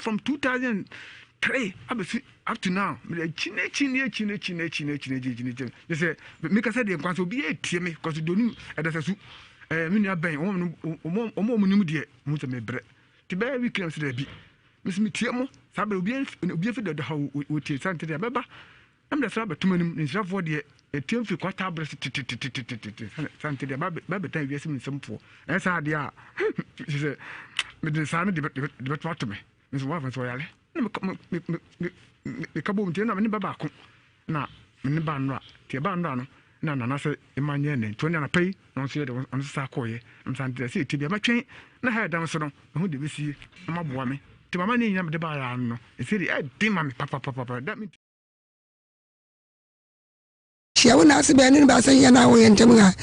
from 2003 up to now. Chine. They say, make us say the council be a team because you don't at the Minia Bay, Omo dear, Musa bread. To bear we claim to the be. Miss Mitiamo, Sabe will be the how we take Santa Baba. I'm the Sabbath to me in Savoy, a team for quarter breast Santa Baba time we in some for. That's how they are. She said, but the son debate what to me. Miss Waffles Royale. The Cabo Tina and Babaco. Now, in the band, Tiabandano. Na say Emmanuel 20 na pay no see the on Sakoye am Santa say to be my train na head down so no who dey see am aboa me to mama ni nyam de ba ya no e say e dey ma me papa that mean shia wona ase be ni ba say ya na wo yentem ga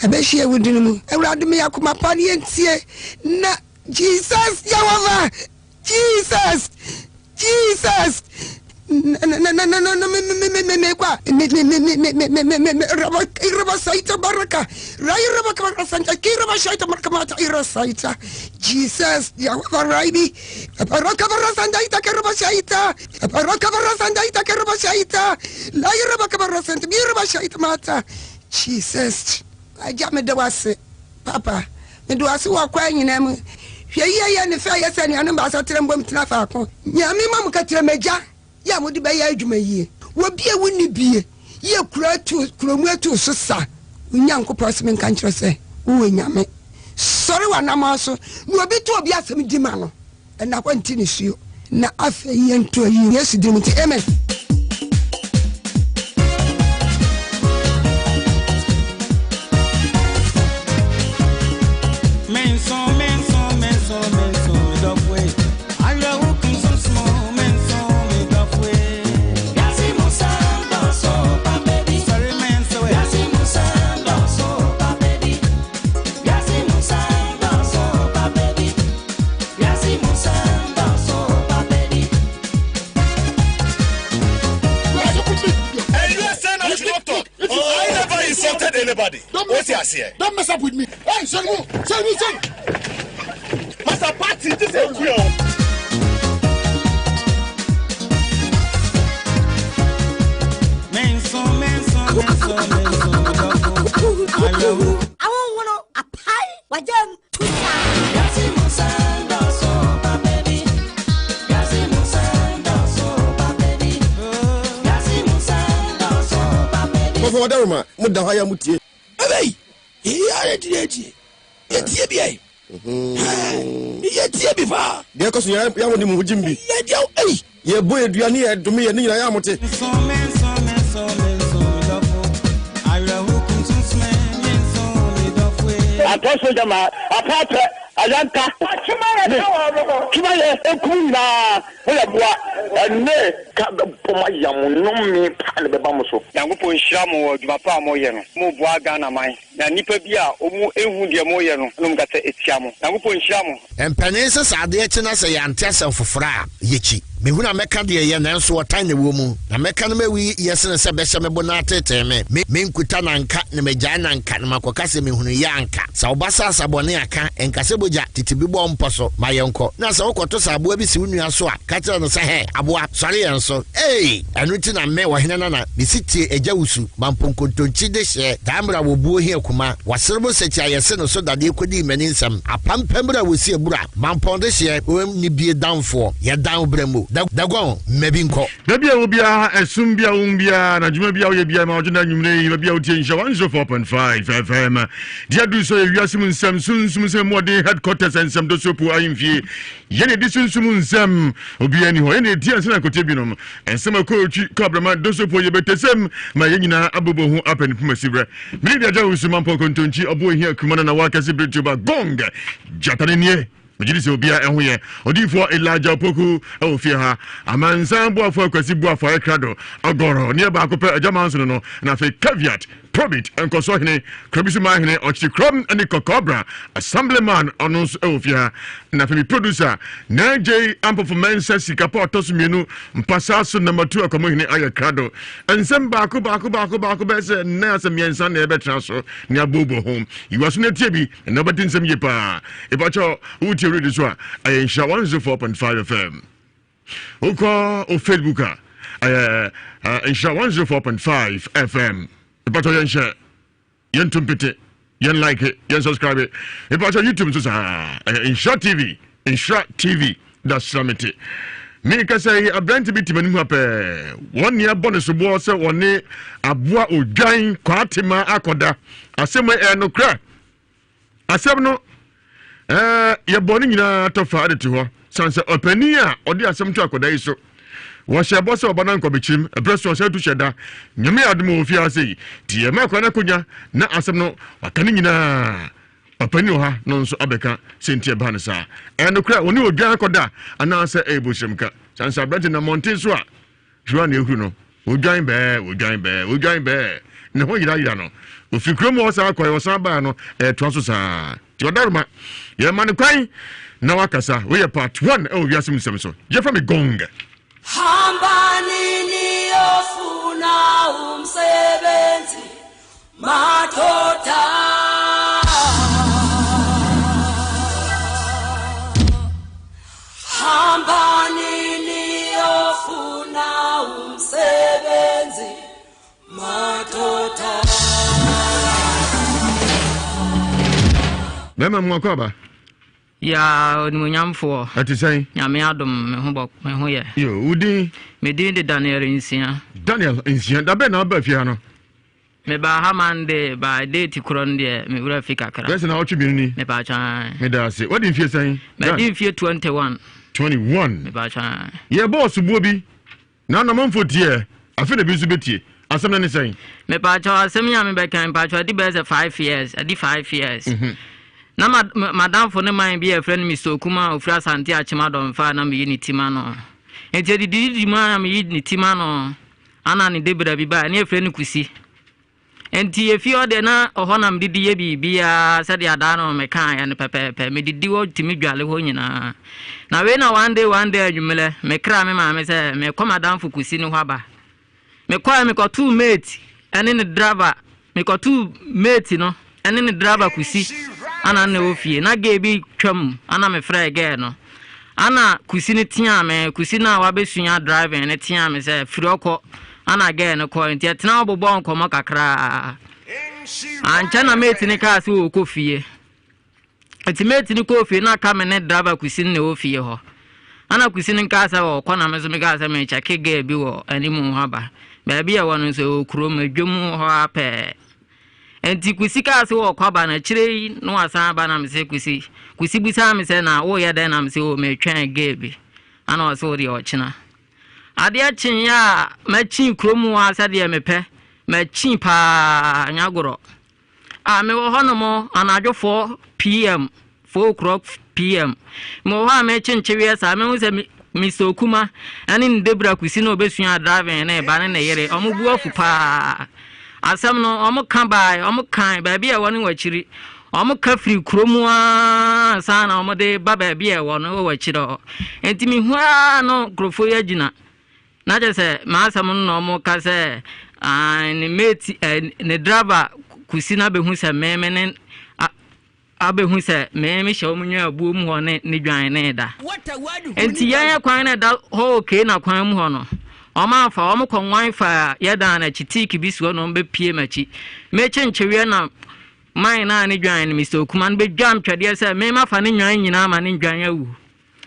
e be shia wudinu mu ewrade me yakoma pa ne entie na Jesus Yahweh Jesus no Saita Baraka Rai Rabaka Santa Kiraba Shaita Markamata Irasaita Jesus Yahweh Raibi Paraka Sandaita Karabasaita Paraka Sandaita Karabasaita Lai Rabaka Santa Miraba Shaita Mata Jesus I jam me the was Papa me do asu wa kwa nyinam hwe ye ne fa ye se ne anu ba so trembom tena fa ko nyame mam ka tremeja ya mudi ba ya adwuma yie wo bia woni bie ye kura tu kromu atu so sa nyanko prosmen kan kire se wo nyame sori wa na ma so no obi to obi asem di ma no na kwanti ni suo na afa ye nto yi yesu di muti amen Anybody? Don't mess up with me. Hey, send me. Master Party, this is a real. I won't want a pie. What then? Wadaruma, Mudahaya Muti. Hey, he are a deity. It's Yeti. Yeti Biva. There goes Yamudi Mujimbi. Hey, your boy, you are near to me and Yamuti. I told them apart. Ayanka Kimaya Ekuna ne poma yamunomi pan be bamuso yangopo nhira mo dwapa mo ye no mo boa Ghana man na nipa bi a omu ehu de mo ye no no mkata etia mo yangopo nhira mo empanese sade e chena se yante asem fofora yechi mehuna meka de ye na nso wotan ne wo mu na meka no mawi yesene se be hye me bona tete me nkuta na nka ne megya na nka na makoka se mehunu ya nka sa obasa asabone aka enkase boja titibi bo mposo mayenko na se wokoto sa aboa bi si wunua so a ka tira no se he aboa sori yenso anuti na me wahena na bisiti ejawusu mamponkontonchi de hye damra wo buo hi akuma waserbo sechi ayese no so dade kodi mani nsam apampamra wo si ebura mampon de hye ni bie danfo ye dan bremu dagon mebinko da bia wo bia esum bia wo bia na djuma bia wo ye bia ma oduna nwumre yi bia wo tie Nhyira 104.5 FM dia du so Ewiase Mu Nsem sunsum se modern headquarters ensem do sopu ayimfie ye ne disunsum nsem obi ani ho ye ne dia nsena kote bi no ensem akochi kabrama do sopu ye betesem ma ye nyina abobo hu apen pumasibra mi dia jawu suma ponkontonchi obo hi akumana na wakase bretuba gong jatane nie Majidisi obia ehuye odifo Elijah Poku ofie ha amansan bo afọ akwasi bo afọ ekrado ogoro ne ba akopẹ ajamanso no na fe caveat probit enkoso hene krabisu ma hene ochi krom ani kokobra assemblyman onus ofie ha na fe producer NJ ample for men sikapo otosumienu mpasa so number 2 akomo hene ayakrado ensem ba ko be se na asem yensan na ebetra so ne abobo home Iwaso na tie bi na batin sem yepa ebacho uti ready so a Nhyira 104.5 FM Uko o Facebook Nhyira 104.5 FM. Ipato yen share, yen tumpite, yen like it, yen subscribe it. Ipato YouTube so sa Nhyira TV. That's summit. Me ka say abranti bi timani mu apɛ. One year bonus bo say one aboa odwan kwatima akoda. Asem no kra. Asem no ye boni nyina to fa ade to ho. Sanse opani a odi asem to akoda yi so. Wo hye bo se obanan ko bechirim, ebreso se tu hyeda. Nyame adom ofi ase. Tie ma kwa na konya na asem no wakane nyina. Opani ha no nso abeka sentie ba ne sa. No kra oni odwan akoda ana se ebohyemka. Sanse abranti na monte so a. Jua na ehuru no. Odwan be. Ne ho yira no. Ofi krom wo sa akoy wo sa ba no to aso sa. Ti odaruma. Ye ma ne kwan na wakasa. We part 1 Ewiase Mu Nsem so. Je fa me gong. Hamba nini ofuna umsebenzi madoda Hamba nini ofuna umsebenzi madoda Mema mwakwaba Ya onimunyamfo ati sai nyame adom me ho ye yo udi me din de Daniel Nsia da be na ba fia no me ba hamande ba date kron de me wura fi kakra yes na otwe bi ni me ba chan me da se what din fie sai me din fie 21 me ba chan ye boss buo bi na na manfo tie afi na bi su betie asem na ne sai me ba chan asem nya me be kan ba chan di be 5 years adi 5 years na madam for ne man be a friend mi so kuma ofra sante achima don fa na me yi ni tima no enti di man me yi ni tima no ana ni debra bi ba na e friend kusi enti e fi ode na ohonam didi ye bibia se de ada no me kan ya ne pepepe me didi wo timi dwale ho nyina na we na one day adwumele me kra me ma me se me ko madam for kusi ni ho aba me kwa me ko two mate ene ne driver me ko two mate no ene ne driver kusi ana ne ofie na gebi twam ana me fra again no ana kusi ne tia me kusi na wa besunya driving ne tia me se firi okọ ana again no ko ntia tena obobo nkomo kakra ancha na mate ne ka se o kofie eti mate ne kofie na ka me ne driver kusi ne ofie ho ana kusi ne ka sa o ko na me so me ka sa me chake gebi wo animu haba ba bia wono so okuro madwum ho ape enti kusi ka se wo kwaba na chire no asan ba na me se kusi busa me se na wo ye den na me se o me twen gebi ana o se o de o china ade a chin ya ma chin kromu wa sa de me pe ma chin pa nyagoro a me wo hono mo anajo 4 pm 4 o'clock pm mo ha me chin chiwe sa me hu se mi so kuma ani ndebra kusi no besua driving na e ba ne yere omubu afu pa asam no omo kan bai omo kan ba bia woni wachiri omo ka free kromu a sana omo de ba bia woni wachiro enti mi hua no grofo ya gina na je se ma asam no omo ka se ni mate ne driver kusi na be hu se meme ne abe hu se meme hye omo nwa abu mu ho ne dwan ne da enti ya kwan na da ho okay na kwan mu ho no Oma fa omo kon wifi yeda na chitiki bisu no mbe pie machi meche nchewe na man na ne dwan ni Mr. Okuman be dwam twede se me ma fa ne nwan nyina ma ne dwan awu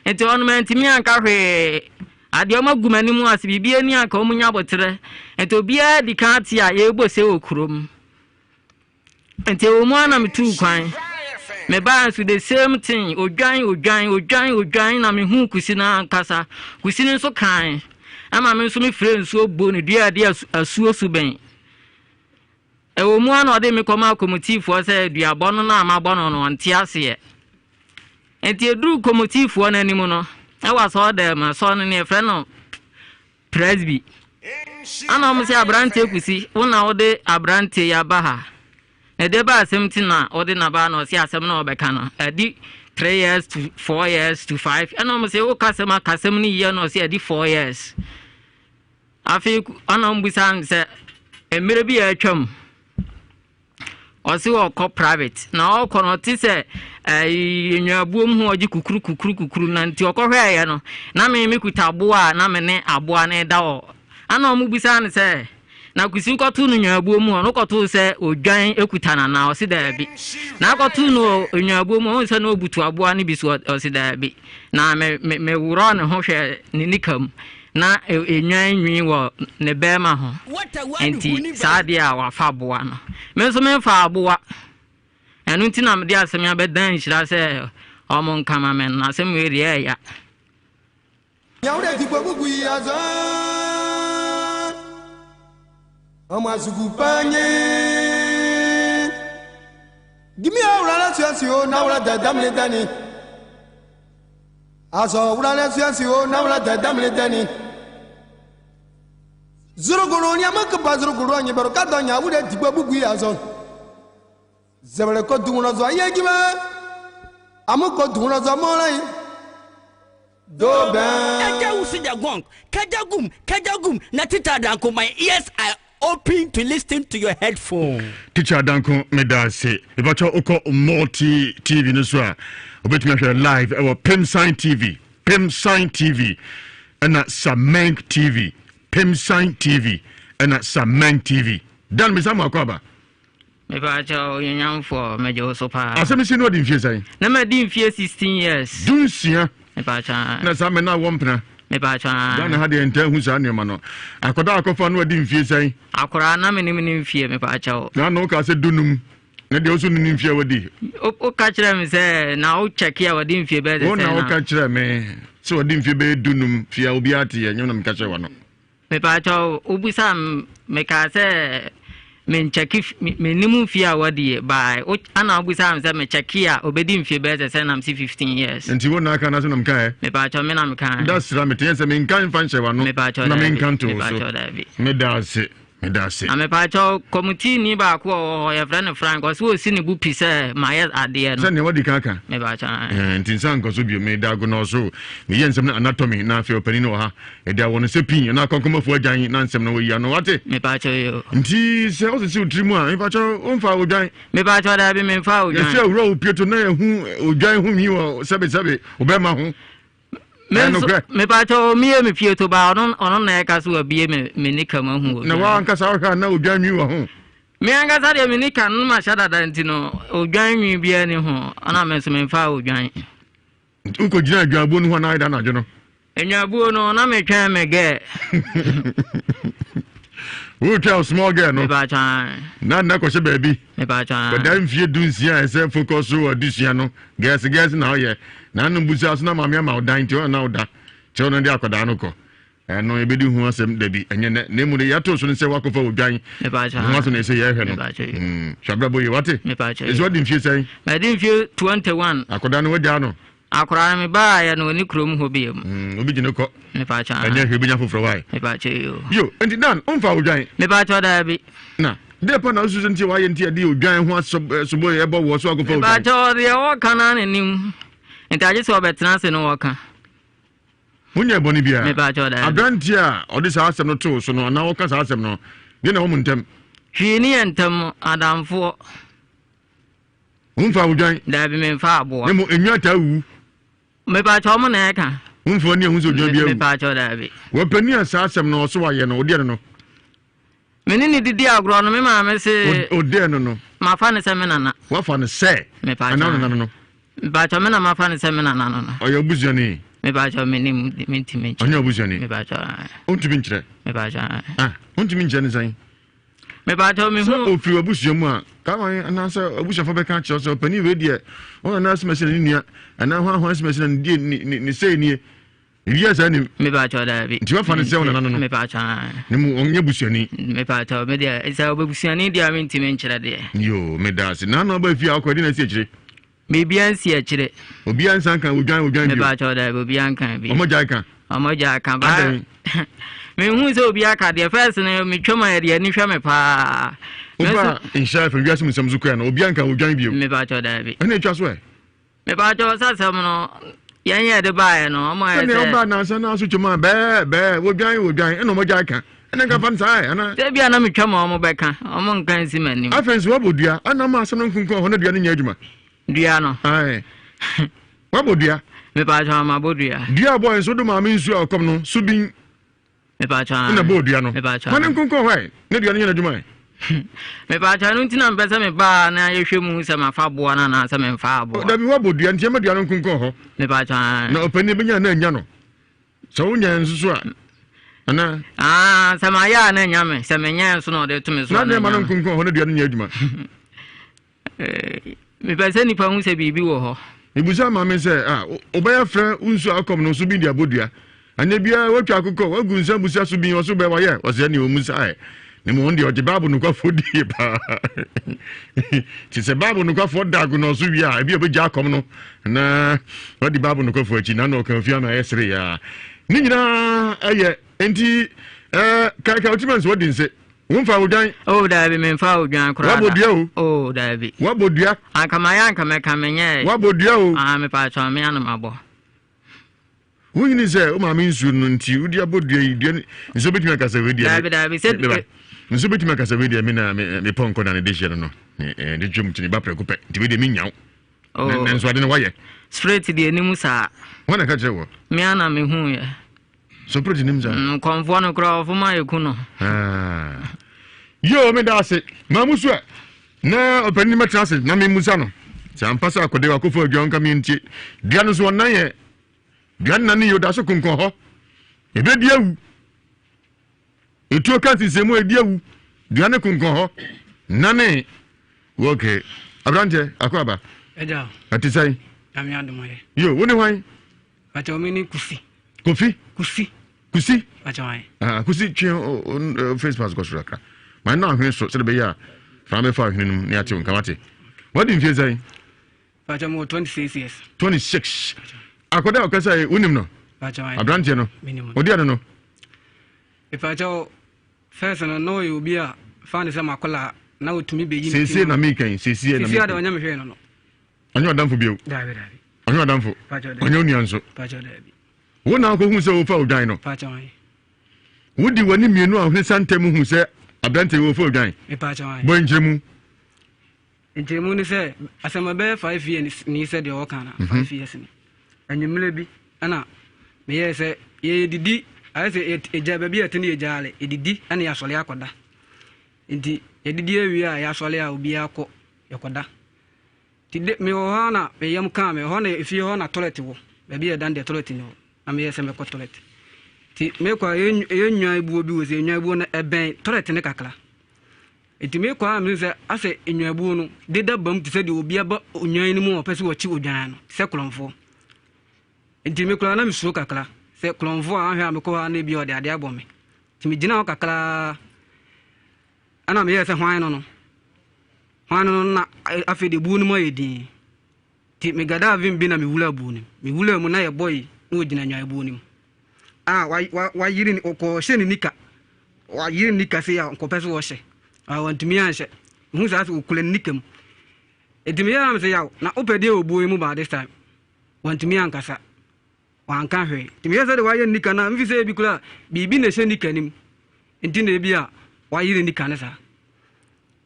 enti ono menti mi anka hwe ade oma gumani mu ase bibie ni aka omu nya botere enti obia di kan tia ye gbose okurom enti omu ana metu kwan me ba so the same thing odwan na me hu kusi na kasa kusi ni so kan ama me so me friends so boni dia asuo suben e wo mu ana ode me koma komotifo se duabo no na amagbo no nte ase enti eduru komotifo na nimu no e wa so de ma so no ne friend no presby ana mo se abrante kusi wona ode abrante ya ba ha e de ba asem na ode na ba na o se asem na obeka no edi 3 years to 4 years to 5 ana mo se o kasem ni ye no se edi 4 years afi ana mbisa se emere bi ya twam Osi oko private na oko no ti se nyabuom ho oji kukuru na nti oko hwe ye no na me kuta aboa na me ne aboa na da o ana omu bisa ne se na kusi kotu no nyabuom ho no kotu se odwan ekuta na osi da bi na kotu no nyabuom ho se na obutu aboa ne biso osi da bi na me wuro ne ho hwe ne nikam na enwan nwi wo ne bema ho enti saade a wafa aboa no me so me fa aboa enu nti na me dia asem ya bedan Nhyira se omo nkama men na asem we rie ya yawde ti gbogu yi azan omo asugu panye gimi awra la siasio na wala dadamle dani aso wala la siasio na wala dadamle dani zuru guru nya makba zuru guru nya baro ka donya wude ti gbogu yi azan zebele ko dunno zo ayegima amuko dunno zo molai do ben kaja usija gong kajagum na tita danko my ears are open to listen to your headphone teacher danko medase ebacho oko multi tv no so a obetumi ahwe live ewo Pimsign TV and Sameng TV Pimsign TV and Sameng TV dan me samu akwaba me ba cho yanyam for me jo so pa asemi si no di mfie sai na me di mfie 16 years dunsia me ba cha na sa me na wompna me ba cha dan ha de enta hu sa ne ma no akoda akofa no di mfie sai akora na me ni mfie me ba cha na no ka se dunum na de osu ni mfie wadi o ka kire me se na o check ya wadi mfie be de se na o ka kire me so wadi mfie be dunum fia obi ate ye nyona me ka kire wa no me ba cha obusa me ka se men cheki me nimu fia wadi by ana obusa am se me cheki a obedi mfie be se na 15 years enti wona aka na so na mka me ba cha me na mka that's ra me ten se me nkan fan che wa no na me nkan to so me da se ame pa cho committee ni ba ko ya friend Frank o so si ni bu pise ma ya ade no se ne wadi kaka me ba cha enti san ko so bi me da go no so me yen sem na anatomy na fe opani no ha e da won se pin na konkoma fu agyan na nsem na wo ya no wate me pa cha yo enti se o se utrimu a me pa cha o mfa ogyan me pa cha da bi me mfa ogyan ye se ro opieto na ye hu ogyan hu mi wo sebe o be ma hu me pa cho mi e me fie to ba ono na ka so abie me ni kama hu na wa nka sa ka na odwan nwi wo hu me anga sa de me ni kan ma sha dada ntino odwan nwi bia ni ho ana me so me fa odwan uko jina adwabu no ho na ida na jo no enyabu no na me twa me ge we tell small girl no me ba cha na ko se baby me ba cha but then fie dunsia e se focus o adisia no guess na o ye na no busa so na mama ma odan ti o na oda che ono ndi akoda no ko no ebedi hu asem da bi enye na mu de yato so ne se wakofa odwan me ba cha no so ne se ye hwe no shabra boy wate me ba cha is what din fie say me din fie 21 akoda no wadi ano akora me ba ya no ni krom ho biem obi gine ko me ba cha enye hwe bi nya foforo wai me ba cha yo enti dan umfa odwan me ba cha da bi na de pa na susu nti wa ye nti ade odwan ho asobo ye bo wo so akofa odwan ba cha de o kana ne nim enti aje so betena se no woka munye boni bia me ba cha da abranti a odi sa asem no to so no na woka sa asem no ye na wo muntem hwi ni entam adamfo umfa odwan da bi me fa abo ne mo enwa ta wu me ba cha mo na eka umfo ni hu so odwan bia me ba cha da bi wo pani asa asem no so wa ye no odi no me ni didi agro no me ma me se odi no ma fa ne se me nana wa fa ne se me ba cha no ba cha me na ma fa ne se me nana no oyo buziani me ba cha me ni minti onyo buziani me ba cha ontumi nkyere me ba cha ontumi nkyere ne san me ba cha me hu ofiri obusuamu a ka wan anasa obusuafo be kan kyerɛ so pani we die ona na asmase ne nua ana ho asmase ne die ni sei nie Ewiase ni me ba cha da bi nti wa fa ne se ona no me ba cha ne mu onye busuani me ba cha me dia isa obusuani dia minti me nkyere de yo me da se na na ba fi akwadi na se kyere me bia nsi akire obi ansan kan odwan me ba cha da bi obi ankan bi omo jai kan ba me hu se obi aka de first ne me twema ya ni hwe me pa Oba Nhyira from Ewiase Mu Nsem na obi ankan odwan bi me ba cha da bi ene twa so e me ba cha sa sam no Yanya de buy no, my na sana so chuma be wo dwan eno mo jaka ena ka fan sai ana de bia na metwa ma mo beka omo nkan si mani afensi wo bodua ana ma asem nkunkun ho na dua no nya adwuma dua no ai wo bodua me pa cha ma bodua dua boy so do ma me nsu akom no so bin me pa cha na bodua no me pa cha man nkunkun ho ai na dua no nya adwuma me pa cha no ntina mpesa me ba na yehwe mu se ma fa boa na na se me fa boa da bi wo bodua ntia ma dua no nkunkun ho me pa cha na opani benya na nya no so nya nsusu a ana sama ya na nyame sama nya so no de to me so na na ma no nkunkun ho na dua no nya adwuma me pese ni pa hu se bibi wo ho ibusa ma me se obaya fra unsu akom no so bi dia bodua anya bia watwa akokọ wagu nsa busa so bi wo so be wa ye wo se ni o musa ai ni mo ndi o je babu no kwafo die pa ti se babu no kwafo dagu no so wi a bi obeja akom no na odi babu no kwafo achi na no kan fia na yesre ya ni nyina aye enti ka ultimate what din say wonfa odwan da bi me fa odwan kura wabodua o da bi wabodua akama ya nkama kamenye wabodua o me pa cha me anu mabo wonyini say o ma me nsu no nti udi abodua yi dua nso betima kasa we dia da bi se nso betima kasa we dia me na me ponko na ne de hye no de dwom tini ba preko pe nti we de me nyaw na nso ade ne waye straight de enimu sa wana ka chewo me ana me hu ye so pretty nimza konfo no kra ofo ma yeku no yo me da se mamusu na opani matra se na me musa no sa ampasa akode wa kofo adwan ka me ntie dia no so nan ye dia na ne yo da so konkon ho ebe dia wu etu ka ti se mu e dia wu dia ne konkon ho na ne okay abrante akwaba eja atisai ami adumaye yo woni hwan acho mi ni kusi kusi achai kusi twen face pass go sura ka man na hwen so se be ya fa me fa hwen num ni ate nkamate what in face acho mo 26 years 26 akoda o kasa unim no achai abrante no odi ade no if acho first no you be a fan se makola na otumi be yi sese na me kan sese na me sese ade onya me hwe no anyo adamfo bio dabi anyo adamfo anyo nuanso acho dabi wona ko hu se wo fa odwan no achai wodi wani mienu a hwe santem hu se abrante wo fa odwan achai bo njemu ni se asema be 5 years ni se de o kana 5 years ni anyumle bi ana me ye se ye didi ayese eja ba bi atene ejale edidi ana ya sole akoda nti edidi awi a ya sole a obi akọ yakoda ti de me ho na me yam ka me ho na efie ho na toilet wo ba bi edan de toilet ni na me ye se me ko toilet ti me kwa enwa ebuo bi wo se enwa ebuo na eben toilet ne kakra enti me kwa me se ase enwa ebuo no de da bam ti se de obi aba onwan ni mu opese wo chi odwan no se klonfo enti me kwa na me suo kakra se klonfo a hwa me ko na bi ode ade abo me ti me gina o kakra ana me ye se hwan no na afi de bu no mo yedin ti me gada avim bi na me wula bu ni me wula mu na ye boy no gina nwa ebu ni wa yiri ni ko she ni nika wa yiri nika se ya ko pese wo she want me an she mu sa so kule nikam edimi ya me se ya na opede obu mu ba this time want me an kasa wan kan hwe ti me se de wa ye nika na mfi se bi kula bibi na she nika nim enti na bi a wa yiri nika na sa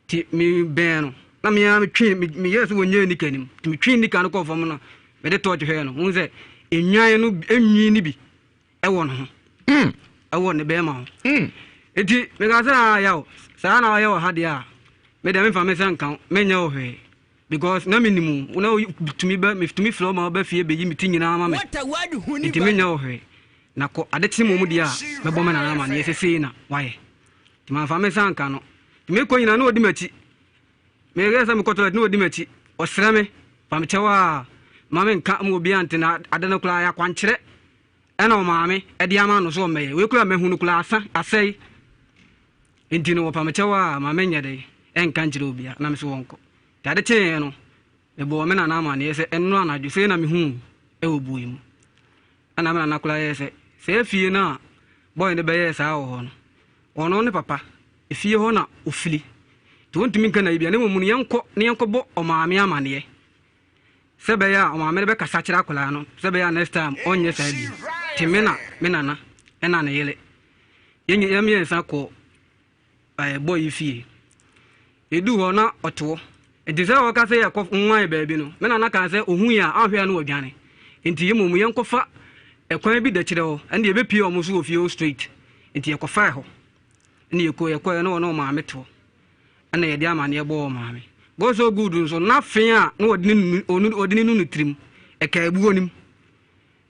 ti mi ben na me ya me twi me yes wo nye nika nim ti me twi nika no ko fam no me de torch hwe no mu se enwan no enwi ni bi ewo no ewo ne be ma enti me ga sa ya o sa na ya o ha dia me de me fa me san kan me nya o hwe because na minimum na tumi ba me tumi flow ma ba fie be yi miti nyina ma me enti me nya o hwe na ko ade ti mu dia me bo me na ma ne sese na waye ti ma fa me san kan no ti me ko nyina na odi machi me ga sa me ko toilet na odi machi o sra me fa me chewa mame nka mu obi ante na ade no kula ya kwankyere ena o mame e dia ma no so me we kula mehu no kula asai enti no pa mechewa mame nyade enka nkyere obi na me so wonko tade che no e bo me na na ma ne se enno anadwo se na mehu e obuyi mu ana me na kula ye se fie na boy ne be ye sa ho no ono ne papa e fie ho na ofili to ntimi nka na bia ne mu ne yenko bo o mame amane sebeya o ma me be kasa kira kola no sebeya next time onye sa bi ti me na ena na yele yenye yamye nsa ko boy fie edu ho na oto enti se wo ka se yakof nwan ba bi no me na kan se ohun ya ahwe na odwane enti yemomu yenkofa ekwan bi da kire ho ende ye be pie o muso ofie o straight enti yekofa ho ne yeko na no ma meto ana ye dia amane ebo ma me go so good nso na fen a na odini nu trim eka ebu onim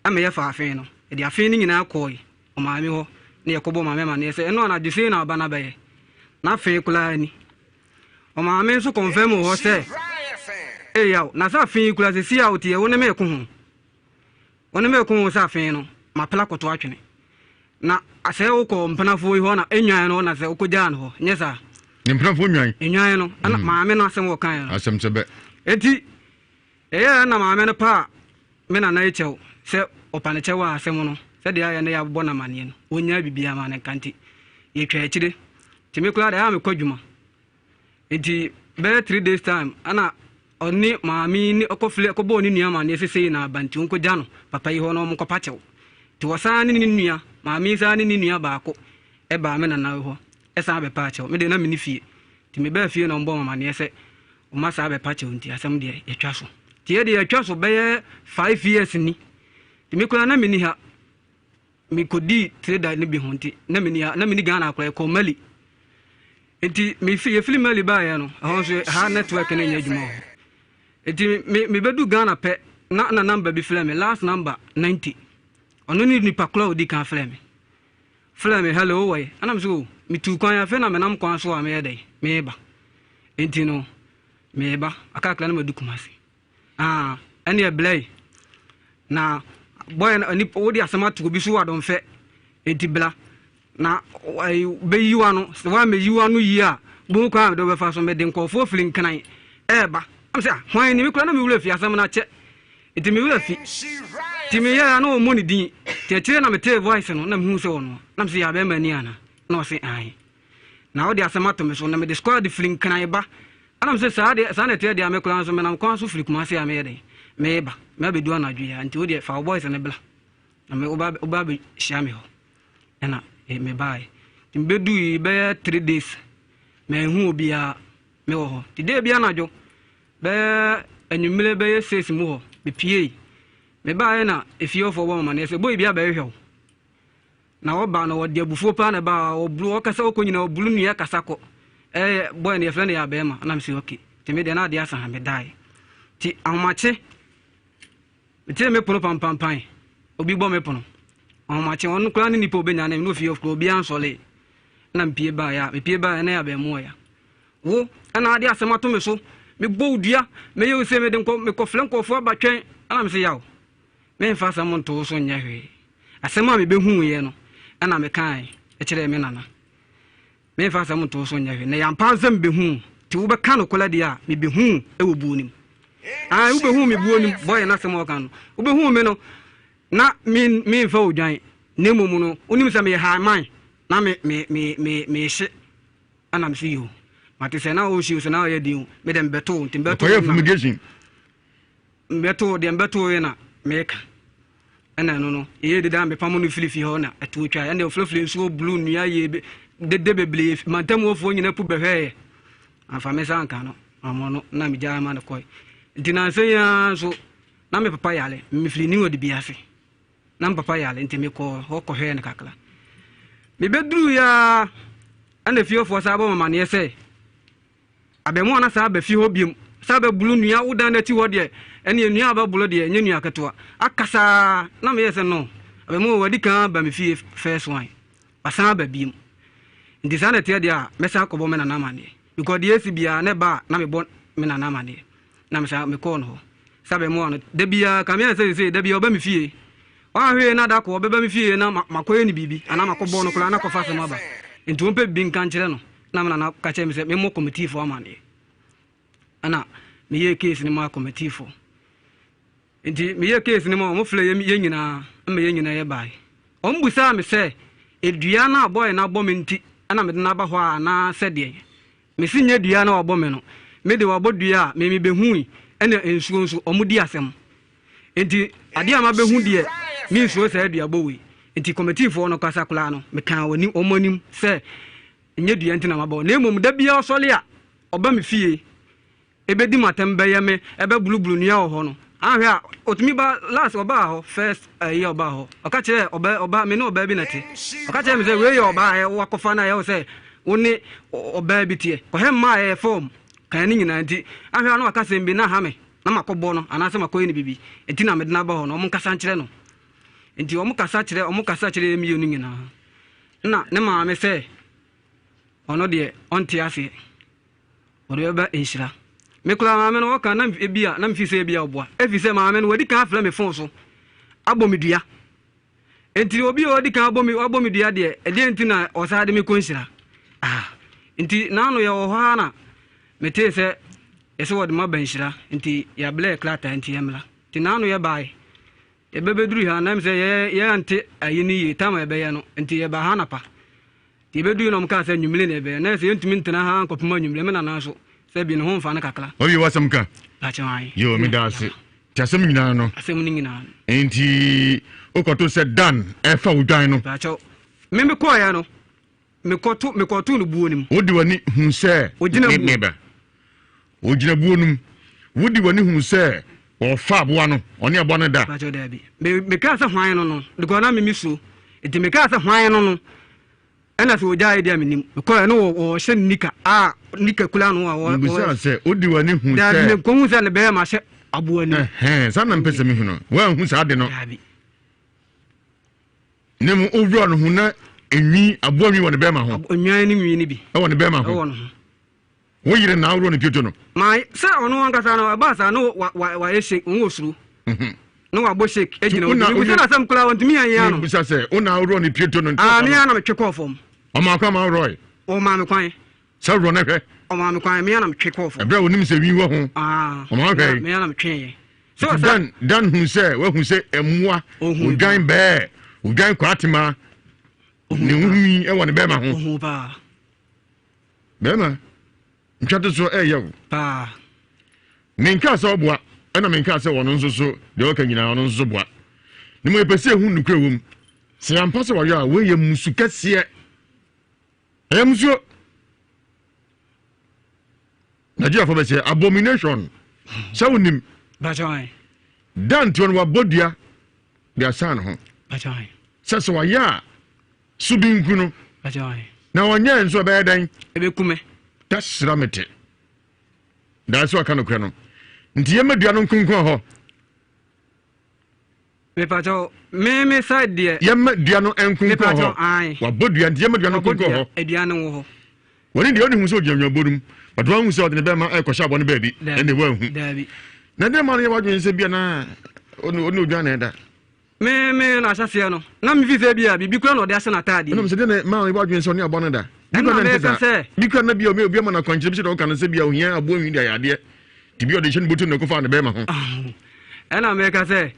ama ye fa afen no e dia afen ni nyina akoi o ma me ho ne yekobo ma me ma ne se eno na de se na aba na baye na afen kula ni o ma me so confirm ho se yaw na sa afen kula se si out ye woni me ko ho woni me ko ho sa afen no ma pela koto atwene na ase wo ko mpanafo yi ho na enwan no na se wo ko jan ho nyesa mpanafo enwan no ana maame no asem wo kan no asem sebe eti na maame no pa me na echew se opane chewa asem no se de ya na ya bo na mane no onya bibia ma na kanti ye twa akire ti me kula da ya me kwadwuma eti be 3 days time ana oni maame ni okofle okobo ni nua ma na sesei na banti unko jano papa yi ho no mo kopachew ti wasane ni nua maame sane ni nua baako e ba me na ho esa be pachew me de na me ni fie ti me ba fie no mbo mama ne se o ma sa be pachew nti asem de e twa so ti e de e twa so be 5 years ni ti me kula na me ni ha me kodi trader ni bi ho nti na me ni Ghana akwa ko Mali enti me fie film Mali ba ya no ho so ha network na nya adwuma ho enti me bedu Ghana pe na number bi film last number 90 ono ni nipa kula odi kan film hello way anam so me tu kwan ya fe na me nam kwan so a me yedai me ba enti no me ba aka kla na madu kumasi ene e blay na boy ni odi asema to bi so wadon fe enti bla na be yiwa no se wa me yiwa no yi a bu kwa do be fa so me den kofo filin kan ba am say hwan ni me kula na me wula fi asem na che enti me wula fi ti me ya na o mo ni din ti chire na me te voice no na me hu se wono na me ya be mani ana na o se ai na o di asema to me so na me squad filin kan ba ana me say sa na te dia me kula so me na kwa so fili kuma se ya me yede me ba me be du na dwu ya nti o di fa voice ne bla na me oba be shia me ho na me bai timbedu yi be 3 days me hu obia me wo ho ti de bia na jo be anwumle be 6 mu ho be pie me bai na efio fo bo mama ne se boy bia be hwew na wo ba na wo de abufuo pa na ba wo blu o kasa okonyina wo blu nua kasa ko boy na efle na ya be ma na me se okay ti me de na de asa ha me dai ti ahomache ti me pono pam obi bo me pono amache on kula ni nipo be nyane no fie of klo bia nsole na mpie ba ya me pie ba na ya be mo ya wo ana ade asema to me so me bowdua me ye se me de nko me kofle nkofo ba twen ana me se yawo me mfa asem nto so nya hwe asema me be hu ye no ana me kan e kire me nana me mfa asem nto so nya hwe na ya mpa asem be hu ti wo be kan no kula dia me be hu e wo buonim wo be hu me buonim boy na asem o kan wo be hu me no na me fa odwan ne momu no onim se me ha man na me hye ana me fiyo mate se na o shi se na o yedi me dem beto timbeto ko fumigation beto dem beto ye na me ka ana no ye de da me pamu no filifi ho na eto twa ene o flofli nso blue nua ye de beble mantem ofo nyina pu behwe afa me san ka no amono na me ja ma no koy ntina se ya so na me papa yale me fili ni odi biase na papa yale ntimi ko hoko hwe ne kakla me bedru ya ana fio fo sa ba mama ne se abemu na sa ba fi ho biem sa ba bulu nua udan na ti ho de ene nua ba bulu de nya nua ketoa akasa na me yese no abemu wadi kan ba me fi first one basa ba biem ndi sa na te de a me sa ko bo me na na mane because de esi bia ne ba na me bo me na na mane na me sa me ko no sa ba mu no de bia ka me se de bia oba me fie wa hwe na da ko beba me fie na makoye ni bibi ana makobo no kula na kofa se maba nti won pe bin kan kire no na na ka che me se me mo committee for amane ana me ye case ni ma committee for nti me ye case ni mo fle ye nyina me ye nyina ye bai on busa me se edua na boy na bo me nti ana me na ba ho na se de me sinya dua na obo me no me de obo dua me be hui ene ensuo nso omudi asem enti ade ama behu de mi nsuo sa aduabo we enti committee fo no kwasa kula no me kan wani omonim se nye dua enti na mabɔ na emom da bia osole a oba me fie ebedi matem bɛyɛ me ebe bulubulu nia ho no ahwe a otumi ba last oba ho first year oba ho oka kire oba me no oba bi nate oka kire me se we ye oba wakofa na ye se woni oba bi tie ko he ma ye form kan ni nyina nti ahwe no aka se mbi na ha me na makɔbɔ no anase makɔye ni bibi enti na medena ba ho no omo kasa nkire no enti omo kasa kire mi yonu nyina na ne ma me se ono de onti ase ore ba Nhyira me kula ma me no waka na ebia na mfi se ebia oboa efi se ma me no wadi kan afra me fon so abomidua enti obi odi kan abomidua de e de enti na osade me ko Nhyira enti na no ye wo ha na me te se ese wodi ma ban Nhyira enti ya ble klata enti yemla enti na no ye bai e bebeduru ha na me se ye ante ayini ye tama ebe ye no enti ye ba ha na pa ti bedu no mka se nwumle na ebe na se ntumi ntena ha nkopema nwumle me na na so se bi no ho mfa na kakla obi wasam ka ba chawai yo me da se tasem nyina no asem ni nyina enti okoto se dan e fa udwan no ba chaw me ko ya no me kotu no buo nim wodi wani hu se neba ogina buo nim wodi wani hu se o fa aboa no oni aboa no da ba chaw da bi me ka se hwan no de ko na me miso enti me ka se hwan no ena so oja idea minim ko no o hye nika nika kula no wa bisa se odi wani hu se da ne ko hu se ne be ma hye aboa ni sana mpese mi hu no wa hu sa de no ne mu ovro no hu na enwi aboa mi won be ma ho onwan ni nwi ni bi e won be ma ho wo yire na awro no pieto no mai se ono wan kasa no ba sa no wa yeshe nwo suru no wa bo shake ejina wo bi se na sam kula won timi yan ya no bisa se ona awro no pieto no mi ya na me twekɔ fom o ma kwa ma roy o ma me kwan sa ro na hwe o ma me kwan mi ya na me twekɔ fom ebra wonim se wi wo ho o ma hwe mi ya na me twen so dan hu se wa hu se emua udwan be udwan kwatima ne wi e won be ma ho ba be ma ntwato so yew ba menka so boa ena menka se wono nso so de o ka nyina wono nso boa ne mo epese hu nukra wom se ampa se wayo a we ye musu kase musu Nigeria for say abomination sawunim ba jai dan ton wa bodia de asan ho ba jai se waya subinku no ba jai na wanya nso be dan ebe kume tasramete da so aka no kre no nti ye medua no nkunkun ho me pacho me side de ye medua no enkunkun ho wa bodua nti ye medua no nkunkun ho edua no ho woni de oni hu so dwanwa bodum badwa hu so de be ma e kwasha abone baabi ene wa hu na de ma no ye wadwen se bia na onu odwa na eda me na asase no na me fife bia bibi kura no de ase na taade no me se de ma ye wadwen se oni abone da bikwa na bia obi ma na kwankyere bi se do kan se bia ohia abo nwi da yade ti bi o de hye botu na kofa na be ma ho ena me ka se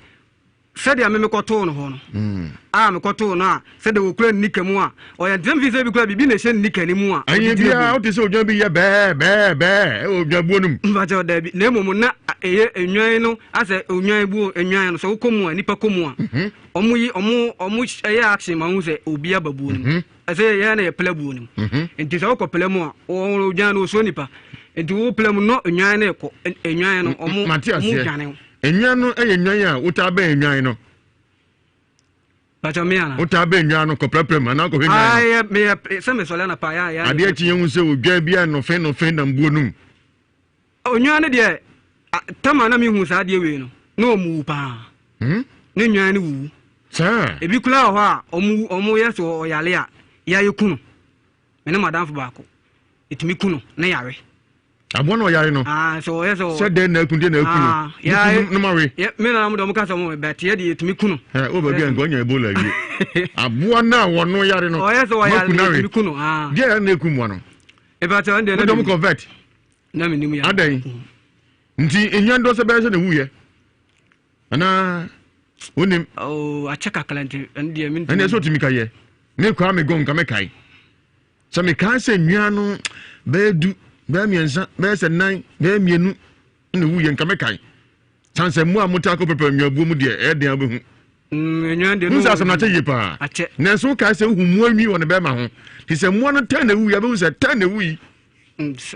sɛdeɛ me mekɔtoo no hɔ no me kɔtoo no a sɛdeɛ wɔkura nnika mu a ɔyɛ ntɛm fi sɛ bi kura biribi na ɛhyɛ nnika ne mu a ɛyɛ bia wote sɛ odwan bi yɛ bɛɛ ɛwɔ dwabuo no mu mbakyɛ daabi na mmom na ɛyɛ enwan no asɛ onwan bu enwan no sɛ wokɔ mu a nipa kɔ mu a ɔmo ɛyɛ action ma hu sɛ obi aba buo no mu ɛsɛ yɛ na yɛ pla buo no mu nti sɛ wokɔ pla mu a odwan no osuo nipa nti wo pla mu no enwan no ɛkɔ enwan no ɔmo dwane enwan no eye nwan a wuta ba enwan no bacho me ana wuta ba enwan no koprapram ana ko hwenwan ay me se me sola na pa ya ade achi yen se odwa bia no fe na mbuo num onwan ne de tama na me hu sa de we no na omu pa ne nwan ne wu sa ebi kula ho a omu yeso oyale a ya yekunu me ne madam fo baako etimi kunu na yare abo no yare no so yeso se de na kunde na kunu ya no mawe me na mo do mo ka so mo bet ye de etimi kunu o ba bia ngonya ebola wi abo na wo no yare no yeso yare etimi kunu dia na ekumu no e ba ta ande na do mo convert na me nimu ya adan nti enyan do se be se na wuye ana wonim acheka kalante ande min ene so timi kaye me kwa me gon ka me kai so me kan se nwa no be du be miensa be se nan be mienu ne wu ye nkamekai sanse mu amuta ko pepe nwabu mu de e den abehu enwan de no musa asam na che yepa ache na so ka se hu mu anwi won be ma ho ti se mu no tan na wu ya be hu se tan na wu yi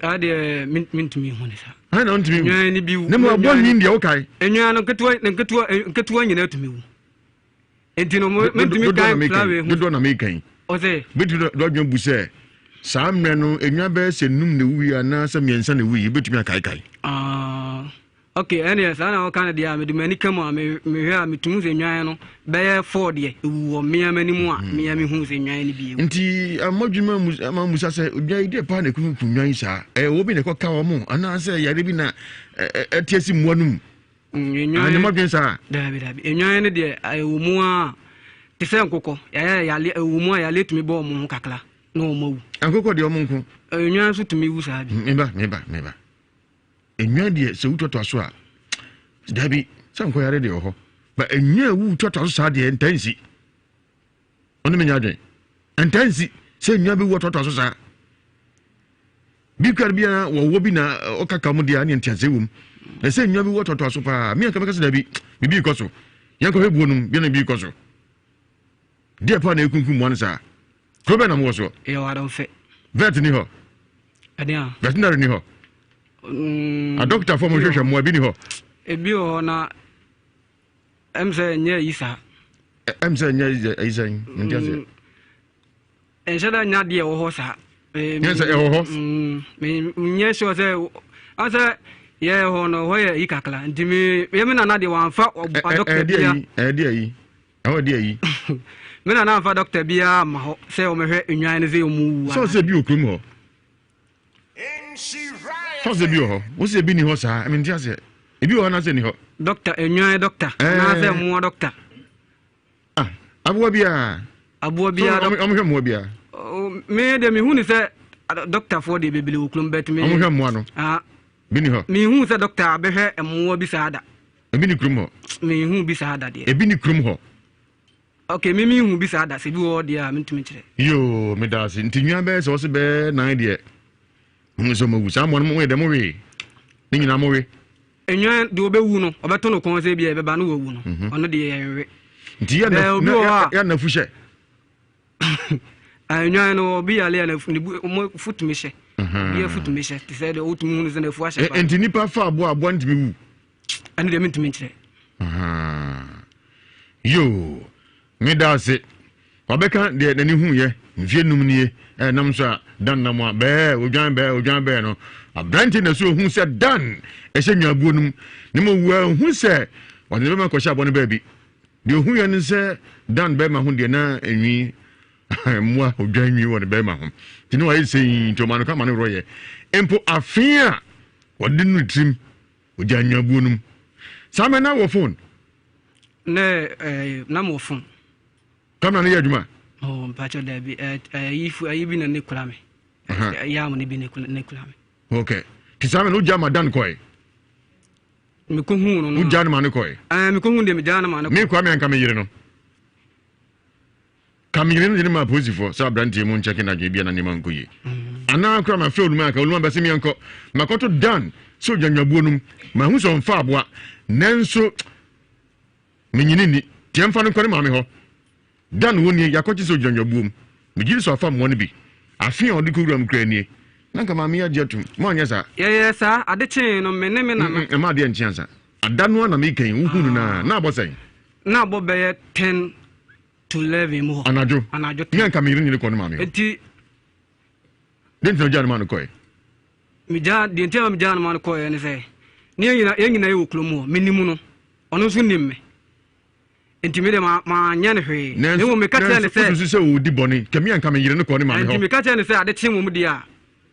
ade mintumi hu ne sa ha na ntumi wu enwan ni bi wu ne mu abo nwi de o kai enwan no ketuwa nyina tumi wu enti no mintumi kan plawe hu do na me kan o se betu do dwon bu se saa mmerɛ no enwa bɛ sɛ num na wu yi ana sɛ miɛnsa na wu yi betumi akai kai okay ene sa na o kan dia me de mani kam a me hwe a metumu se nwan no be 4 de ewu mea mani mu a mea me hu se nwan ni bi nti amadwuma musa sɛ odwa ide pa na kunku nwan sa wo bi ne ko ka wo mo ana sɛ yare bi na atiasi muanum nwan ani madwen sa dabi nwan ne de ewu mu a te sɛ nkokɔ ya ewu mu a ya letumi bɔ mo ho kakla na o mawu ankokɔ de o mo nko nwan so tumi wu sa bi meba enwa de se wutoto aso a dabi san ko yare de ho ba enwa wu toto aso sa de entansi onu menya dwen entansi se enwa bi wo toto aso sa bi kwar bia wo bi na okaka mu de ani entiase wum na se enwa bi wo toto aso pa mi aka beka dabi bibi ikoso yanko hebu onum bi na bi ikoso de pa na ekunku mu an sa ko be na mo so e wa don fe vet ni ho adia veterinary ni ho a doctor for mo hwehwe mo abi ni ho ebi ho na emse nya isa ntiase enshada nya de wo ho sa nyense e ho me nya sho se asa ye ho no ho ye ikakla ntimi ye me na de wanfa doctor bia di me na fa doctor bia ma ho se o me hwe enwan ne ze mu so se bi okrum ho so se bi ho wo se bi ni ho sa I mean ntiase ebi ho na se ni ho doctor enwan doctor na se mu doctor abuwa bia am hwe mo bia me de mi hu ni se doctor for de bebele okrum bet me am hwe mo no bi ni ho mi hu se doctor abehwe mo bi sa ada ebi ni krum ho mi hu bi sa ada de ebi ni krum ho okay mi hu bi sa ada se bi wo de a mentumi kire yo me da se ntinwa be so se be 9 de so mo wusa mo no de mo we ni nyina mo we enwa de obewu no obeto no kon se bia be ba no wu no ono de yenwe nti ya na fuhye enwa no obi ale na mo futumi hye bia futumi hye te se de otumi hu se na fu ahye ba enti nipa fa abo ntimi wu ani de mentumi kire yo me da se obeka de nani hu ye mfie num nie nam so a dan na mo be odwan be no abranti na so hu se dan e hye nwabuo num ne mo wu hu se woni be ma ko sha bo ne ba bi de hu ye ne se dan be ma hu de na enwi mo odwan nwi woni be ma hu tini wa yi to ma no ka ma no roye empo afia wodi nu trim odwan nwabuo num sama na wo phone ne na mo phone kama na yaduma mpacho da bi yifu ayibi na nekula me ya mo ne bi nekula me okay tisame no jama dan koy me ko hu no no jana ma ne koy me ko hu de me jana ma ne me kwa me anka me yire no kamire no de ma posifo sa brantie mu ncheke na je bia na ne man koyi ana akra ma fe oluma aka oluma bese me anko makoto dan so janwabuo num ma hu so mfa aboa nanso menyini ni tiemfa no kware ma me ho dan woni yakochi so janwabuom me giri so afa mo ne bi afia odi ko wura m kra nie nanka ma me ya jetum mo anya sa ye sa ade chen no me ne me na e ma de enchia sa adanu na me kan uhunu na abosen na abo be 10 to 11 mo anajo nyanka me yiri ni ko no ma me enti den to jana ma no koy mi ja de enti ma jana ma no koy ne se ni yengina ye oklomo menimu no ono so nimme enti me de ma nya ne hwe ne wo me ka tell ne se se wo di boni kemi anka me yire ne ko ne ma me ho enti me ka tell ne se ade che mo mu dia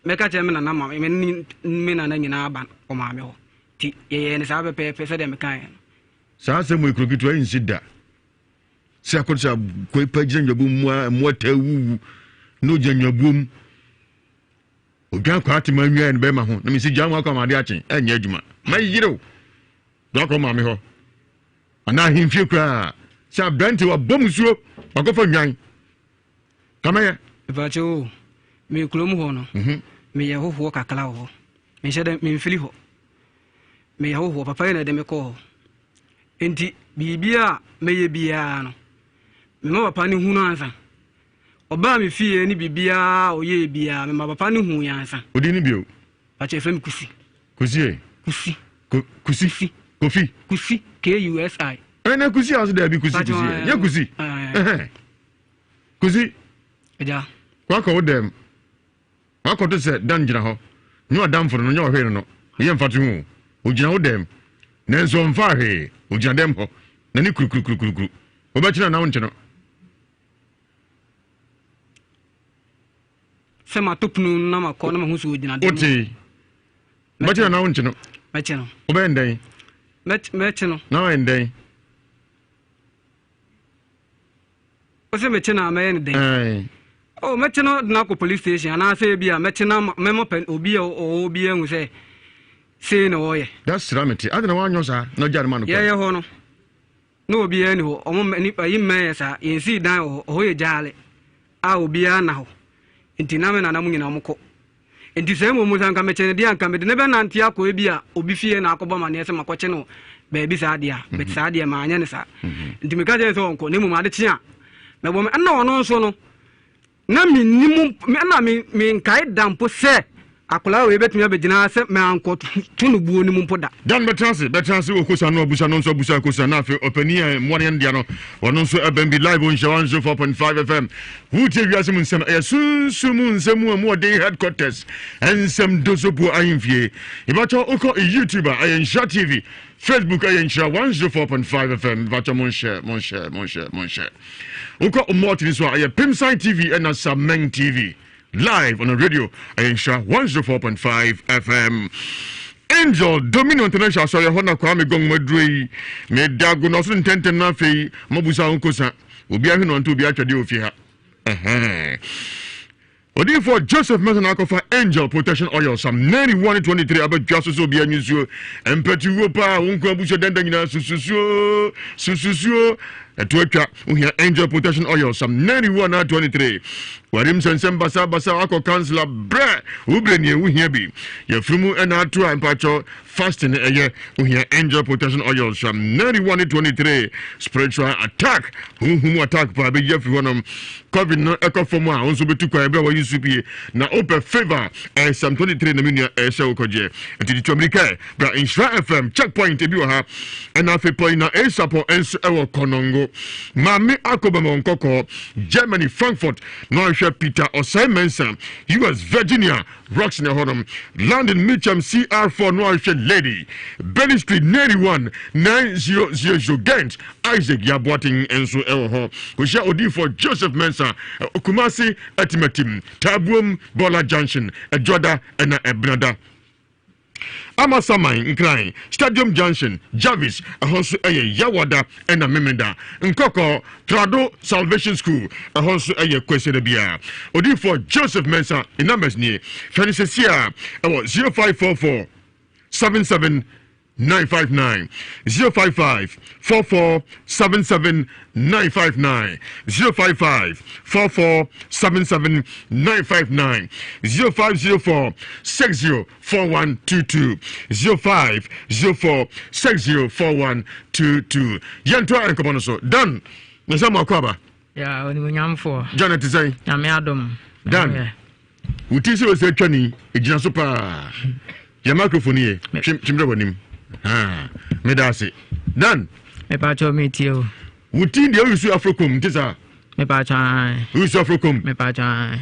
me ka tell me na ma me na nyina aba o ma me ho ti ye ne sa be pe se de me kan sa se mo ikrokitu ayin sida se akosa ko pa janwabu mo tawu no janwabum ogan kwa ati ma nwa ne be ma ho na me si janwa kwa ma de achen anya adwuma ma yire o do ko ma me ho ana himfie kra sa branti wa bomsuo bakofa nwan kamaya bacho me kulom ho no me ye hoho kakala ho me shede me mfili ho me ho papa na de me ko enti bibia meye bia no me ma papa ni hunu ansa oba me fie ni bibia oye bia me ma papa ni hu yansa odi ni bio a che frem kusi kusi kofi kusi KUSI ene kusi aso da bi kusi ya kusi kusi eja kwa ko dem kwa to se dan gina ho nyo adam foro no nyo hwe no ye mfatu hu ogina ho dem nenso mfa hwe ogina dem ho na ni kuru obachina na wonche no sema topnu na makọ na mahusu ogina dem oti bachina na wonche no meche no obendai meche no na wendai ose meche na me ne den oh meche no na ko police station na say bia meche na memo pen obi enwu say na wo ye that's ramity adana wanyo sa no jare manu ko ye ho no no obi eni ho omo nipa yimme sa yensi dan ho ye jale a obi ana ho enti na me na mu nyina mko enti se mo musa nka meche ne dia nka me de ne be nanti akọ ebi a obi fie na akọba ma ne se makoche no beebi sa dia bet sa dia ma anya ne sa enti me ka je so onko ne mu ma de chia me bo me na wono nso no na minimum me na me nkai dampo se akola we betumi abegina se me anko tunu buo ni mu poda dan betanse okosa no abusa no nso abusa kosa na afi opani a mware ndia no wono nso abambi live on Nhyira 104.5 FM wuti Ewiase Mu Nsem sunsumu nsem mu de headquarters ensem dozobu ayimfie ibacho uko YouTuber Nhyira TV Facebook Nhyira 104.5 FM ibacho mon share uko umoti so aye Pimside TV and Sameng TV live on the radio Nhyira 104.5 FM. Angel Domino International so yehona kwa me gong madrui me dago no so ntenten na fei mabusa onkosa obi ahwe no nto obi atwade ofi ha Odi for Joseph Mason Akofa Angel Protection Oil some 9123 abadwa so obi anyusuo empati wo pa wonko abuso denda nyina sususuo etwatwa uhia Angel Protection Oil some 9123 warim sensem basa akọ councilor bre ubrenie uhia bi yafrumu ena atu ampacho fasting eye uhia Angel Protection Oil some 9123 spiritual attack attack pa be yafi wonom covid no ekofomu a onso betu kwa ebe wa yusupie na open favor some 23 na minia ehye okoje enti ditwamrika bra Nhyira FM checkpoint ebi wa ha ena fe point na esapo enso ewo konongo mami akobama nkoko Germany Frankfurt no Peter Osei Mensa US Virginia Rocks in Hodom London Mitcham CR4 no lady Belly Street 91 900 Gent Isaac Yaboating enso ewo ho kusha odi for Joseph Mensa Kumasi Atimatim Tabuum Bola Junction Ejoda ena Ebnada Amasamai Nkrai Stadium Junction Jarvis ahonso eye Yawada ena Memenda Nkoko Trado Salvation School ahonso eye Kwesede bia odi for Joseph Mensa in numbers ni Fenicesia 0544 77 959 055 44 77 959 055 44 77 959 0504 60 4122 0504 60 4122 Yanto ankobono so dan mesama akwaba ya oni nyamfo Janet say na me adom dan utisi we se twani ejina so pa ya microphone ye chimre wanim me da se dan me pa cho me tie o wuti de yusu afrokom tisa me pa cha yusu afrokom me pa cha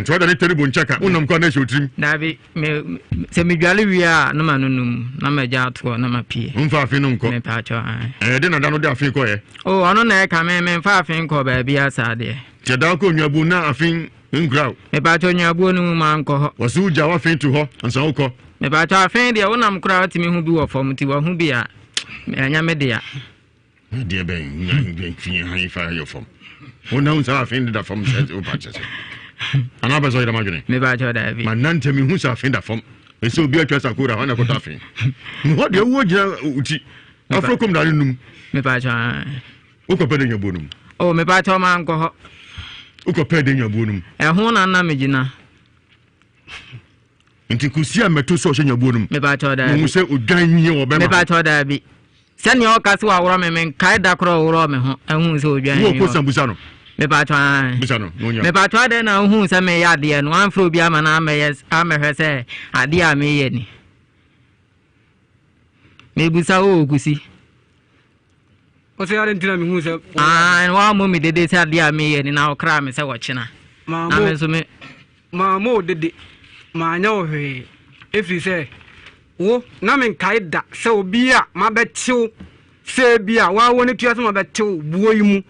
so da ne terrible nchaka unam kwa na shotrim dabi me se me dwale wi a na manunum na ma ja to na ma pie mfa afi no nko me pa cha de na da no de afi ko ye oh ono na e ka me mfa afi nko ba bia sa de je da ko nwabu na afi ngrau me pa cho nwabu no ma nko ho wasu ja wa afi to ho ansa uko me ba cha afen de wonam kura timi hu bi wo fom ti wo hu bi a anya me de a de ben fin han fa yo fom wona hu sa afen da fom se o pa chese ana ba so ida magene me ba cha da bi manante mi hu sa afen da fom e so bi atwa sakura wana ko ta afen ho de wo gina uti afrokom da num me ba cha o ko pede nyabo num oh me ba cha ma nko ho o ko pede nyabo num e hu na na me gina nti kusia meto so hye nyabonum me ba to da mu se odwan nyi obema me ba to da bi sani o ka se wa woro me kai da kro woro me ho ehun se odwan wo ko san busa no me ba to busa no no nya me ba to da na ehun se me ya de no anfro bi ama na amehwe se ade a me ye ni me busa o kusi o se yare ntina me hu se wa mo me dede se ade a me ye ni na o kra me se wo china ma me so me ma mo dede ma nya o hwe efiri se wo na men kai da se obi a ma betew se bia wa woni tua se ma betew buo yi mu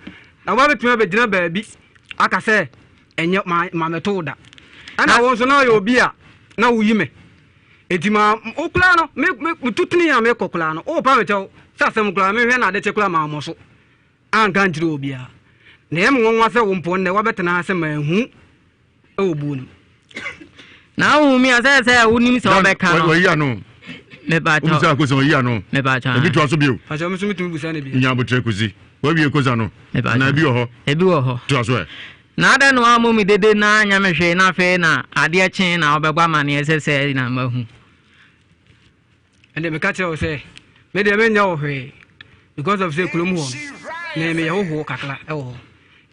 na wa betu be gina baabi aka se enye ma meto da ana wo so na yo obi a na wo yi me enti ma okula no me tutuni ya me kokula no o pa metew sa se mukula me hwe na de chekula ma mo so an kan jire obi a na em wonwa se wo mpo ne wa betena se ma hu e obu no na wo mi asa se wo nim se obeka no wo yi ano me ba to busa ko so yi ano me ba to ebi to so bio aso me so mitumi busa ne bi nya botre kuzi wa bi ko za no na bi ho ebi wo ho to so na ada no amu mi dede na anya me hwe na fe na ade chen na obegwa ma ne ese na mahu ende me ka tell say me de me nya wo hwe because of say kulum ho na me ye ho kakla e wo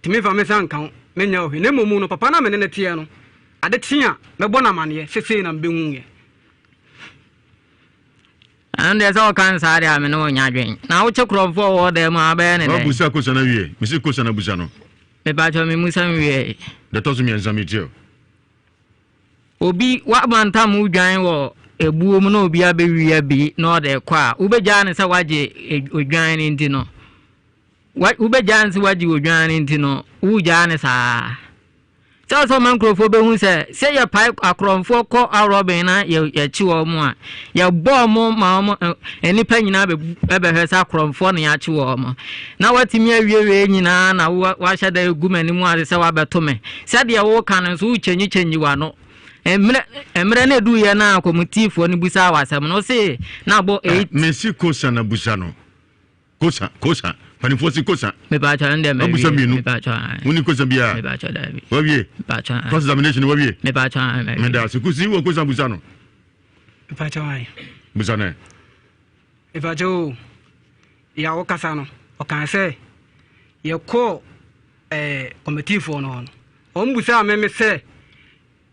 timi fa me san kan me nya wo hwe na momu no papa na me ne tie no ade tia me bo na mane sese na mbe hu ye and there's all kinds of area me no nya dwen na wo chekrofo wo de ma ba ne de busa ko sana wie me se ko sana busa no me ba cho me musa wie de to so me ensam tio obi wa bantam udwan wo ebuo mu na obi abewie bi na o de kwa ubegya ne se waje odwan ne ndi no ubegya ne se waje odwan ne ndi no ugya ne sa so man krofo be hu se ya pai akromfo ko aroben na ya chi wo mu a ya bo mu ma mu enipa nyina be hwe sa akromfo na ya chi wo mu na watimi awie nyina na wa hyada egumani mu ade se wa beto me se de wo kan so uchenyi wa no emre na du ye na komitifo ni busa wasam no se na bo 8 mesi kosa na busa no kosa panifo si kosa me ba cha ndem me ba cha uni kosa bia me ba cha da bi wa wie ba cha cross examination wa wie me ba cha me da se kusi wo kosa busa no me ba cha ai busa na e ba jo ya wo kasa no o kan se ye ko komitifo no o mbusa me se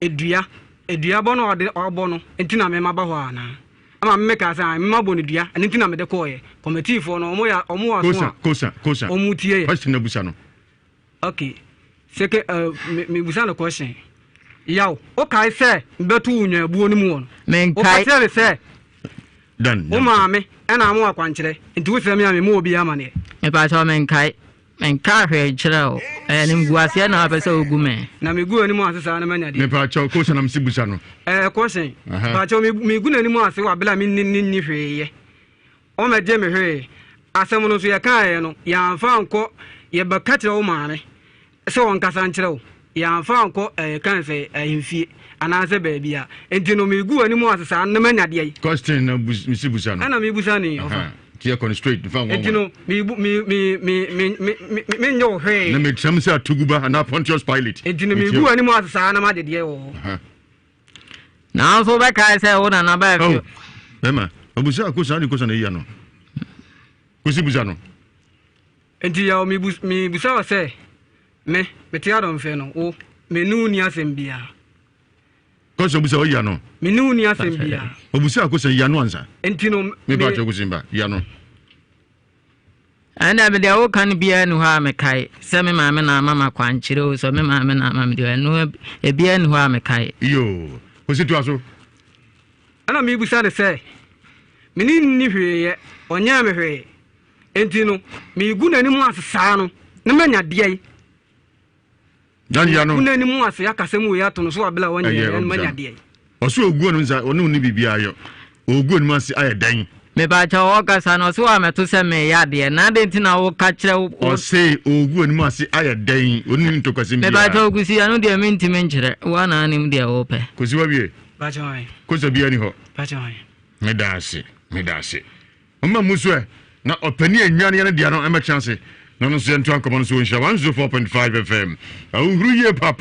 edua bono ode obono entina me maba ho ana ama me ka sa me mabo ne dua entina me de koye committee for no omo aso kosa omutie question na busa no okay seke me busa no question yaw o kai se betu unwa abuo ni mu won men o kai ka se dan o ma me ena mo akwankyere nti wo se me ame mo obi ama ne me ba cha men kai hwe chirao ni mguasia na apesa ogume na megu ani mu asesa na manya de me pa cha kosa na msi busa no question pa cha megu na ni mu ase wa bela mi ni hweye o me je me hwe asem no so ye kan no ya amfa nko ye bakate o maane se won kasa nkyereo ya amfa nko kan se ahimfie anase baabi a enti no megu ani mu asesa na manya de question na msi busa no ana me busa ni ofa tia kon straight fa won etino me nyo hwe na me tram se atuguba and Pontius Pilate etino me gu ani mu asesa na ma de wo na so be kai se wo na ba fi bema obusa kosa ni kosa na iya no kosi busa no enti ya me busa wa se me ti adon fe no o me nu ni asembia kosa busa o iya no me nu ni asembia obusa kosa iya no ansa enti no me ba chokusimba iya no ana be de o kan bia nu ha me kai se me ma me na mama kwankyere o so me ma me na mama de no e bia nu ha me kai yo kosi to aso ana me busa de se me ni hweye onya me hweye enti no me gu na ni mu asesa no na manya de dan ya no kuna ni mu ase yakasem we ato no so abela wonye en manya de oso oguo no nza onu ni bibia yo oguo no ase ayedan me ba cha o kasa no so ameto se me ya de na de ntina wo ka kire o se oguo no ase ayedan onu ni ntokase bia me ba cha ogusi anu de me ntime nkire wa na anim de wo pe kosi wa wie ba cha ai kosi bia ni ho ba cha ai me da ase mama musu na opani anwane ne dia no e ma chance no no se nto ankomo no so Nhyira 104.5 FM ahuru ye pa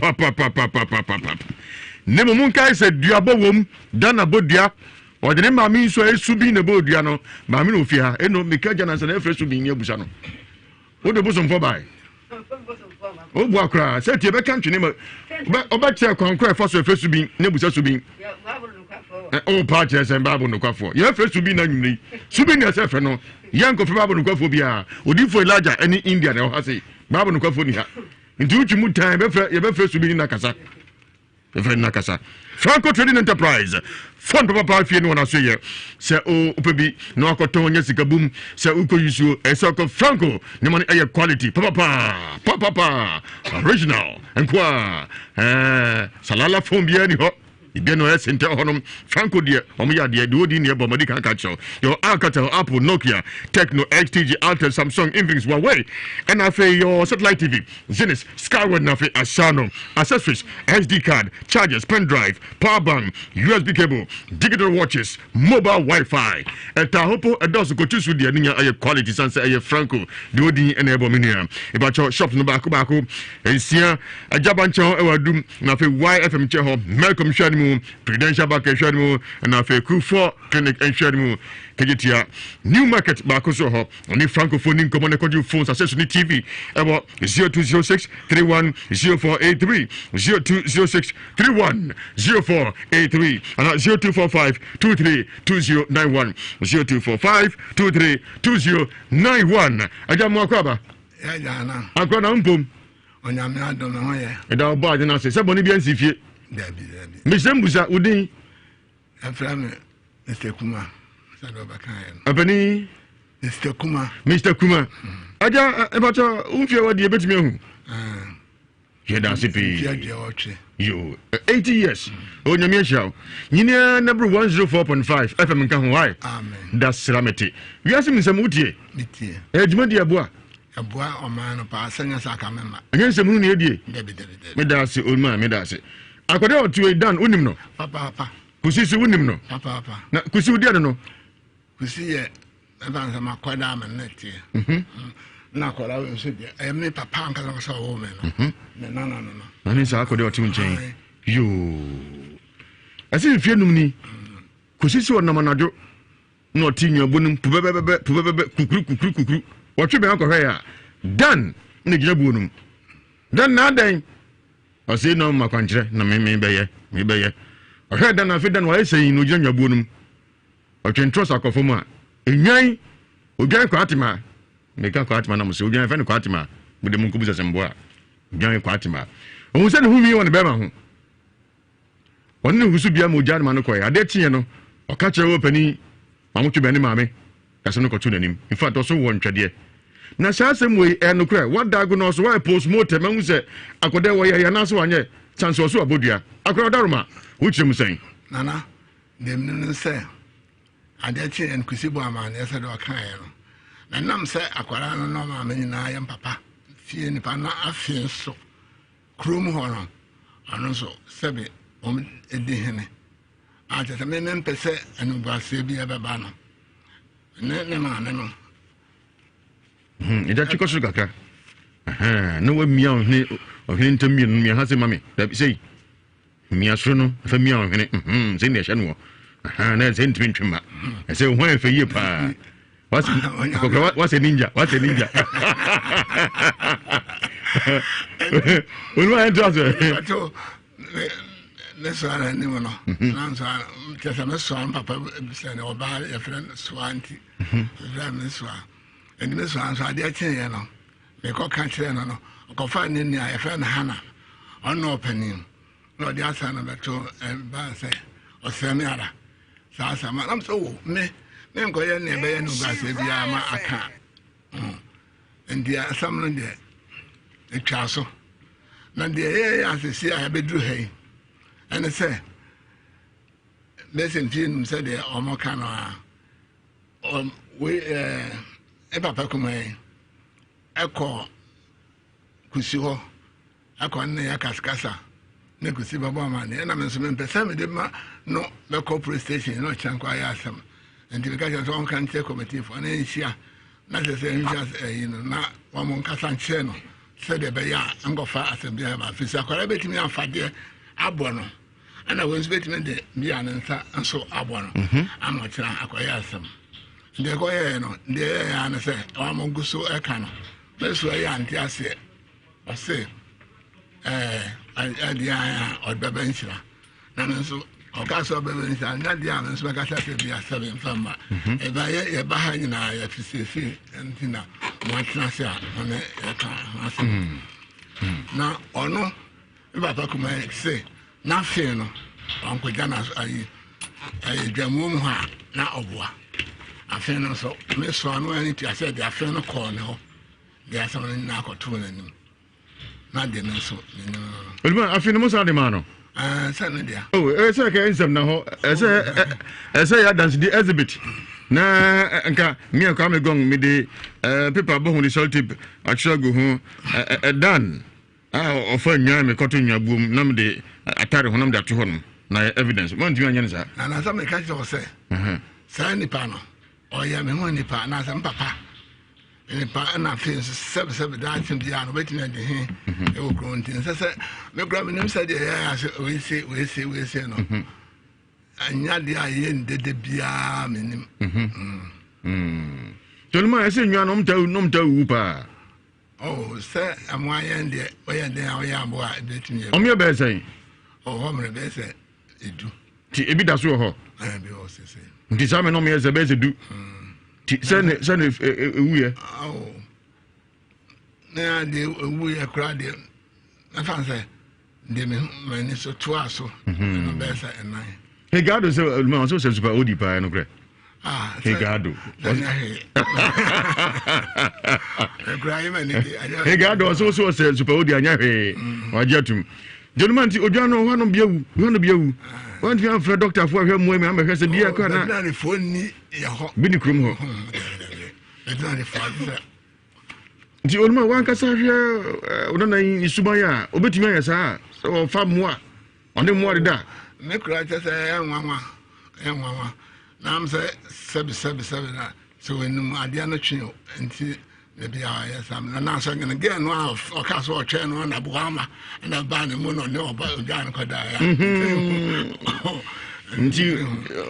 ne mo mun kai se duabo wom dan abodua o de ne maami so esubi ne bodua no maami no fi ha eno meka jana se na efresu bi ni abusa no o de bosom for bai o bu akra se tie be kan twene ma oba che kwankra fa so efresu bi ne busa su bi o pa che se babu no kwafo ye efresu bi na nwumri su bi ne se fe no yanko fe babu no kwafo bia odifo Elijah any India na o ha se babu no kwafo ni ha nti uchi mu time be efresu bi na kasa nakasa Franco Trading Enterprise fund papa fie no na so ye se o opebi no akoton nya sika bum se uko yusu esoko Franco ne money aye quality papa original enkwa salala phone bia ni ho ibia no esente honom Franco de omo de odi ne bo modi kan ka cho your Alcatel, Apple, Nokia, Tecno, XTG, Altel, Samsung, Infinix, Huawei, and afi your satellite TV, Zenith, Skyward nafi Asano, accessories, SD card, chargers, pen drive, power bank, USB cable, digital watches, mobile Wi-Fi. Eta hopo edoso ko tusu de anya aye quality sanse aye Franco de odi enable minia. Eba cho shops no baako ensia ajabancho ewadum nafi YFM cheho Malcolm Shadimu Prudential Bank Shadimu na fe Q4 Clinic Shadimu kejetia New Market baako so ho oni francophone nkomo ne kodu phones access ni TV ebo 0206 310483 0206 310483 and 0245 232091 0245 232091 aja mo akwaba ya jana akwaba mpom onyame adom ho ye eda oba de na se boni bia nsifie dabi Mishembusa udin aframe Mr. Kuma sado bakan apani Mr. Kuma aja ebacha umfie wadi ebetimi hu ye da sipi yo 80 years onyame hia nyine number 104.5 FM nka ho why amen that's Salameti Ewiase Mu Nsem utie mitie ejuma di aboa omano pa sanya saka mema enye nsem nu edie dabi me da se olma me da se akwade otu dan unim no papa kusisi unim no papa na kusi udi ade no kusi ye eba nsa makwada amanete na kwala we so de me papa anka so wo me no no ani sa akwade otu nchen yo asi fie num ni kusisi wonam anajo no tinyo bonum pubebebe kukuru watwe be akọ ya dan ne gina buonum dan na dan o se no makwankyere na me beye o dan na fe dan wa ese no gina buonum o twentro sakofo mu a enyan ogyan kwatima me ka kwatima na mo se ogyan fe ne kwatima mo de mo nkubu sembo a ogyan kwatima o se ne hu mi won be ma ho won ne husu bia mo ogyan ma no koy ade tie no o ka kire wo pani mamutwe be ne maame kaso no kotu nanim in fact also won twede na sasem we enokra what diagnose why postmortem hu se akode wo ya na so anye chance so abodua akora daruma wuchim sen nana dem no se ade chi en kusibo amane se do kan ye no na nam se akora no no ma nyina ya papa fie ni pa na afie so krom ho no anu so sebe edi hene a te me mpese anu ba se bi ebe ba no ne ma ne no ida chiko su kaka no we mia ohne ohne ntamie no mia ha se mame da sei mia so no fa mia ohne sei ne hye no na sei ntwintwima sei ho en fa yie pa what's a ninja Uno entonces Neso ana ni mo no nanso tesa me so an papa se ne oba ya friend so anti me so and me so an so ade achen ye no me ko kan kire no no ko fa ni ni ya friend hana on no opening no dia sa na beto ba se o se me ara sa ma am so me ko ye ne be ye no ba se bia ma aka ndia sam no de etwa so na de ye ya se si ya bedru hey and say listen to said the omokano we papa kuma eko kusi ho akọ nne ya kaskasa ne kusi baba ma ne na me so me pesa me de ma no be corporate station no chankwa ya asem and the guy so on kan take committee for na nsia na se you know na wa mon kasa nche no said the be ya ngofa assembly ma fisa kwara betimi afade abono ana wo nso betime de bia ne nsa nso abo no ama tena akoya asem de koye no de ya na se wa mo guso e ka no beso ya anti ase ase adia odbaba nhyira na nso okaso baba nhyira na dia nso ka sa bia sabe mfama e ba ye ba ha nyina ya fisesi ntina mo tena se a ne e ka ase na ono papa kuma se na fe no anko jana ayi dwamum ha na oboa afen no so me so anu ani ti ase de afen no call no de ase no na akoto na nim na de no so ni Oluma afen mo sa de ma no sa no dia say ka nsem na ho say ya dance the exhibit na nka me ka me gong me de paper bo hu the salt tip achogo hu dan ofa nya me koto nya buom na me de atare ho na me de ato ho no na evidence mo ntimi anya nsa na sa me ka jo se sa ni pa no oya me ho ni pa na sa papa ni pa na fe sebe da tim dia no beti na de he e wo kro ntin se me kra me nim sa de ya se we se no anya de aye ndede bia me nim tolma ese nwa no mta wu pa se amwaye de oya de oya abo a beti ni o me be say ho me be say edu ti ebi da so ho bi o se nti sa me no me se be se du ti se ne ewu ye na de ewu ye kra de na fan se de me ni so to aso no be se enai Hegado se Oluma so se super odi pa no kre Hegado Hegado so se super odi anya he wajetum Jonumanti oduano hwano biawu want you have doctor for hwe mo me am hwe se bia kwa na ni phone ni ya ho bi ni krum ho Nti Oluma wanka sa hwe onana isuban ya obetumi aya sa so fa mo a one mo da me kura ta se enwanwa na am se sebi na so enum ade na twen nti na bia ya sam na so ngene ge no o ka so o twen no na buama na ba ne mo no ne oba odan ko da ya nti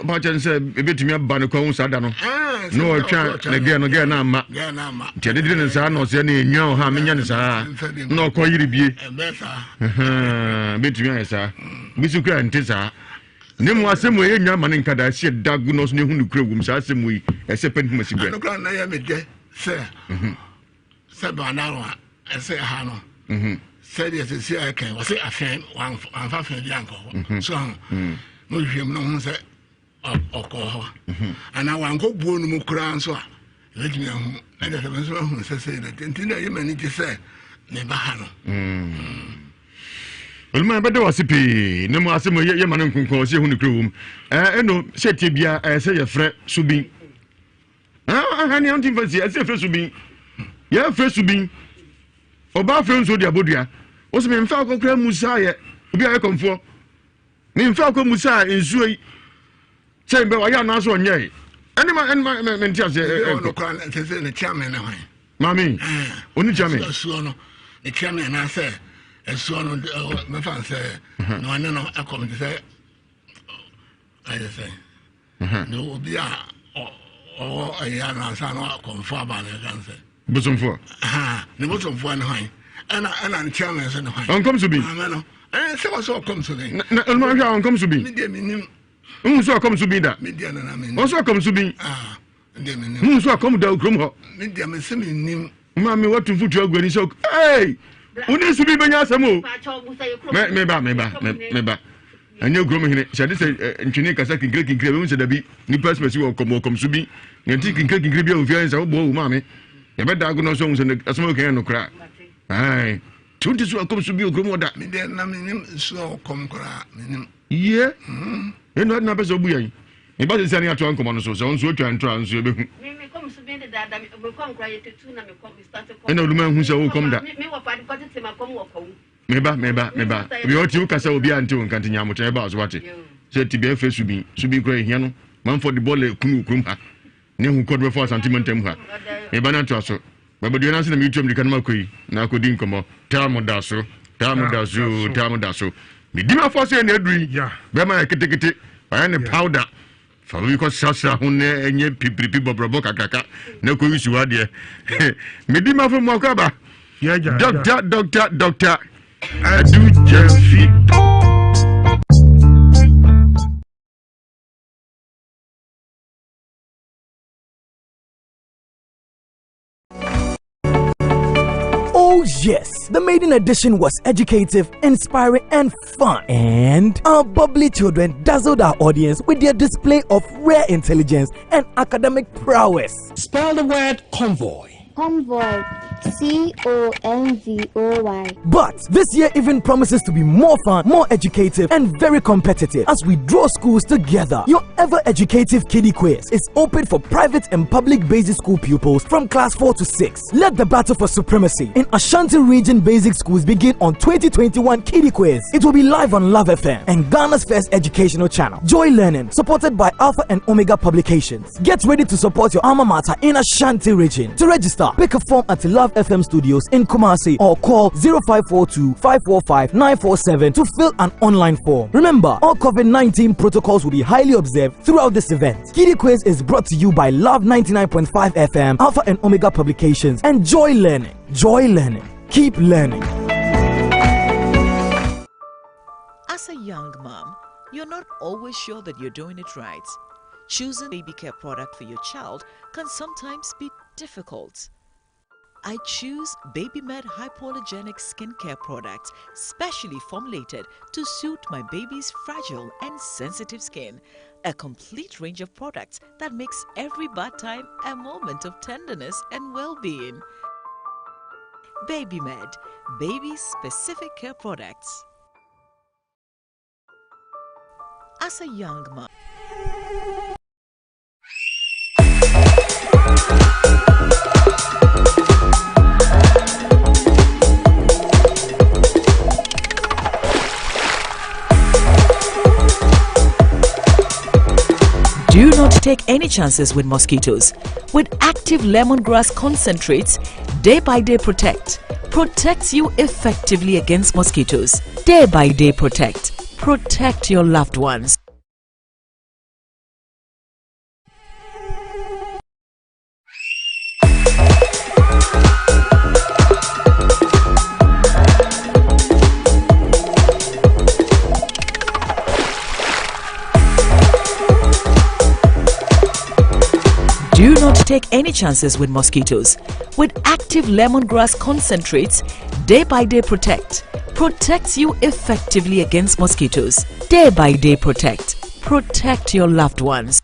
ba chen se ebetumi aba ne kwa sa da no no o twa na ge na ama nti de ne sa no se na enwa ha menya ne sa na o ko yiri bie betumi asa bisu kwa nti sa ne mo asemu ye nya ma ne nkada sie dagu no so ne hu ne kura wum sa asemu yi ese pentum asibre no kra na ya me de se ba na ro ese ha no se de se si aka wo se afen wan fa fa di anko so mo hwem no hu se okọ ana wan ko buo no mu kura nso a letimi hu na de se so hu se de tintina ye mani ti se ne ba ha no Oluma bede wasipi ne mo asemo ye ma ne nkonko se hu ne krawum eno se tie bia se ye frɛ subin hani anti fancy se frɛ subin ye frɛ subin oba frɛ nso dia bodua o se me mfa kokra musa ye obi aye komfo me mfa ko musa ensuo yi se be wa ya na so onye ene ma me ntia se no kran se ne chairman na hwan mami oni chairman so no ne chairman na se eso no me fan say no ane no akom say I say no obi a o ya na sa no akom fo aba na kan say bosomfo ne bosomfo na han ana ne chairman say no han on come to be no se was so come to be na olma hwa on come to be me dey minim so come to be da me dey na me on so come to be dey minim so come da okrom ho me dey me se me nim ma me watu futu agwani so hey uni subi benya asemo me ba anya grom hene shade se ntwene kasa kinkire we se dabi ni perspective wo kom subi nti kinkire bia ofia nsa wo bo wo ma me ye beda ago no so nse asemo kan no kra ai tunti so kom subi ogrom oda me de na me nim so kom kra me nim ye eno na pese obu yan e ba se ani ato ankom no so so nso atwa ntwa nso ebehu ena Oluma hu se wo kom da meba bi oti u kasa obi ante won kanti nyamoto e ba so wate se ti be fe subi kra hia no man for the ball kunu krum ha ne hu kodwe for sentimentum ha e ba na to so baba dio na se na mi tuam dikan makoi na akodi nkomo tamu da so medima fo se na aduri be ma ketekete ba ne powder fa we ko sasa ho ne enye pipipi bobrobo kakaka na ko wisu wade medima fo mo ka ba doctor adu Jemfi. Oh yes, the maiden edition was educative, inspiring and fun. And our bubbly children dazzled our audience with their display of rare intelligence and academic prowess. Spell the word convoy. Convoy. Convoy. But this year even promises to be more fun, more educative, and very competitive as we draw schools together. Your ever educative kiddie quiz is open for private and public basic school pupils from class 4 to 6. Let the battle for supremacy in Ashanti region basic schools begin on 2021 kiddie quiz. It will be live on Love FM and Ghana's first educational channel, Joy Learning, supported by Alpha and Omega Publications. Get ready to support your alma mater in Ashanti region. To register, pick a form at the Love FM studios in Kumasi or call 0542 545 947 to fill an online form. Remember, all COVID-19 protocols will be highly observed throughout this event. Kiddie Quiz is brought to you by Love 99.5 FM, Alpha and Omega Publications, and Joy Learning. Joy Learning. Keep learning. As a young mom, you're not always sure that you're doing it right. Choosing a baby care product for your child can sometimes be difficult. I choose BabyMed hypoallergenic skincare products specially formulated to suit my baby's fragile and sensitive skin. A complete range of products that makes every bath time a moment of tenderness and well-being. BabyMed, baby-specific care products. As a young mom, do not take any chances with mosquitoes. With active lemongrass concentrates, Day by Day Protect protects you effectively against mosquitoes. Day by Day Protect. Protect your loved ones. Do not take any chances with mosquitoes. With active lemongrass concentrates, Day by Day Protect protects you effectively against mosquitoes. Day by Day Protect. Protect your loved ones.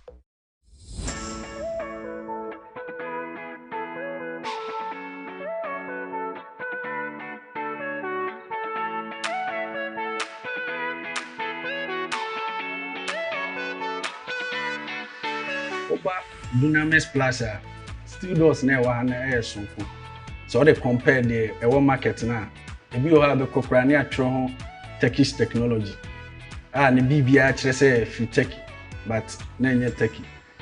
Dunamis Plaza studios na wa na esonfo so they compare the market na ebi o ha be kokra na atro ho Turkish technology ne bibia kire say free tech but na nye tech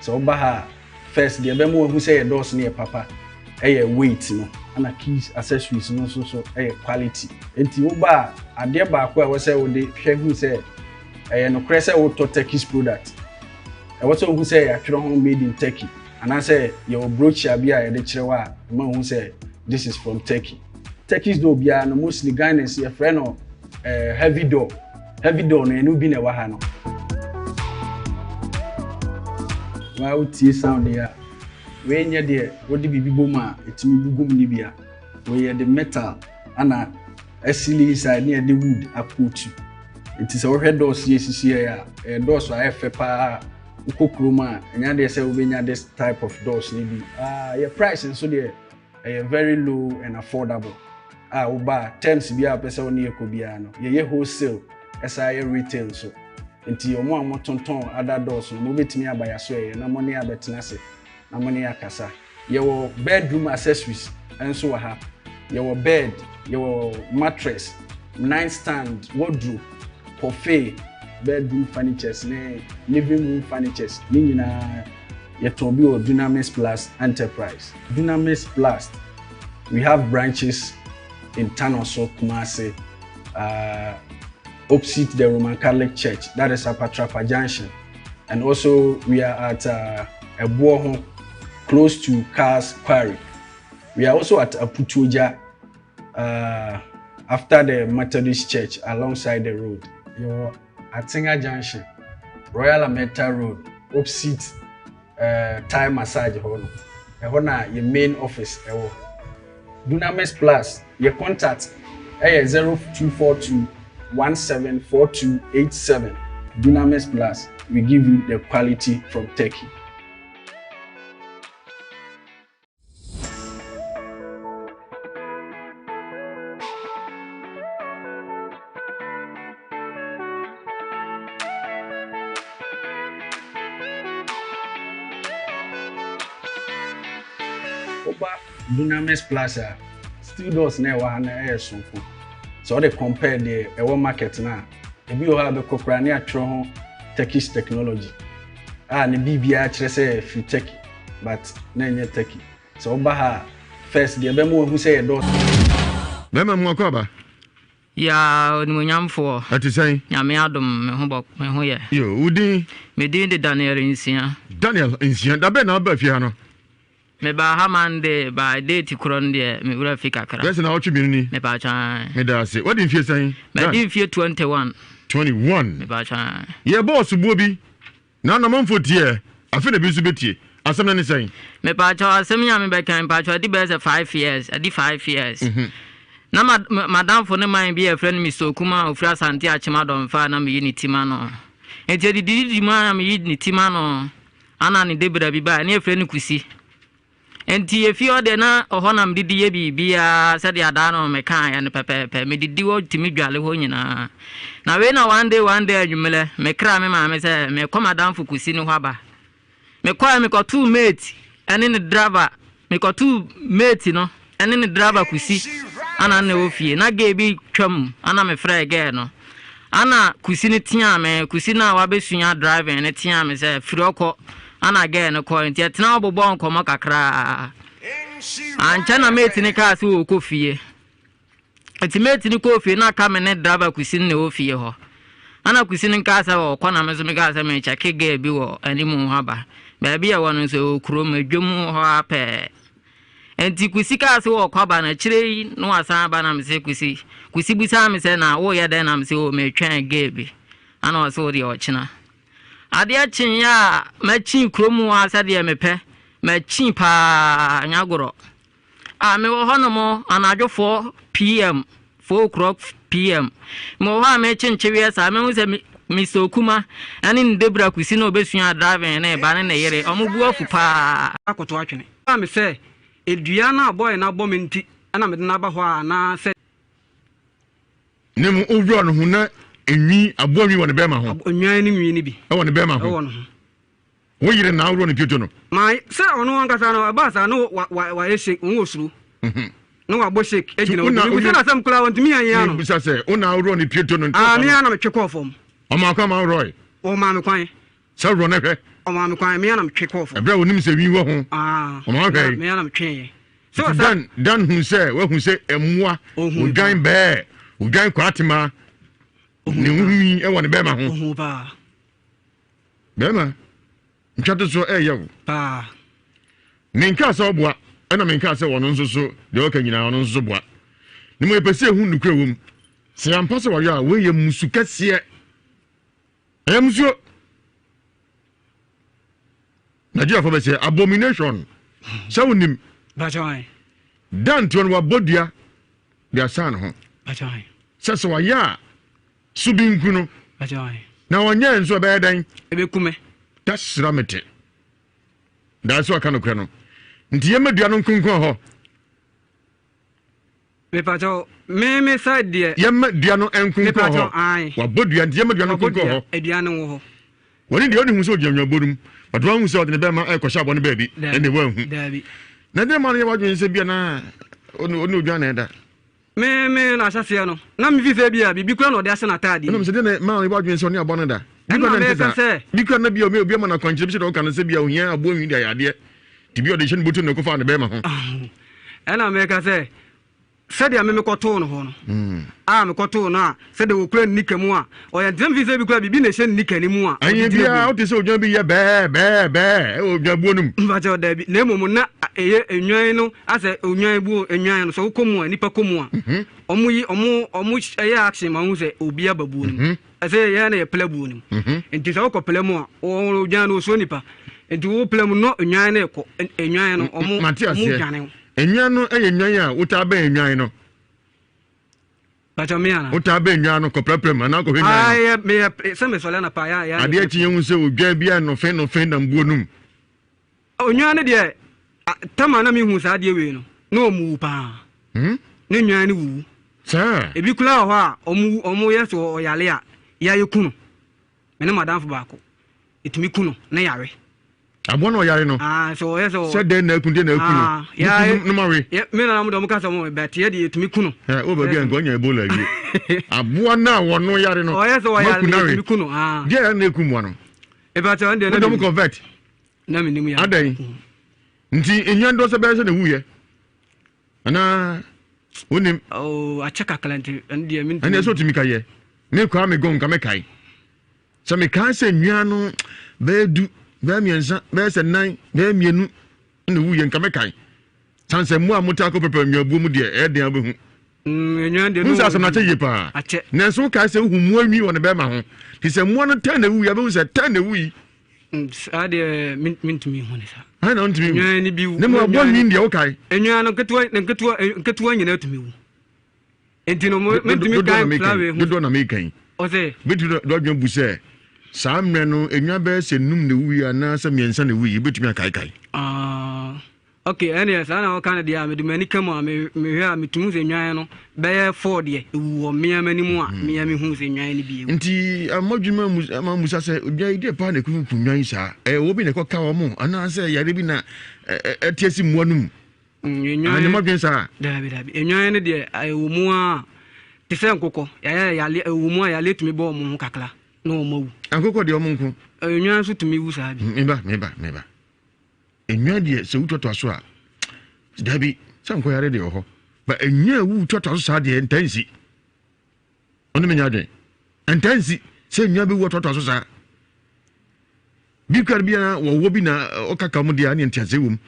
so oba ha first the be mo hu say doors na papa weight no ana keys accessories no so quality enti oba ade ba ko we say we dey hwe say no kire say we to Turkish product what who say atro home made in Turkey and I say your brooch abia e de kirewa man who say this is from Turkey. Turkey's do bia no mostly Ghanaians your friend no heavy door no enu bi na wa ha no wa utie sound ya we nya de wodi bibi boma etimi bugum ni bia we the metal ana asili inside near the wood aputu it is our head doors yes here doors are fepa ukokroma nya dey say we nya this type of doors ni bi your price so dey very low and affordable uba terms bia pesa oni ekobia no ye wholesale SI retail so enti omo amotonton other doors no mo betimi abaya so na money abetena se na money akasa ye wo bedroom accessories enso wa ha ye wo bed ye wo mattress nightstand wardrobe buffet bedroom furnitures ne living room furnitures ni nyina ye ton bi o Dunamis Plus Enterprise. Dunamis Plus, we have branches in Tanoso, Kumasi, opposite the Roman Catholic Church, that is Apatrapa Junction. And also we are at Ebuoho, close to Cars Quarry. We are also at Aputuja, after the Methodist Church, alongside the road. You're at Tinga Junction, Royal Ameta Road, opposite Thai Massage Hall. Your main office. Dunamis Plus, your contact 0242 174287. Dunamis Plus, we give you the quality from Turkey. Dunamis Plaza still does never have so they compare the market now. If you have a Cochrania Tron Turkish technology, and the BBI say free Turkey, but none Turkey. So Baha first the Bemo who say a dot. Bema Mokoba. Ya Munyamfo. What you say? Yamiadum, Humbok, Mahoya. You, Udi, Medin the Daniel Insia. Daniel Insia, the Ben Alberfiano. Me ba hamande ba date kron de me wura fika kara. Yes na ochu binni. Me ba chan. Me da say. What did you say? Me did feel 21. 21. Me ba chan. Ye boss bobi. Na na monfo tie. Afi na bi su betie. Asem na ni say. Me ba chan asem nya me be kan pa chan di be 5 years. Adi 5 years. Na madam for ne man bi e friend mi Sokuma ofra Asante Achima Domfa na me yini tima no. Enti di man me yini tima no. Ana ni debra bi ba na e friend Kusi. Enti if you de na ohonam didi ye bibia said ya da no me kan ya ne pepepe me didi wo timi dwale ho nyina na we na one day adwumele me kra me ma me say me commandant Fukusi ni ho aba me kwa me ko two mate ene ne driver me ko two mate no ene ne driver Kusi ana ne ofie na ga bi twam ana me frɛ ge no ana Kusi ni tia me Kusi na wa besunya driving ne tia me say free okɔ ana again no call ntia tena obobo nkomo kakra ancha na mate ni ka se wo kofie eti mate ni kofie na ka me ne driver Kusi ne ofie ho ana Kusi ni ka se wo kwana me so me ka se me chake ga bi wo animu haba ba bi ya wono so okuro madwum ho apɛ enti Kusi ka se wo kwaba na kire no asan ba na me se Kusi busa me se na wo ye den na me se wo me twan ga bi ana wo se wo de o china Adia chin ya machin kromu asade mepe machin pa nyagoro me wo hono mo anajo 4 pm 4 o'clock pm mo ha me chin chewe sa me hu se mi Sokuma ani ndebra Kusi na obesua driving na ba ne yere omubu afu pa akoto atwene me se edua na boy na bo menti ana me na ba ho ana se nemu owo no hu na enwi abomi won be ma ho onwan ni nwi ni bi e won be ma ho wo yire na awro ni pieto no mai se ono ankasa no ba sa no wa yeshe won osuru no wa bo shake ejina wo bi se na sam kula won timi yan no bi sa se ona awro ni pieto no me ana me twekọ fom o ma kwa ma roy o ma me kwan se ro na hwe o ma me kwan me ana me twekọ fom ebra wonim se wi wo ho o ma kwa me ana me twen so dan hu se wa hu se emua odwan be odwan kwatima ni wi e won be ma ho ba be ma nchato so yewo ba ninka so boa ena minka se wono nso so de o ka nyina wono nso boa ni mo epese hu nukura wom se ampa se wari a we ye musu kase musu Nigeria for be say abomination se wonim ba joy dan to no bodua dia san ho ba joy se wa ya subinku no ba joy na wonye nso be dan ebekume tasramete da so aka no kra no nti yemadua no nkunkun ho me pacho me side de yemadua no nkunkun ho wa bodua nti yemadua no nkunkun ho edua no ho woni de oni hu so odwamwa borum badwa hu so de be ma ekosha bo ne ba bi ene wa hu dabi na de ma no ye wadwen se bia na oni odwa na eda me na asase no na me fifa bia bibi kura no de ase na taade no se de ma ye wadwen se oni abo no da bikwa na bia obi ma na kwanchire bi se do kan se bia ohia abo nwi da yade ti bi o de chen botu no ko fa na be ma ho ena me ka se said ya me koto no ho no me koto na said the okura nika mu a o ya dem fi say bi kura bi na she nika ni mu a ayi bia o te say odwan bi ye be o dwa buonum mba je da bi na emom na eye enwan no ase onwan bu enwan no so komu a nipa komu a omu eye action ma hu say obi ababu no ase ye na ye pla bu no enti so ko pla mu a o dwan no so nipa enti wo pla mu no enwan na ko enwan no omu dwane enwan no eye enwan a wuta ba enwan no bacha me ana wuta ba enwan no ko prepare na ko enwan ay me se me sole na pa ya ade achi yen se odwan bia no fe na mbuonum onwan ne de tama na me hu sa de we no na omu pa ne nwan ne wu sa ebi kula ho a omu yeso oyale a ya yekunu me ne madam fo baako etimi kunu na yare abona oyare no so yeso se de na ekun no no mawe me na mo do mo ka so mo bet ye de etimi kunu o ba bia ngonya ebola wi aboa na wono yare no yeso oyale etimi kunu dia na ekun mo no e ba ta ande na mo convert na me nimu ya adan nti enyan do se be se na wuye ana wonim acheka kalante ande min ane so timi kaye me kwa me gon ka me kai so me kan se nwan no be du be miensa be se nan be mienu na wuye nka me kai sanse mu a muta ko pepe nwa bu mu de e den abehu nwan de no musa asem na che yepa na so ka se hu mu anwi won be ma ho ti se mu no tan na wuye be se tan na wuyi ade min tumi ho ne sa ha na ntumi nwan ni bi ne mo bo nwi de o kai nwan no ketua nyina tumi wu enti no min tumi kai plawe hu do na me kai o se bitu do dwan bu se saa mmerɛ no enwa bɛɛ sɛ num na wuyi anaasɛ mmiɛnsa na wuyi betumi akaekae okay ɛne saa na wɔka no deɛ a mede m'ani ka mu a mehwɛ a metumu sɛ nwan no bɛyɛ 4 deɛ ɛwuwɔ mmea m'ani mu a mmea mehu sɛ nwan no bi nti amadwuma ama musa sɛ odwa deɛ paa na ɛkuku nwan saa ɛwɔ bi na ɛkɔka wɔ mo anaasɛ yare bi na ɛte asi mmoa no mu anemadwen saa dabi nwan no deɛ ɛwɔ mu a te sɛ nkokɔ yɛyɛ ɛwɔ mu a yɛale tumi bɔ ɔmo ho kakra na ɔmo wu ankokɔ deɛ ɔmo nko enwan so tumi wu saa bi meba enwan deɛ sɛ wutɔtɔ so a dabi sɛ nkɔ yare deɛ ɔhɔ ba enwan wu tɔtɔ so saa deɛ ntansi ɔno menya adwen ntansi sɛ enwan bi wu tɔtɔ so saa bi kar bi na wɔwɔ bi na ɔkaka mu deɛ ne ntiase wom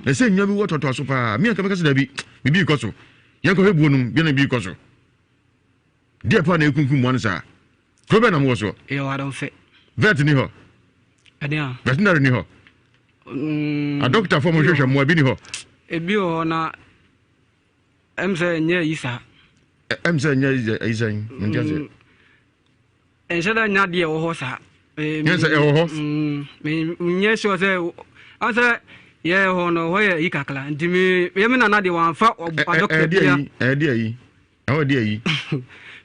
na sɛ enwan bi wu tɔtɔ so paa mi anka bɛka sɛ dabi bibi kɔ so yɛnkɔ hɛ buonum bi na bi kɔ so deɛ paa na ekunkum mu an saa kobe na mo so e wa don fe vet ni ho adia veterinary ni ho a doctor for mo hwehwe mo abi ni ho e bi ho na emse nya isa emse nya isa ndia se en shada nya de wo ho sa yense e wo ho me nya so se asa ye ho no ho ye ikakla ntimi ye me na de wan fa doctor bia e de ayi awo de ayi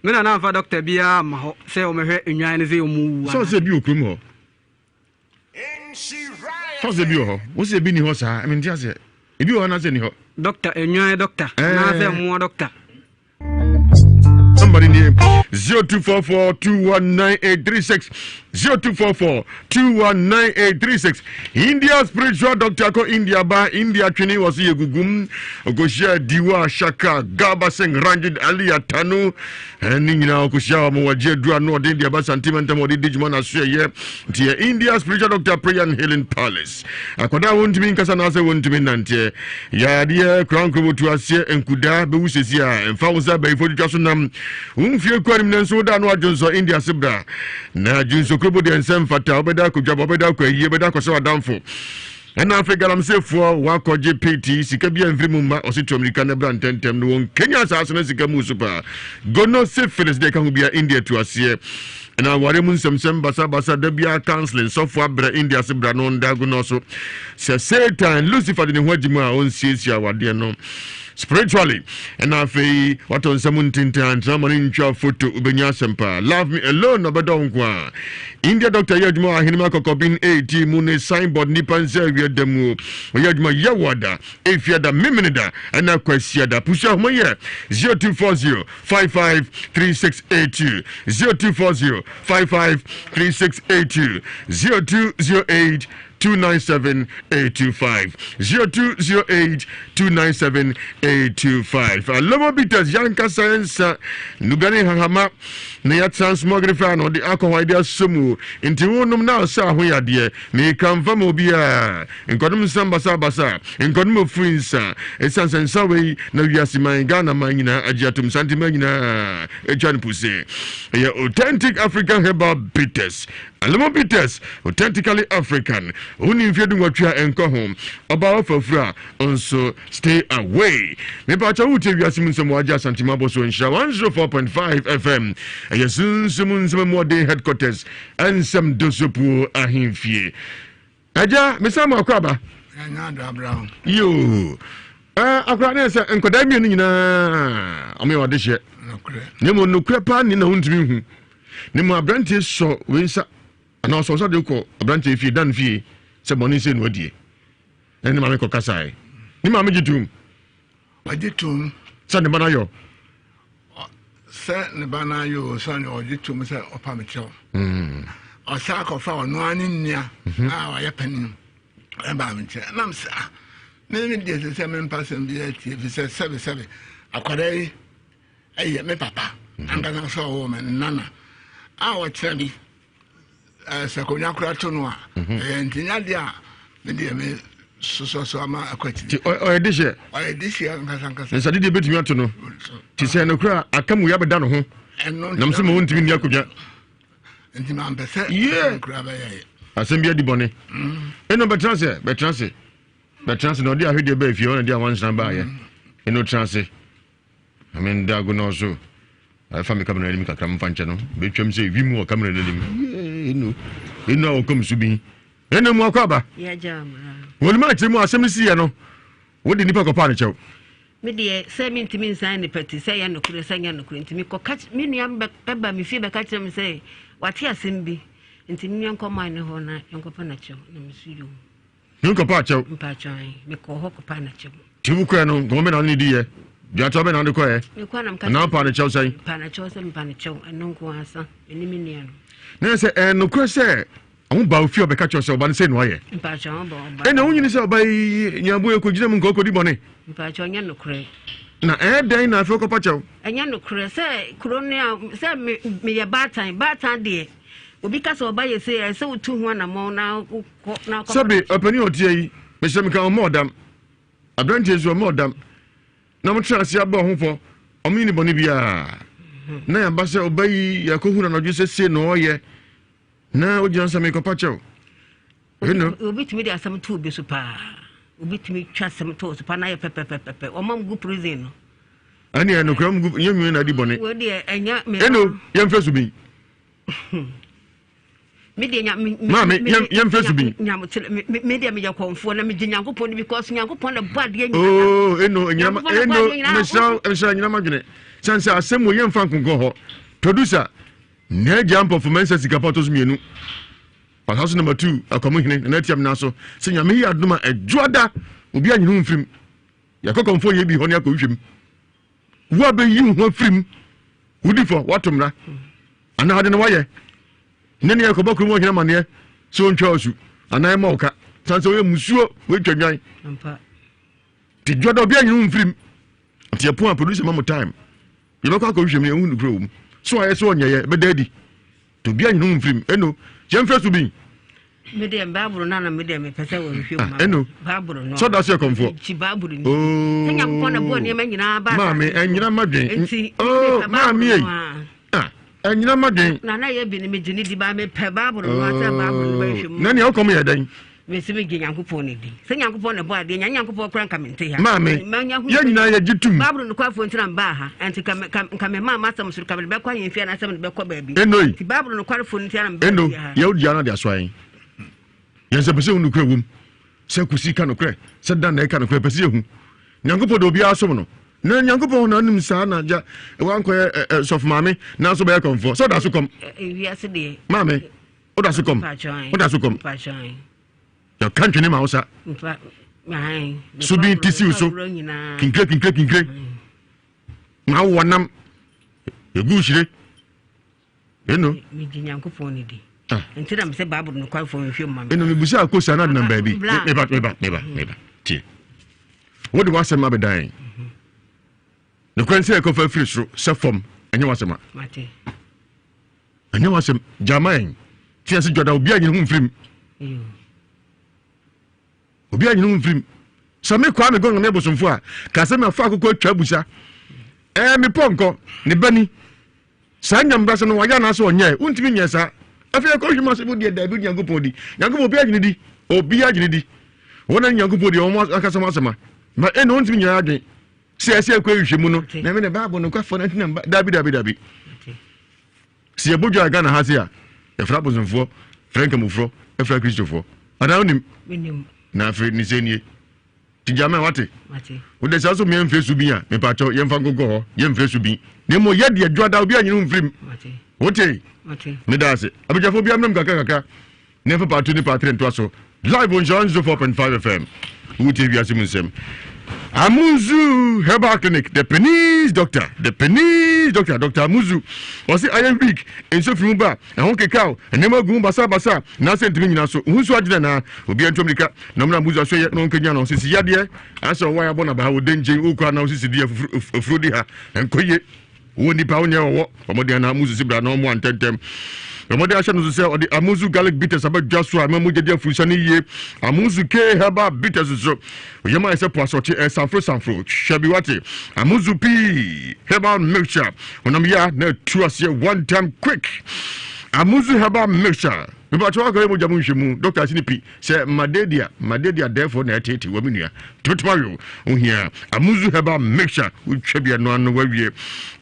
me na fa doctor bia ma ho se o mehwe enwan ne se o mu so se bi okrum ho so se bi ho wo se bi ni ho sa I mean dia se e bi ho na se ni ho doctor enwan doctor na se mu doctor somebody name 0244219836 0244219836 India spiritual doctor ko India ba India twini was yegugum ogoshia diwa shaka gaba sing ranjid ali atanu eni nyina ogoshia mo waje dua no de India ba sentiment mo de digimon aso ye tie India spiritual doctor prayer and healing palace akoda wontimi nkasa na ase wontimi nante ya de crown krobotu ase enkuda be wusesi a emfa wonsa ba ifo dwa so nam umfie kwanim nanso da no adwonso India sebra na adwonso krobo de nsem fata obeda kodwa obeda kwa yie obeda ko so adamfo na Africa lam sefo wa koje PT sika bia mfiri ma osito America na bra ntentem no won Kenya saso na sika mu super gono syphilis de ka hu bia India to ase na ware mu nsem basa da bia counseling so for abra India sebra no ndago no so se Satan Lucifer de ne ho agima a on siesia wade no spiritually and afi wato nsamuntinta antramani ntwa photo ubenya sempa love me alone obedon kwa India doctor yadmo ahinima kokobin 80 mune signboard nipanse wiedemu yadmo yawada efiada miminida ana kwasiada pusha hoye 0240 553682 0240 553682 0208 297-825. 0208-297-825. Lomo bitters, Yanka Science, Nugani Hahama, Nayat Smogging Fan, or the alcohol idea Sumu, into one now, sir, we are dear, may come from Obia, in Kodum Sambasa Basa, in Kodum Friends, a Sans and Sawi, Ewiase Mu Ghana Manina, Ajatum Santimagina, a Jan Pussy, authentic African herbal bitters. Alomo bitters, authentically African. Only if you do what you are and go home. About for fra, also stay away. Maybe I will tell you as soon as some waja santimabo so in Nhyira 104.5 FM. And yes, some more day headquarters and some dosopu ahimfie. Aja, Mr. Makwaba. Brown. You. Akwana sa enkodami ni na ame wade hye. Nemo no krepa ni na huntumi hu. Nemo abrante so wensa ana so de ko abrante fie dan fie se boni se no adie. Eni ma me ko kasai. Ni ma me gitum. Wajitum. Sa ne bana yo. Se ne bana yo so ne wajitum se opa me chew. O sa ko fa no ani nia. Wa ya panin. E ba me che. Nam sa. Me de se me passen bi ati fi se 7 akwadai ayi me papa. Anga na so wo me nana. Wa trebi se ko nya kura to no a ntinya dia me de me so ama akwati o edishe nkasa nsa de betumi ato no ti se no kura akamu ya beda no ho nam se mo ntimi ni akudwa ntima ampese kura ba ye asembia di bone eno betranse no dia hwede ba fie ona dia wansan ba ye eno transe amen da go no so family kamera ni kakra mfanche no betwam se wimu o kamera ni eno o kom subi eno mu akwaba ya jama woni ma chemu asem si ye no wodi nipa ko pa ne chew me de se mi ntimi nsan ne pati se ya nokure se nya nokure ntimi ko catch me nua beba me fie be catch me se wate asem bi ntimi nyanko man ne ho na yanko pa na chew na me su yo nyanko pa chew mpa chan me ko ho ko pa na chew tibu ko no go me na ni di ye dia to be na de ko ye me ko na mka na pa ne chew sai pa na chew se mpa na chew eno ko asa eni me nia no na se nokure se amu ba ofie obeka chew se oba ne se no ye mpa chan ba ena wunyini se oba nyabo e ko gina mu nko ko di bone mpa chan nya nokure na den na afọ ko pa chew enya nokure se kuro ne se me ye batan de obi ka se oba ye se utu ho na mo na sabe opani otie yi me se me ka mo dam abrante zo mo dam na mo tra se aba ho fo o mi ni bone bia na ya ba se oba yi ya ko hu na no je se no ye na o jina se me ko pa chew obi timi de asam to obi so pa obi timi twa asam to so pa na ye pepepepe o mam gu prison no ani eno kram gu yemi na di bone wo de enya me eno yem fesu bi me de nya mama yem fesu bi nya me de me ya konfo na me de nyankopon because nyankopon na bad ye nya oh eno mesha nyina madwene sansa asem wo yem fa nkonko ho producer na jam performance sikapoto so mienu pasaso number 2 akomo hene na tiam na so se nya me ya duma adwoada obi anyinu mfrim yakokomfo ye bi ho ne akohwem wo be yi ho frim wudi fo watomra ana hade ne waye nene yakobakru mo hina mane so ntwa osu ana ma oka sanso ye musuo we twanwan ampa ti dwoda obi anyinu mfrim ti apo producer mamo time ye bako akohwem ne hu nukro mu so aye so onye ye be dadi to bi anyinu mfrim eno je mfesu bi me de baburu na me de me pese wo hwem ma eno baburu no so da se komfo chi baburu ni senya ko na bo ne ma nyina ba ma me enyina madwen ma me enyina madwen na ye bi ni me gini di ba me pe baburu no asa baburu ba hwem na ne okom ye dan me se me gi nyankopon ne di se nyankopon ne bo ade nyankopon kran ka mente ha ma me ye nyina ye gitum baburu no kwa fo ntina ba ha enti ka me ma sam sur ka be kwa yen fia na sam ne be kwa ba bi enoi ti baburu no kwa fo ntina ba eno ye odi ana de aswan yense pese unu kra wum se kusi ka no kra se dan na ka no kra pese ehu nyankopon do bia asom no na nyankopon na nim sa na ja wan ko sof mame na so be komfo so da so kom Ewiase de mame o da so kom ya kantwe ne ma usa so bi tisi so kinkre na wonam egu shire eno mi di nyankopon ne di nti na me say Bible no kwa for hwe ma me eno me busa akosa na na ba bi meba tie what do wasem abedan no kwanse ko fa free sro se fom enye wasema mate enye wasem jamain tie se joda obi anyi hu mfrim obi anyi hu mfrim so me kwa me gonga me bosomfo a ka se me fa akoko atwa busa me ponko ne bani sa nyamba se no waya na so onye untimi nyesa afia ko hwima se bodi da bi nyankopon di nyankopon obi agine di wona nyankopon di o mo akasa masema ma eno untimi nya adwen se ko hwemu no na me ne bible no kwa fo na tinamba dabi se bojo aga na hase a e fra bozonfo frank mufro e fra christopher ana onim na afri ni senie tijama wate wo de saso me mfesu bi a me pacho ye mfa gogo ho ye mfesu bi ne mo ye de adwada obi anyi mfrim wote me dase abijafo bi amnam kaka ne fa pato ni patre nto aso live on John 4.5 FM wote Ewiase Mu Nsem Amuzu Herbal Clinic, the Penis Doctor, Dr. Amuzu. Was it iron week in so Frumba, and Honky Cow, and never go basa, now sent to me now. So who's what then? Will be Antomica, Nomna Muza, say, no Kenyan, since Yadia, I saw why I want about danger, Uka, now this is the Frudia, and Koye, Wendy Paunia, or Modiana Muzu Zibra, no more than 10. Remember I shall say the Amuzu garlic bitters about just so I remember the Fusani ye Amuzu K Haba bitters so you might say Poisoti and Sanfro Shabi Wati Amuzu P Herbal mixture when I'm here no 2 years one time quick Amuzu Herbal mixture But what go Jamushimu, Dr. Sinipi, say Madedia, therefore, Natati, Waminia, Tutmario, here, Amuzu Herbal mixture, which should be a non way.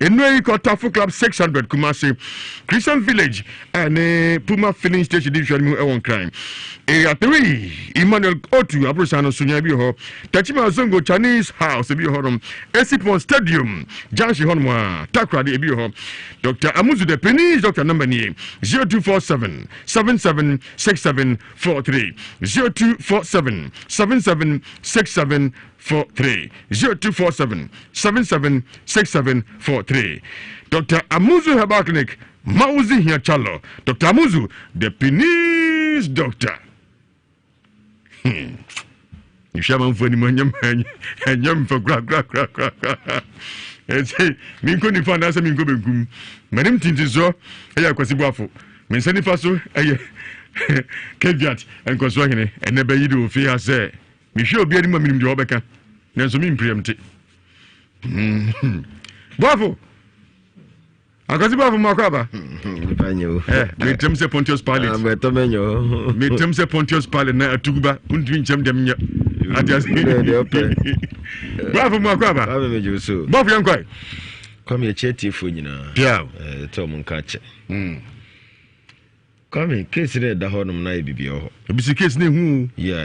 In Way Tafu Club 600, Kumasi, Christian Village, and Puma Filling Station Division, Ewan Crime. Area 3, Emmanuel Otu, Abrosano Sunyabiho, Tachima Zongo Chinese House, Ebihorum, Esipon Stadium, Janshi Honwa, Takra, the Ebiho, Dr. Amuzu the Penis, Dr. Number 0247 776743 0247 776743 0247 776743 Dr. Amuzu Herbal Clinic Mauzi here Chalo Dr. Amuzu the Penis Doctor. You shall man for the money and yum for crack. And say, Minko ni found us a Minko Begum. Madame Tintizo, a Quasibuafo. Mensani Faso, a caveat and Coswagene, and never you do fear say. Me sure be any moment in your becca. There's some preempted. Buffo. I got about Macaba. Made them say Pontius Pilate. Made them say Pontius Pilate, na Tuba, Undwincham dem. I just Bravo Macaba. I made you so. Bob Yanquai. Come here, chetty for you know. Yeah, Tom catch. Come here, case it the Hornum Night be your. It's a case name who? Yeah,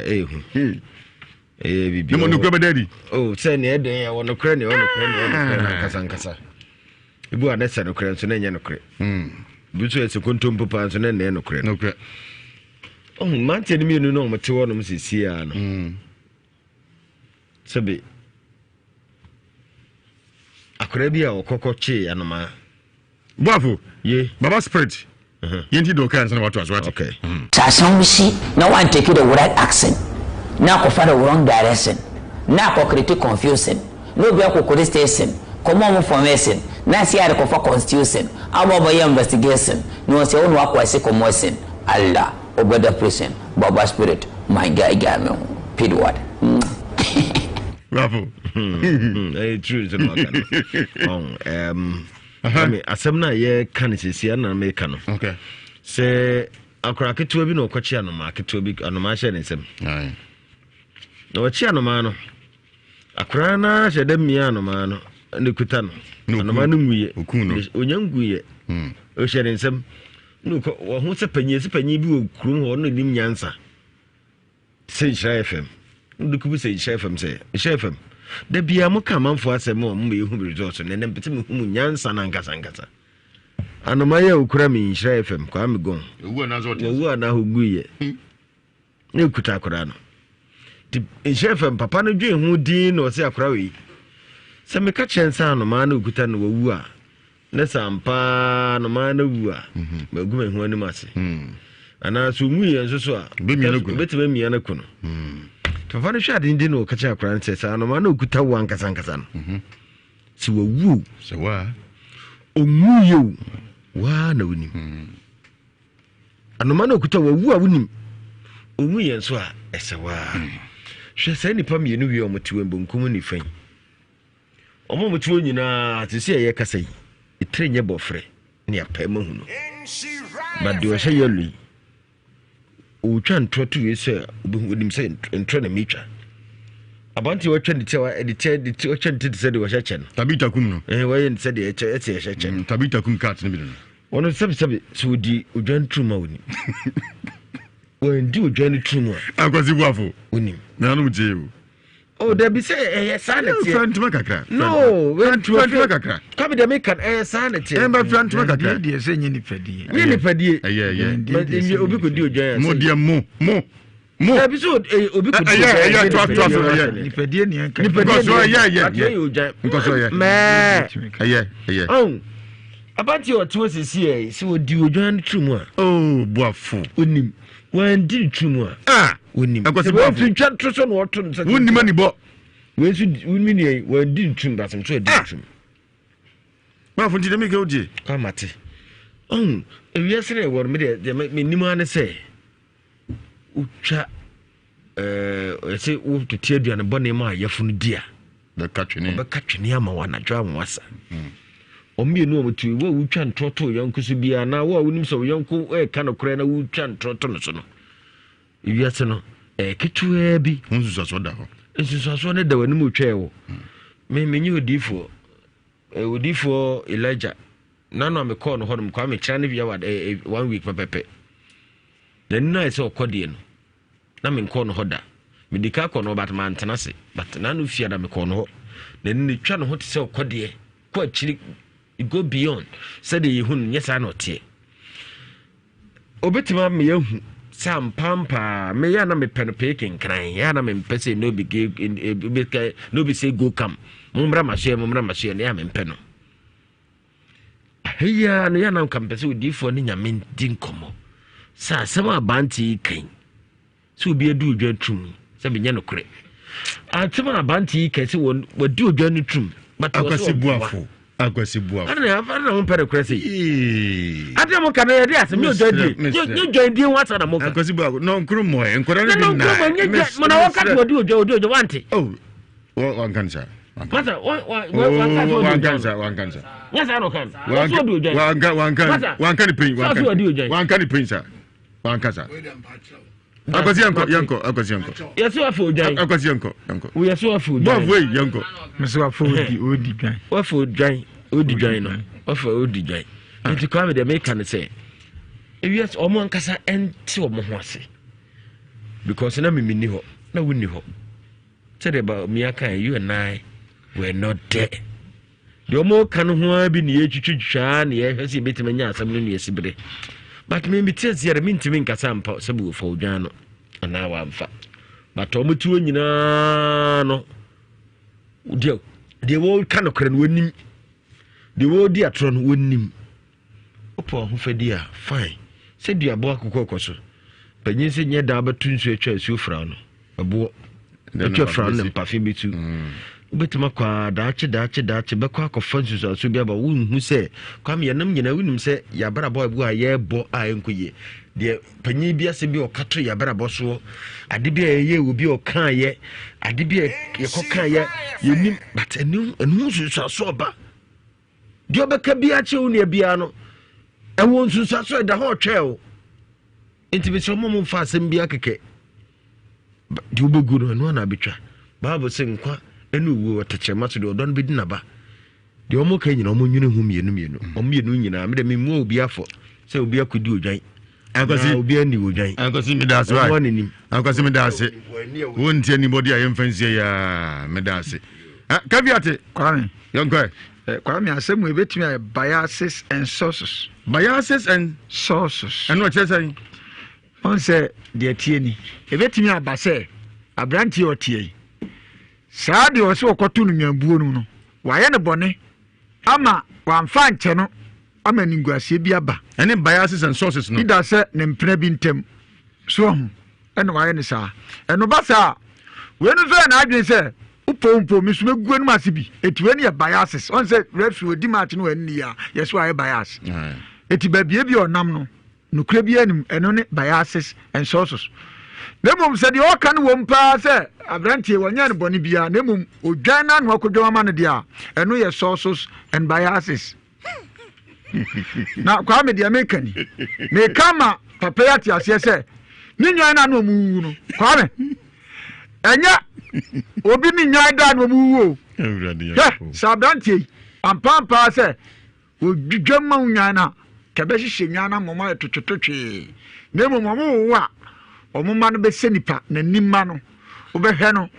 no one grab a daddy. Oh, send your day. I want to cranny on the cranny. Ibu anesa no kre so na nya no kre butu ese kontom papa so na no kre oh man tell me no mate wo no sisi a no sebe akra bi a okokoche anoma bafo ye baba spirit yenti do kan so na what okay sasan bisi na wan take the right accent na ko fa the wrong direction na ko create confusion no be ko station come on formation na see are for constitution abo boy investigation no say on wa kwase commotion Allah obeda prison baba spirit my guy me pid word bravo true to no I mean asemna ye kan sisi na me kan okay say akora ketewa bi na okochi anoma ketewa bi anoma hye ne nsem na ochi anoma no akora na hye da mi anoma no ne kuta no anoma no nguye onyanguye o hye ne nsem no ko wo ho se panyi bi okurum ho no nim nyansa se Nhyira FM ndukubu se Nhyira FM se Nhyira FM da bia mo ka manfo asem o mo yehu result ne ne mpete me hu nyansa na nkasa anoma ye okura me Nhyira FM kwa me gon owu na zo owu na ho guye ne kuta akora no Nhyira FM papa no dwen hu din no se akora we se me ka chensa anoma na okuta no owu a ne sampa anoma na wu a magu me hu anim ase ana so mu yen so a betima mia na kuno to fa no hwa de no ka cha kran se sa no ma na okuta wo ankasa no si wo wu se wa omu yo wa na woni anoma na okuta wo wu a woni omu yen so a ese wa hwe se nipa mienu wi omotiwe mbonkum ni fan omo motiwe nyina te se ye kasa yi itrenye bofre ni apa mahu no but de o hye yelu o twa ntroto we se odim se ntro na mitwa abanti o twa nditewa edite o twa ndite se de o hye chen tabita kum no we se de eche hye chen tabita kum cat no bi no wono sabi so di odwan truma woni when do odwan truma akwasi buafo woni na no mjewu oh there be say sanity friend makakra no friend makakra come the make an sanity emba friend makakra die say nyini padie yeah obi ko di odwan mo dia mo episode obi ko di yeah nipadie ni enka because yeah oh abati o to sisi si odi odwan trum a oh buafo onim wan di trum a onim akwasi buafo fi twa troso no oto no onim ani bo we su onim ni wan di trum da sem so di trum buafo ndi me ke oje ka mate ewiase re wor me de me nim ane se utwa ese wo tete aduane bone ma yafunu dia be katwene ama wana dwa mwasa omienu omutu wo utwa ntroto yonkusu bia na wo wonim so yonku ka no kore na utwa ntroto no so no ewiase no ketua bi hunsuso da ho nsuso ne da wanim utwa wo me menyi odifo Elijah nano me call no hodum kwa me kira ne bia wa 1 week pepepe then na ese okode no na me call no hoda me dika call no but man tenase but nano fia da me call no ho then ne twa no ho te se okode kwa chiri go beyond said ye hun yes I not here obetima me yahu sam pampa me ya na me pen picking crying ya na me pese no be no be say go come mumbra machine ya me pen no heya na ya na kam pese odifo ni nyame din komo sa sama banti kan so bi edu odwan trum se be nya no kure atema abanti kan se wodi odwan trum but akwasi buafo ana mo pere kresi adam kan ya dia se mi join di what na mo kan akwasi buafo no nkuru mo nkura ne din na mo na wakati wodi ojo wanti wankansa mata wankansa yes I know kan wankani pin wankani pin sa wankasa akwasi yanko yeso afo ojan akwasi yanko we yeso afo ojan bo we yanko meso afo odi gan afo ojan odi jan no afo odi jan enti kwa me de make can say yes omo ankasa enti omo ho ase because na me ni ho na woni ho said about me aka you and I were not there the omo kan ho abi ne yetwitwa na ye hwese betima nya asam no ne yesibre but me ties here me ntimi nkasa mpa sabu fo odwan no ana wa mfa but omo tuo nyina no de wo kan okra no wonim de wo di atro no wonim opo ho fadi a fine se dua bo akokɔ so panyin se nye da batu nsu atwa asu fra no abo atwa fra no mpafe bitu ubetima kwa daache bekwa akɔfa nsusu aso bia ba wonhu sɛ kwam yanam nyina wonim sɛ yabara boy bu a ye bo a enkoye de panyin bia se bi ɔkato yabara bo so ade bia ye obi ɔka ye ade bia ye kɔka ye yenim but enu nsusu aso ba de obeka bia che woni bia no ɛwɔ nsusu aso da ho twɛw enti bi so mo fa asɛm bia keke de obegu no na betwa bible se nkwa enu wo watachema so de odon be dinaba de omo kan nyina omo nwune hu mienu omo nyina me de me mu obi afọ se obi akodi odwan akwasi obi ani odwan akwasi me das right akwasi me das wonti ani body ayem fansie ya me das kaviate kwame yonkwe kwame asemu ebetimi biases and sources and what say on say de tie ni ebetimi abase abranti otie saa de o se okoto no nwambuo no waye ne bone ama wamfa nche no ama ninguasie bi aba any biases and sources no ida say ne mpena bi ntem so eno waye ne saa eno ba saa we no so na adwen say upompo mi so megu enu ase bi eti we ne biases on say referee odi match no ani ya yes waye bias eti ba bie bi onam no nukure bi anim eno ne biases and sources nemum said you can won pass abrantie wonya ne boni bia nemum odwan na no akodwa ma no dia eno ye sources and biases na kwa me dia mekani me kama papa ya ti ase se ni nwan na no mu no kwa me enya obi ni nwan da no mu wo sabrantie ampampa se odwudwa ma nwan na kebe hihye nwan na moma etotototwe nemum mo wo a omuma no be senipa na nimma no obehwe no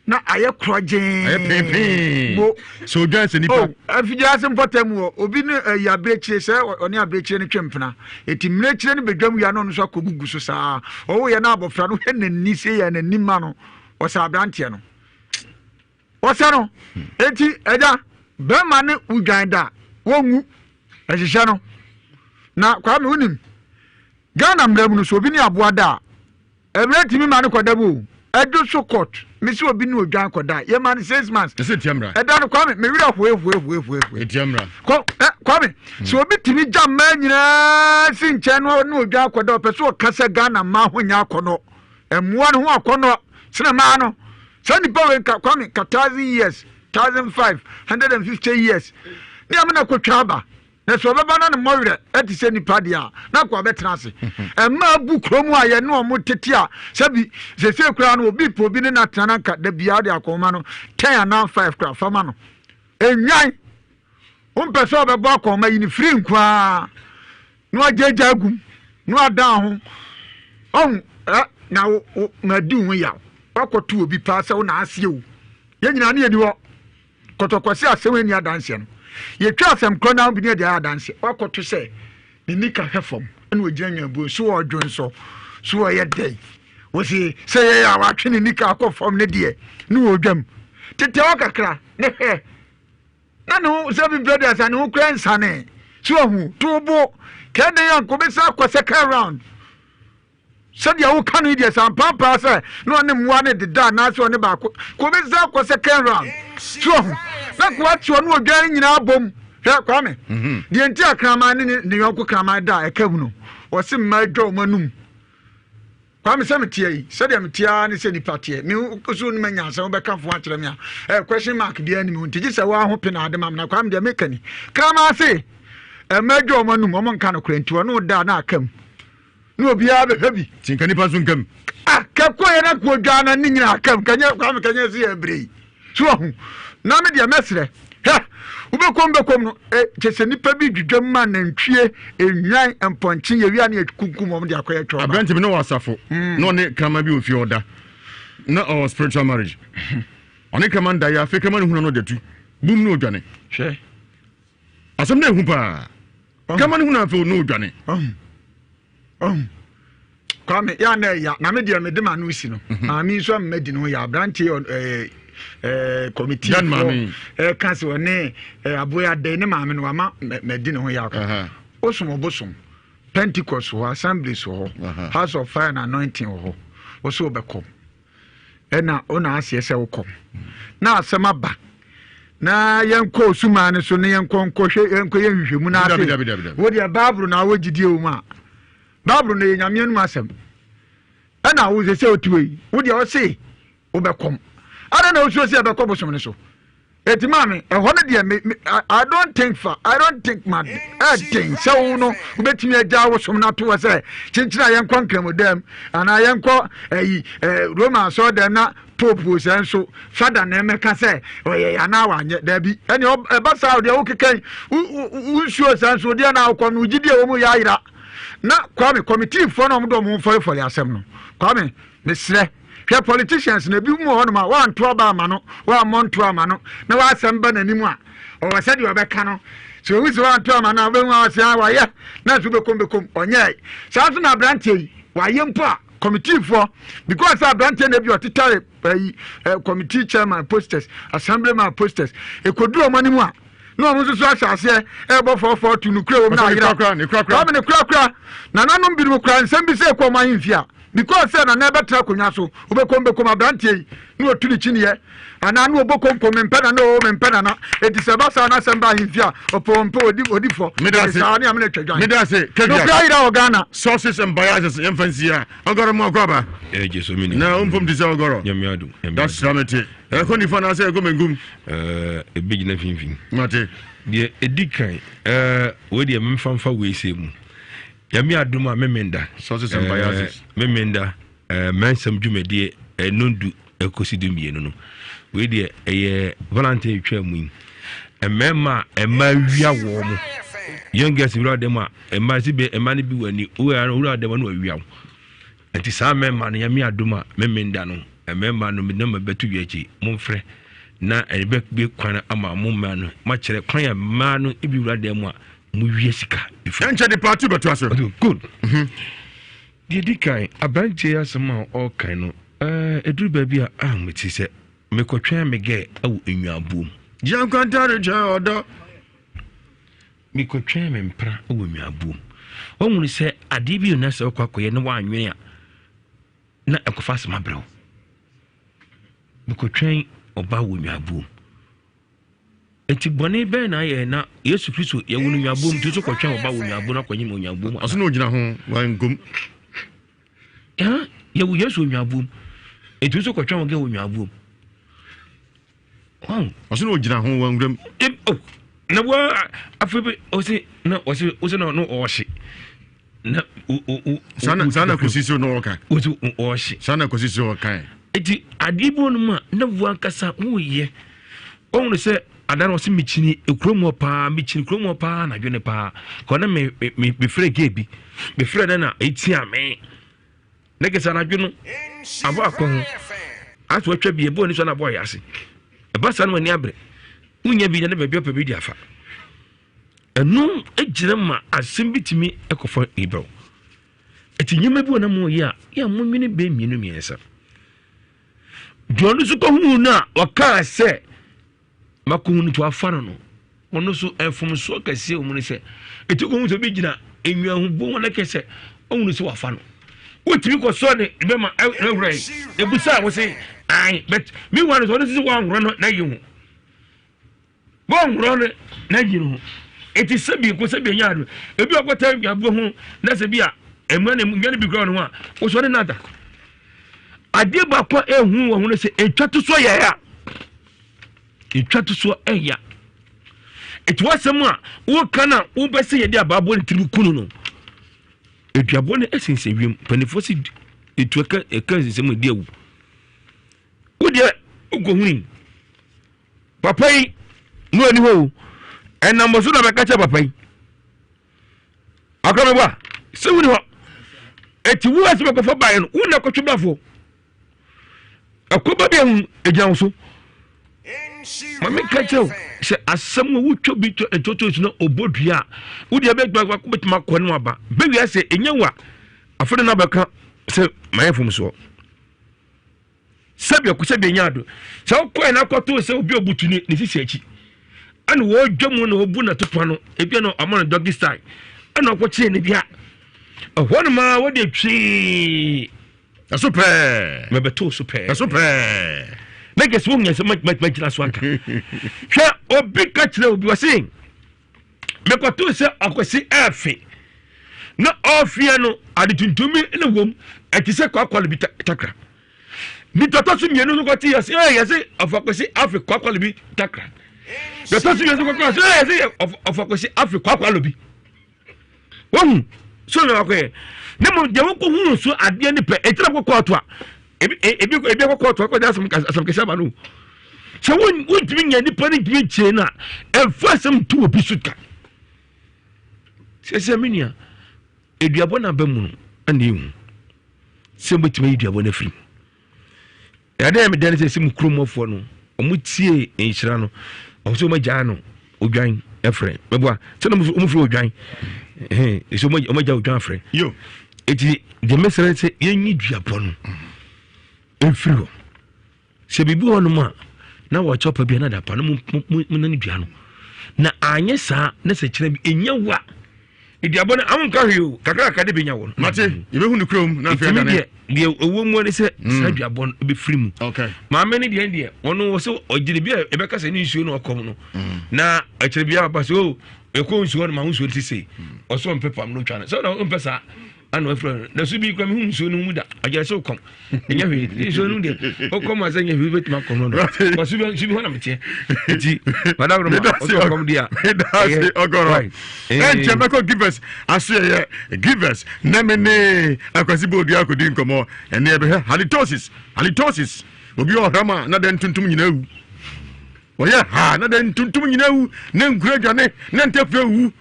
na aye krojen aye pepe so dwan senipa afija sempotem wo obi ne ya brechire se oni abrechire ne twempena eti mrechire ne bedwam ya no so akogugu so saa owo ye na abofra no hwe nanni se ya na nimma no o sa abrantie no o sa no eti eja be ma ne udwan da wonwu ehihye no na kwa me unim Ghana mramu no so obi ne aboa da every me man koda bu edo so court me si obi ni odwan koda ye man 6 months ese tiamra eda no kwa me wira hwe tiamra kwa me so obi timi jam ma nyina si nche no odwan koda opeso kasa Ghana ma honya akono emua no ho akono sina ma no so ni power kwa me 1000 years 1550 years ni amana kwatwa ba na so baba na mo wire eti se nipa dia na kwa betrase emma bu kromu aye no mo tete a sabi se kura no obi po bi ne na tana nka da bia de akoma no 10 na 5 kura fama no enyan pese obebo akoma yi ni free nkwa no ajeja gum no adan ho na di hu ya wakoto obi pa se wo na ase o ye nyina ne yedi wo kotokwase asewe ni adanse no ye twa asem kro na bi ne dia adanse wakoto se ni nika hwefom na ogira nyabu so odwon so ye dey wo si se ye ya watwe ni nika akofom ne die ni odwam tete wakakra ne he na no seven brothers and who clan sane so hu tubo kede yan ko be sa ko second round said ya wo kan idea sam papa say no ne mwa ne deda na so ne ba ko be sa ko second round so na ko atwo no odwan nyina bom he kwa me de nti akrama ne yonko krama da ekam no wo se ma dwo manum kwa me se metie yi said ya metia ne se ni patie me so no manya se wo be kan fo akere me a question mark bi ani me ntiji se wa ho pe na ade mam na kwa me de mekani krama se ma dwo manum o mon kan ko nti no da na akam no obia be habi tinkani pa sunkam kakko yana ko dwana ni nyina akam kanya kwa me kanya si ebrei so hu na me de mesre ha ubekom no chese nipa bi dwudwam ma na ntwie enwan emponche ye wia na kunkum mo de akoya twa abranti me no wasafo no ne kama bi ofi oda na our spiritual marriage oni kama nda ya fe kama hu no datu bum no dwane hwe asem na hu pa kama hu na fe no dwane kwame ya na me de me de ma no si no ami so mmedi no ya abranti committee dan mami kanse one aboya de ne mami no ama medi ne ho ya ko bosom Pentecost ho assemblies ho house of fire and anointing ho wo so bekom na ona ase se wo kom na asema ba na yenko suma ne so ne yenko yenko yenhwehwemu na ase wo de Bible na wo gidie wo ma Bible no nyame anu asem na wo se otuwe wo de o se wo bekom I don't know so say be kobo so so eti mami e hono de I don't think mad thing so no ubetimi agya wo som na to say chinchina yenkwa nkram dem ana yenkwa Roma so dem na pope wo say so father na emeka say oye ana wanye da bi eni e ba sa de wo kekan unsuo san so de na akọ no gidie wo mu ya ira na kwame committee for no mo mo for asem no kwame mesre hwe politicians na bi mu ho no ma wa nto ba ma no wa monto ama no na wa asem ba nanimu a o wa sadi obeka no so wi so wa nto ama na ba mu wa sia wa ye na so bekom onye sa so na brantie wa ye mpo a committee for because brantie na bi otitare committee chairman posters assemblyman posters e koduro manimu a na ɔmo nso so ahyase ɛbɔ 442 no kura wɔm na ayira ne kura na nanom bi no kura nsɛm bi sɛ ɛkɔ ɔmo ahemfie because sɛ na ɛbɛtena akonnwa so wobɛkɔm aberanteɛ yi na wɔtu ne kyiniɛ anaa na wɔbɔkɔm mempɛ na mempɛ na ɛti sɛ basa na asɛm ba ahemfie a ɔpɔmpɛ odi fɔ saa ne amena twa dwan medase nokura ayira wɔ Ghana sources and biases yɛmfa nsi a ɔgɔrɔ mu ɔkɔba na wompom te sɛ ɔgɔrɔ that's ramete ɛkɔ nifa na sɛ ɛkɔ mengum ɛbɛgyina finfin mate deɛ ɛdi kan wei deɛ memfamfa weisɛ mu yami adum a memenda sources and biases memenda mansam dwumadie nondu ekosi du mienu no we de eye volunteer twa mu emema wia wo mu youngest wura dem a sibe ne bi wani wura dem no wia wo enti sa memma no yami adum a memenda no memma no me na betu wiachi momfrɛ na ebe be kwan ama momma no ma kyerɛ kwan ya ma no ibi wura dem a mu wie sika enche de party betu aso good di kan abranche asema all kind no eduru ba bi a meti se mekotwa mege awu enwabuom jankwantare ja odo mekotwa me mpra awu enwabuom wonwuni se ade bi na se kwakoye ne wanwene a na ekofa asema brew mekotwa oba awu enwabuom enti bone be na ye na Yesu Kristo ye wonu nwabom to so kwotwa oba wo nwabom na kwanyim nwabom aso no gina ho wangum ye wo Yesu nwabom enti so kwotwa wo ge wo nwabom aso no gina ho wangum na wa afebe osi na no oshi na sana kosisi no oka oshi sana kosisi oka enti adibo no ma na wo ankasa wo ye onu se adana wasi michini ekromo pa na dwene pa kona me frɛ gebi me frɛ na eti ame na kesa na dwene abo akon aso atwa bi ebo ni so na boy ase e ba sa no ani abre unya bi na baabi opa bi di afa enu ejire ma asem bitimi ekofo ebro eti nyema bi na mo ya mo nwene be mienu miensa dwonu so ko hu na waka se makunu to afano no ono so enfom so kase o mu ne se etiko hu so bi gina enwa hu bo wona kese onu so afano wotimi ko so ne be ma ewrai ebusa wo se ai but me wan so this is one run na yi hu bon run na yi hu eti sabi ko sabi nyaado ebi akota nyaabo hu na se bi a emma ne nwane bi ground hu a wo so ne nada ade ba kwa ehu wo hu ne se etwa to so ya ya etwato so eya etwasem a wo kana wo bese ye de ababo ne tribu kunu no eduabo ne esense wiem panifo si etwaka ekanzem de awu wo de ogohuni papai no ani ho enambo so na beka cha papai akome ba se wuni ho eti wo asem ko fa bae no wo na kotwebafo akoba bi egyan so mami kacho se asem wo twa bi to etoto no obodua wo de be gba ko betima ko no aba be wi ase enyawa afode na beka se mayefum so sabe ko sabe nyaado se ko na kwato se obi obutu ni sisi achi ana wo dwamu na obu na topa no ebi no amon doggy style ana ko chie ne bia ehon ma wo de twi super mebeto super make us won yes make last one hwa obi ka kire obi wase me kwato se akwasi afi na ofia no ade tuntumi ne wom akise kwakwale bi takra mi toto su mienu no kwati yes afakwasi afi kwakwale bi takra toto su mienu kwakwale yes afakwasi afi kwakwale bi won so na akwe ne mo de wo ko hunu so ade ne pe etira kwakwatu a ebi kwakwatu ko da asam kesa ba no so won timi nya nipa ne timi che na efa asam tu obi suka sese minia eduabo na ba mu ane hu se mbetimi eduabo na firi ya da me dan se mu kromofo no omu tie enhyira no oso magya no odwan efre meboa se no mu firi odwan so magya odwan afre yo eti de mesere se yenyi duabo no efiri ho se bibi ho no ma na wo chopa bia na da pa no mu na ni dua no na anye saa na se kyerɛ bi enya wa idiabo na am ka hwe kakra ka de benya wo mate yebehu ne krom na afia da ne de owo mu ne se sa duabo no be free mu okay ma me ne de ono wo se ogire bi e be ka se ne nsuo no okom no na akyerɛ bi aba se o ekɔ nsuo no ma nsuo ti se oso mpepam no twa na so na mpesa ana afro na so bi kwa me hu nsuo no mu da agya se okom enya hwe nsuo no de okom ma se nya hwe betima kom no ba so bi hona mete enti madam roma okom dia ogoro and Jamaica givers asye givers na me ne akwasi bodu akodi nkomo ene ebe halitosis obi ohama na den tuntum nyina wu oya ha na den tuntum nyina wu na nkura dwane na ntefu wu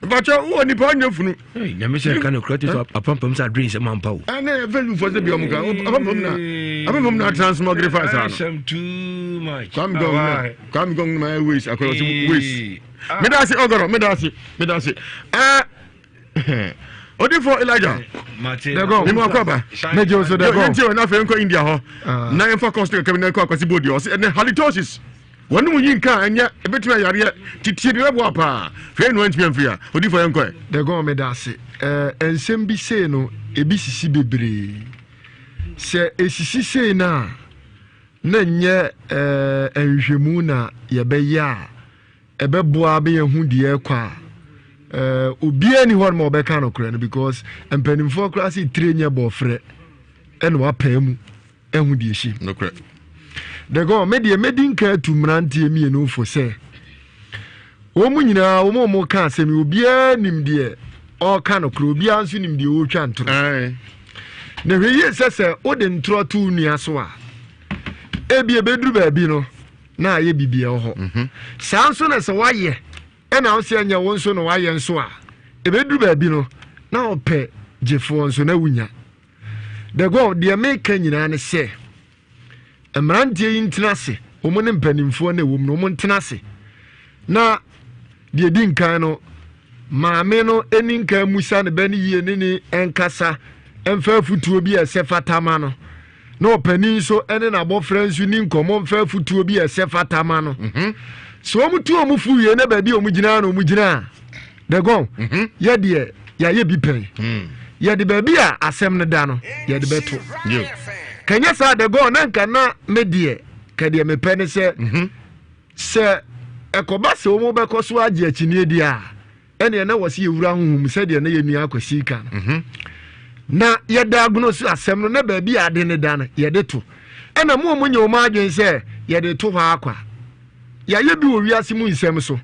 bacha wo ni pa nyafunu nyame se kanokrati so apampam sa dreams mampa wo ana value for the biom ka apampam na transmogrify sa no too much come go my ways across ways medasi ogoro medasi odi for Elijah they go ni mo akoba mejo so they go nti na fe nko India ho na em focus to come na akwasi body o and halitosis wonu mu yinka anya ebetima yare titie de bo apa fe no antiem fia odi for nko they go medasi ensem bi sei no ebi sisi bebre se esisi sei na nye enhwemu na yebeya ebeboa be yehu de ekwa obia ni hɔ ma obeka no kra no because empanimfo kra se trenya bofre ene wapa mu ehu de ehyi no kra de go medin ka tu mrantie mienu fo se wo mu nyina wo mo ka asemi obia nim de o ka no kra obia nso nim de o twa ntoro na hweye sese o de ntoro tu nua so a ebie beduru ba bi no na aye bibia ho sanso na se waye ena wo se anya wo nso no waye nso a ebeduru ba bi no na opɛ jefo nso na wunya de go de make nyina ne se emrantie intinase wo mo ne mpanimfo na wo mo ntinase na de di nkan no maame no eni nkan musa ne bani yie ne enkasa emfa futuo bi ese fatama no no panin so ene na bofra nsu ni nkomo mfa futuo bi ese fatama no so omutu omufu ye na ba bi omugina na omugina de go ye de ya ye bi pen ye de ba bi a asem ne da no ye de beto kanya sa de go na nka na medie ka de me pen se se ekoba se omu be ko so age akini di a ene na wose ye wura honhum se de na ye nua akwasi ka na ye da agno so asem no na ba bi ade ne da no ye de to ena mu omunye o ma adwen se ye de to ha akwa ya ye bi Ewiase Mu Nsem so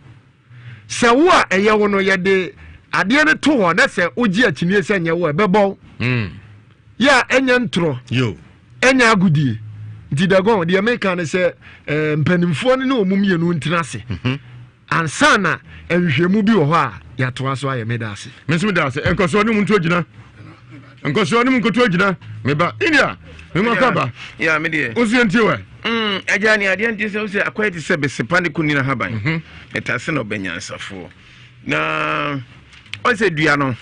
se wo a eye wo no ye de ade ne to ho na se ogi akini se nye wo bebo ya enya ntro enya agudie nti dagon de America ne se mpanimfo ne no omum ye no ntinase ansana enhwemu bi wo ho a ya to aso aye medase menso medase enkoso ne muntu ogina enkoso ne muntu ogina meba India memakaba ya medie ozienti we ajani ade nti se ose akwati se besepane kunina haban etase no benyansafo na onse dua no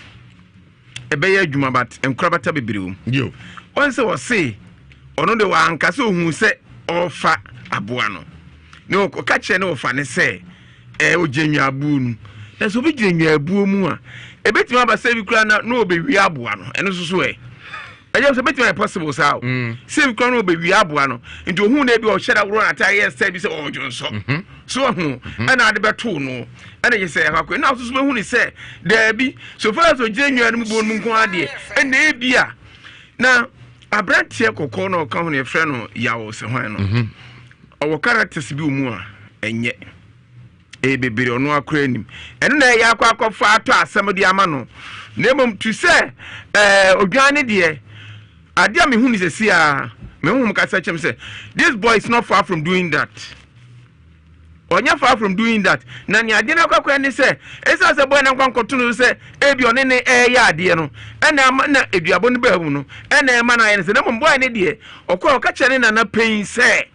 ebeye adwuma bat enkrabata bebrewum yo onse wose ono de wa ankase ohun se ofa aboa no ne o ka kire ne ofa ne se ojenwa abu nu na so bi jenwa abu mu a ebetima abasa bi kura na no obewi aboa no eno so eje so betima possible sao save kura no obewi aboa no nti ohun na bi o hyeda woro ata yes say bi se ojonso so ohun ana ade beto no ana je say akwa na so behun ni se da bi so far so jenwa no mu bo mu nko ade ena ebia na abrantie kokko no ka ho ne frɛ no yawo se hwan no owo characters bi mu a enye bebere ono akora nim eno na ya akwa ato asem de ama no nemom tu se odwane de ade a me hu ni sesi a me hu ka sa chem se this boy is not far from doing that onya far from doing that na ni ade na akwa ni se esa se boy na nkwankoto no se ebi one ne ya ade no ena na eduabo no ba hu no ena ema na ye se nemom boy ne de okwa ka kye ne na pain se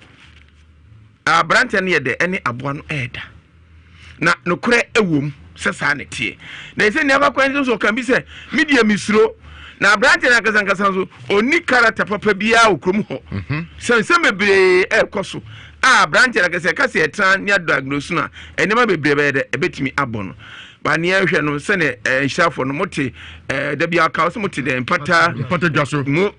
abrante ne ye de ene aboa no eda na nokure ewom sesa ne tie na ese ne abakwan so kan bi se media misro na abrante na kasankasa so oni character papa bia okrom ho sense mebre ekoso branch like I say kase etran nya diagnose na enema bebrebe de ebetimi abono ba ne ehwe no se ne nhafo no mote da bia ka so mote de pata dwaso mu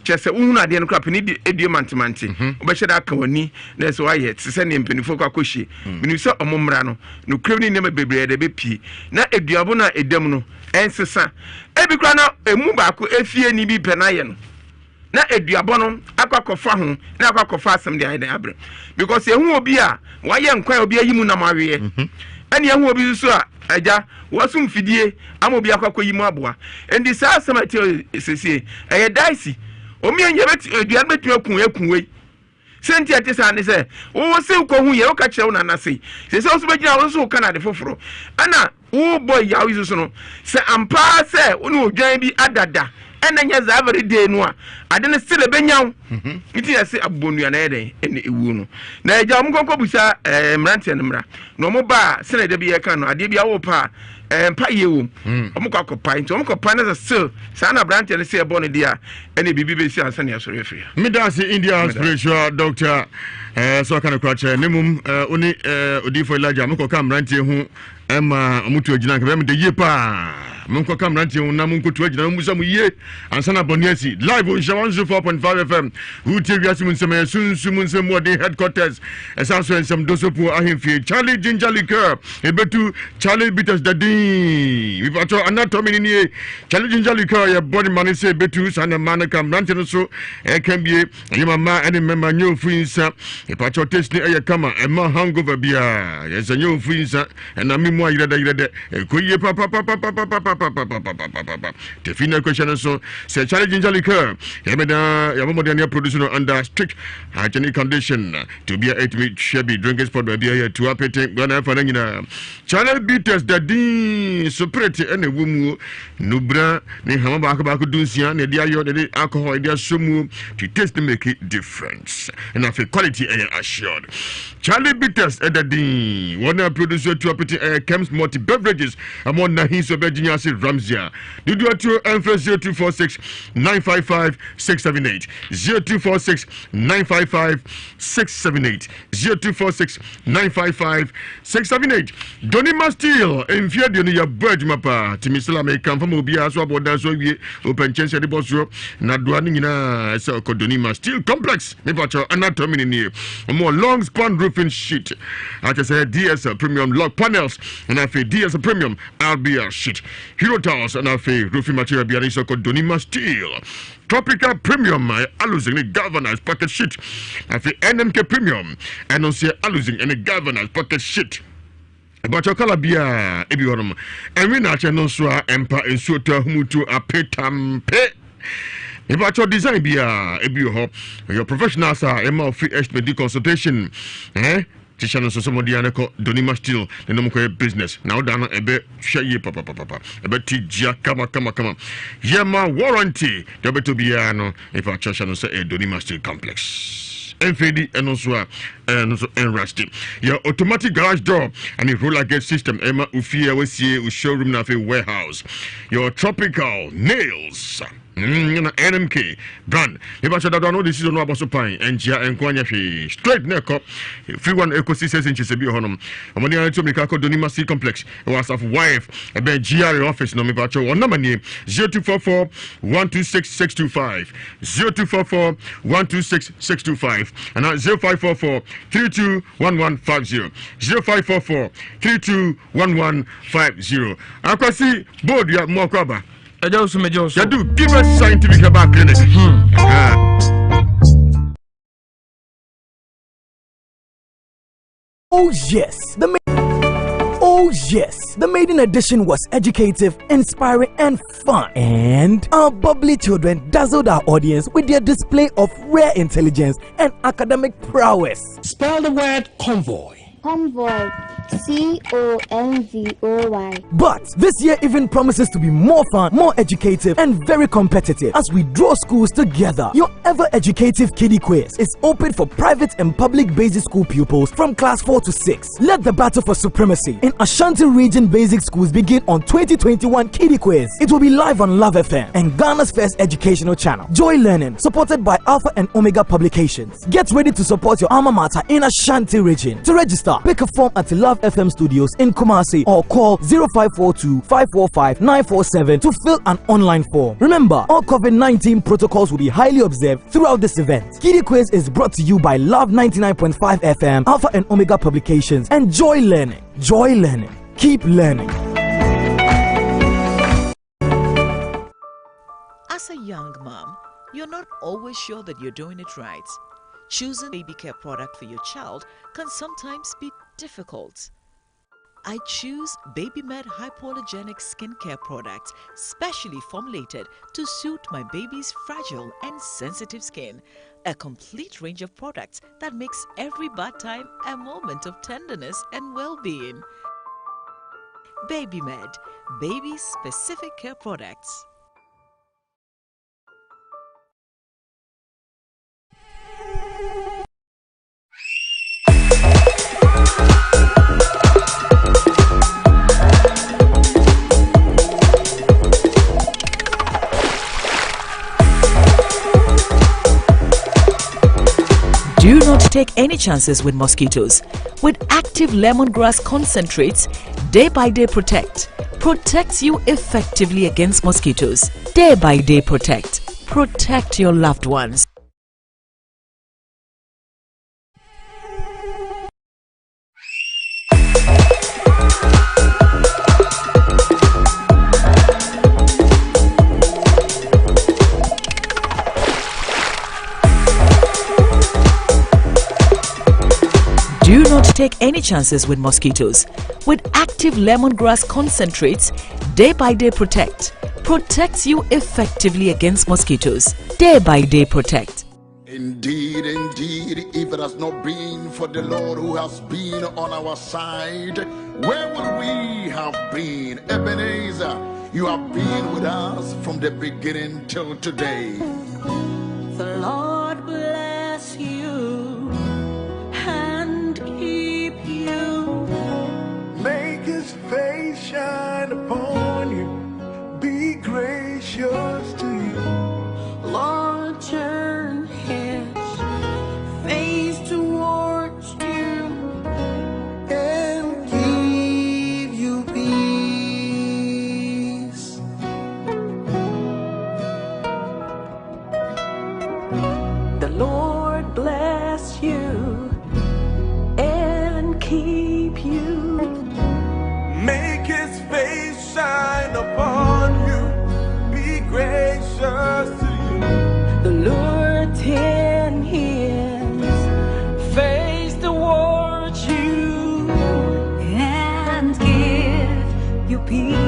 chese uhunu ade no krap ni edie mantemanti obehye da aka wani na so waye se ne mpenifo kwa kohye minu se omomra no no krem ni nema bebrebe de bepi na eduabo na edam no ensesa ebi kra na emu ba ko efie ni bi penaye no na eduabo no akwakofa ho na akwakofa asem de ayi abre because ehu obi a waye nkwan obi ayimu na mawe ani ehu obi so a aja wasum fidie amobi akwakoyimu aboa endi sa asem ati sese eye daisi omi anye beti eduabo betu ekun we senti ati sa ne se wo se ko hu ye o ka kire wo na nase sese o so begina wo so ka na de foforo ana wo boy ya wo so no se ampa se onu odwan bi adada ena nya za every day no a ade ne sele benyaw iti ya se abonu na eden ene ewu no na eja mo konko busa mrante ne mra no mo ba sele de bi ye kan no ade bi awo pa mpa ye wo mo kwa kopa nti mo kopa na still sa na brante ne se e bone dia ene bibi be si ansa ne asore afia me da se India spiritual doctor so kana kwa che nemum oni odifo Elijah mo koka mrante hu ema omutu agina ka me de ye pa munko kamranti na munko tu agina musa mu ye ansana boniasi live on 104.5 FM Ewiase Mu Nsem sunsu mu nsem mo de headquarters esanso ensem dosopo ahemfie Charlie Ginger Liquor ebetu Charlie Bitters Dadin we pato anatomy ni Charlie Ginger Liquor ya body man say betu sana man kamranti no so e kan bie yima ma ene memma nyo fuinsa e pato test ni e kama e ma hangover bia yes nyo fuinsa na mi mo ayirada koye papa the final question so say Charlie Ginger Liquor yameda yamodania producer under strict hygienic condition to be a shabby drinking spot be here to appetite gonna for nyina Charlie Bitters Dadin superiority ene wumu nubra ni hama ba ko dunsia na dia yo de alcohol dia somu to taste to make it difference and of quality and assured Charlie Bitters Dadin one producer to appetite Chems multi beverages among Nahis of Ewiase Ramzia. Did you to Empress 0246 955 678 0246 955 678 0246 955 678 Donima Steel in Fiadion ya Bird Mapa Timisla may come from Obia so about that so we open chance at the boss room Nadwanina so Donima Steel Complex Nepacho anatomy in here a more long span roofing sheet I just said DS premium log panels and I feel DS premium RBR sheet Hero Towers and I feel roofing material behind so called Donima Steel Tropical Premium Alusing galvanized pocket sheet I feel NMK Premium and on say Alusing and a galvanized pocket sheet But your color be a ebiorum and we not no so empa in so to humutu a petampe. About your design be a ebio your professionals are a free estimate consultation. Tisha no so modi aneko Donima Steel the no mo business now down a bit share papa a bit tijia kama yema warranty there be to be no if a church no say Donima Steel complex MFD and also rusty your automatic garage door and a roller gate system Emma Ufia we see showroom na warehouse your tropical nails NMK brand. If I said I don't know this is no about pine and Jia and Kwanya straight neck up. Free one ecosystem inches a be honum. Among the to make a Donima Steel complex. Was of wife a bed GR office no me pacho one number name 0244 126 625 0244 126 625 and 0544 321150 0544 321150. Akwasi board ya Mokwaba. You do give us scientific about clinic. Oh yes, the maiden edition was educative, inspiring, and fun. And our bubbly children dazzled our audience with their display of rare intelligence and academic prowess. Spell the word convoy. Convoy. CONVOY. But this year even promises to be more fun, more educative, and very competitive as we draw schools together. Your ever educative kiddie quiz is open for private and public basic school pupils from class 4 to 6. Let the battle for supremacy in Ashanti region basic schools begin on 2021 Kiddie Quiz. It will be live on Love FM and Ghana's first educational channel, Joy Learning, supported by Alpha and Omega Publications. Get ready to support your alma mater in Ashanti region. To register, pick a form at Love FM Studios in Kumasi or call 0542 545 947 to fill an online form. Remember, all COVID-19 protocols will be highly observed throughout this event. Kiddie Quiz is brought to you by Love 99.5 FM, Alpha and Omega Publications, and Joy Learning. Joy Learning. Keep learning. As a young mom, you're not always sure that you're doing it right. Choosing a baby care product for your child can sometimes be difficult. I choose BabyMed hypoallergenic skincare products, specially formulated to suit my baby's fragile and sensitive skin. A complete range of products that makes every bath time a moment of tenderness and well-being. BabyMed, baby-specific care products. Do not take any chances with mosquitoes. With active lemongrass concentrates, Day by Day Protect protects you effectively against mosquitoes. Day by Day Protect. Protect your loved ones. Do not take any chances with mosquitoes. With active lemongrass concentrates, Day by Day Protect protects you effectively against mosquitoes. Day by Day Protect. Indeed, indeed, if it has not been for the Lord who has been on our side, where would we have been? Ebenezer, you have been with us from the beginning till today. The Lord bless you and keep you. Make his face shine upon you, be gracious to you. Lord, turn his face towards you and give you peace. The Lord bless you and keep you. Make his face shine upon you, be gracious to you. The Lord turn his face towards you and give you peace.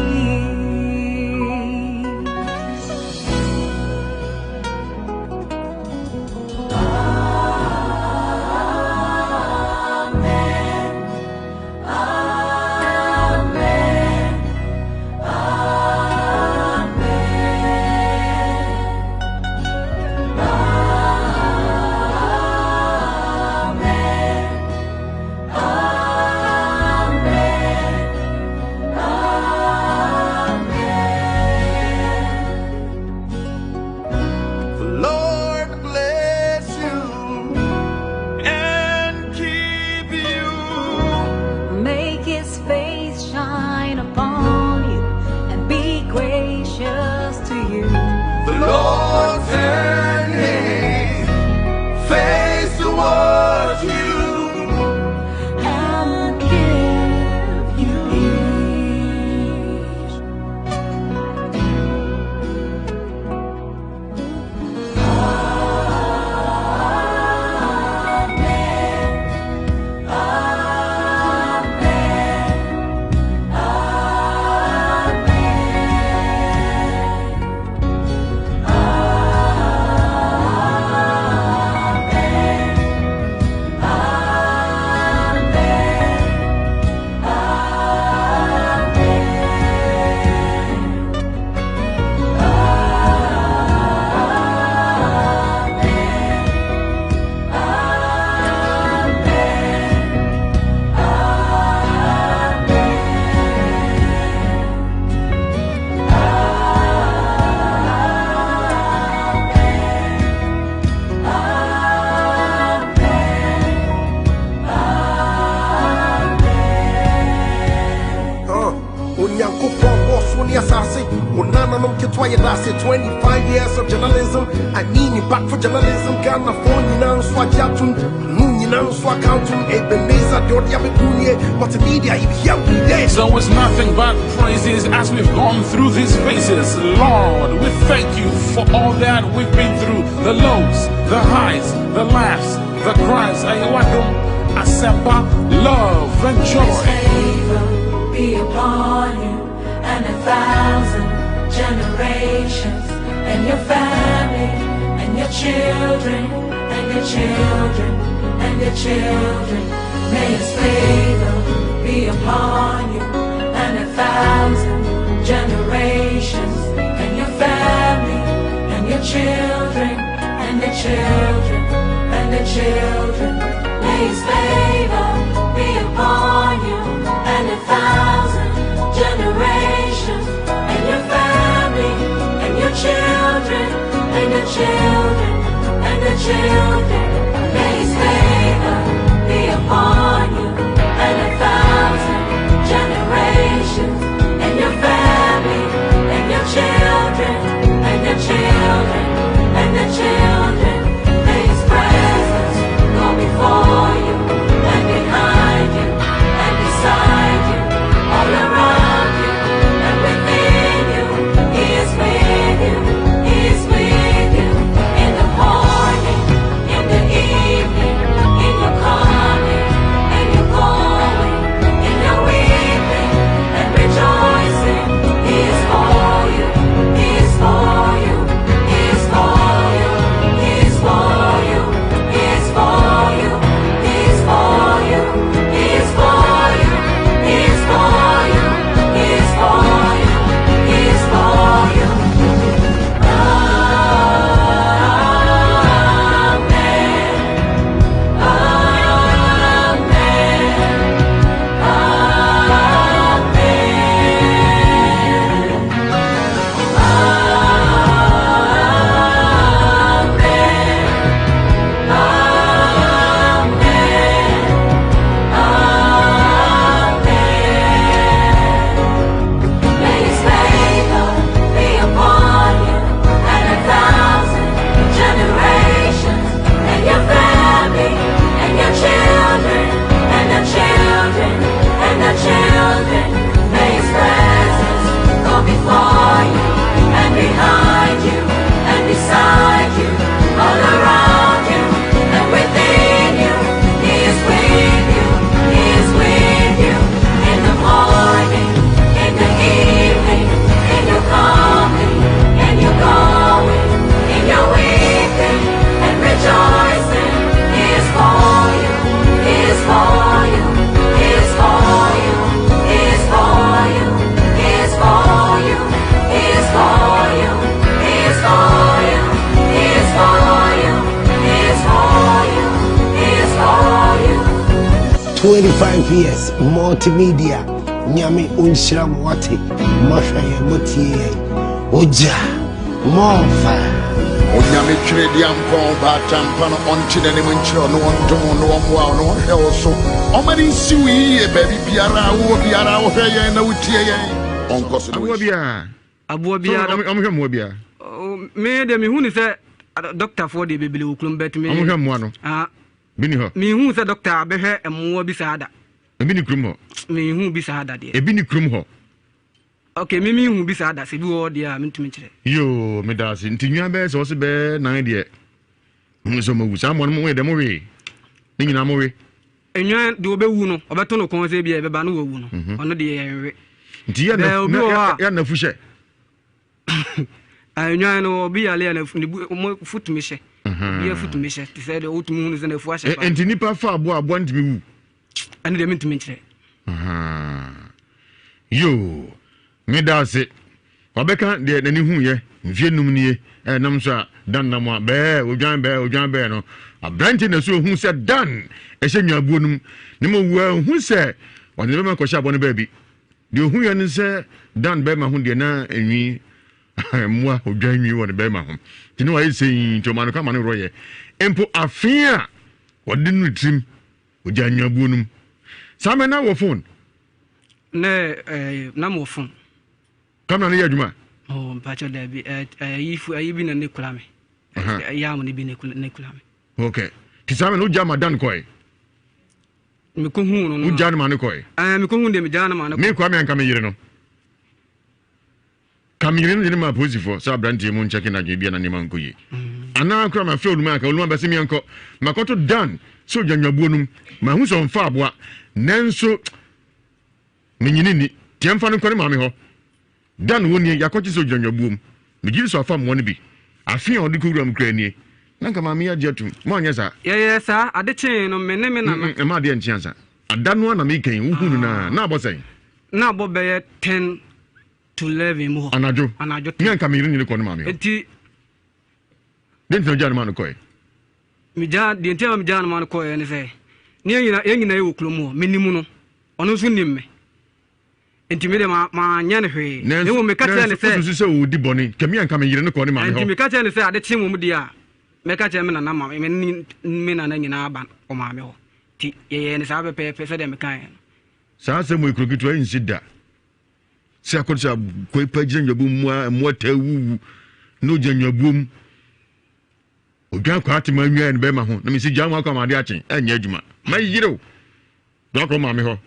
Amen. why it lasted 25 years of journalism. I mean it back for journalism. Ghana phone you now so jatun. You know so accountum. Ebenezer don't have a kunye. Multimedia you hear we there. So it's nothing but praises as we've gone through these phases. Lord, we thank you for all that we've been through. The lows, the highs, the laughs, the cries. Ayawadum, Asempa, love and joy. His favor be upon you and 1,000 generations, and your family, and your children, and your children, and your children. May his favor be upon you and 1,000 generations, and your family, and your children, and your children, and your children. May his favor be upon you and 1,000 generations, and your family, and your children, and your children, and your children. May his favor be upon you and 1,000 generations, and your family, and your children, and your children, and your children. May his presence go before you and behind you and beside you, all around you and within you. He is with you, he is with you, in the morning, in the evening, in your coming and your going, in your weeping and rejoicing. He is for you, he is for you, he is for you, he is for you, he is for you, he is for you, he is for you, he is for you, he is for you, he is for you. May his favor be upon you and 1,000 generations, and your family, and your children, and the children, and the children. May his presence go before you and behind you and beside you, all around you and within you. He is with you, he is with you, in the morning, in the evening, in your coming, in your going, in your weeping and rejoicing. He is for you, he is for you, he is for you, he is for you, he is for you, he is for you, he is for you, he is for you, he is for you, he is for you. 25 years multimedia nyame Nhyira mu wate mahwaye motie oja monfa onyame twere dia mpon ba tampa no onkyere ne munkyere no wondon no womwa no hwe wo so omani nsiw yiye baby biara wo hwe yen na wutie yen onkoso abo bia amhwe mo bia me de me hu ni se doctor for de bebele okulum bet me amhwe mo no bini ho me hu se doctor abehwe emwo bi saada bini krum ho me hu bi saada de bini krum ho okay me hu bi saada se bi wo de a mentumi kire yo me da se ntinwa be so se be nan de so mo wusa mo no mo de mo we ni nyina mo we enwa de obewu no obeto no kon se bi e beba no wowu no ono de yenwe nti ya na fuhye enwa no obi ale na futumi hye bi futumi hye ti se de otumu hu se na fu ahye enti nipa fa abo ntimi wu ani de mentumi kire yo me da se obeka de nani hu ye mfie num nie nam so a dan nam a be odwan be no abranti na so hu se dan ehye nwabuo num ne mo wu hu se woni be ma ko sha bo no ba bi de hu ye ne se dan be ma hu de na enwi mwa odwan nwi woni be ma hu tini wa yesi to manu ka manu roye empo afia wodi nu trim oja nwabuo num sama na wo phone ne na mo phone kamna ne yadwuma Oh, mpacho da bi yifu ayibi na nekula me. Ya mo ne bi nekula me. Okay. Tisame no jama dan koy. Me ko hu no. U jana man koy. Me ko hu de me jana man. Me kwa me anka me yire no. Kamire no ma posifo sa brantie mu ncheke na dwebia na nema nkoyi. Ana akra ma feel ma ka oluma bese me anko. Makoto dan so dwanwabuo num. Ma hu so mfa aboa. Nanso menyini ni tiamfa no kware ma me ho. Dan woni yakochi so dwanwabuo. Me giri so afa mo ne bi. Afi on de kuram kranie. Nanka ma me ya jetu. Mo anya sa. Yeah sa ade chen no me na. Ma de ntia sa. Adanu na me kan uhunu na abosen. Na abobe 10 to 11 mo. Anajo. Nyanka me yiri ni ko no ma me. Enti den to jana man koy. Mi ja den tema mi jana man koy ne se. Ni yengina ye wuklo mo menimu no. Ono so nimme. Enti me de ma nya ne hwe. Ne wo me ka tell ne se. So wo di boni. Kemi anka me yiri ne ko ne ma me ho. Enti me ka tell ne se ade chemu mu dia. Me ka tell me na ma me na nyina aban o ma me ho. Ti ye ne sa be pe se de me kan. Sa se mo ikrokitu ayin sida. Se akocha ko ipaje nyabu mu tawu no janyabum. Ogan kwa ati ma nwa ne be ma ho. Na me si janwa kwa ma de achen. Anya adwuma. Ma yire o. Do ko ma me ho.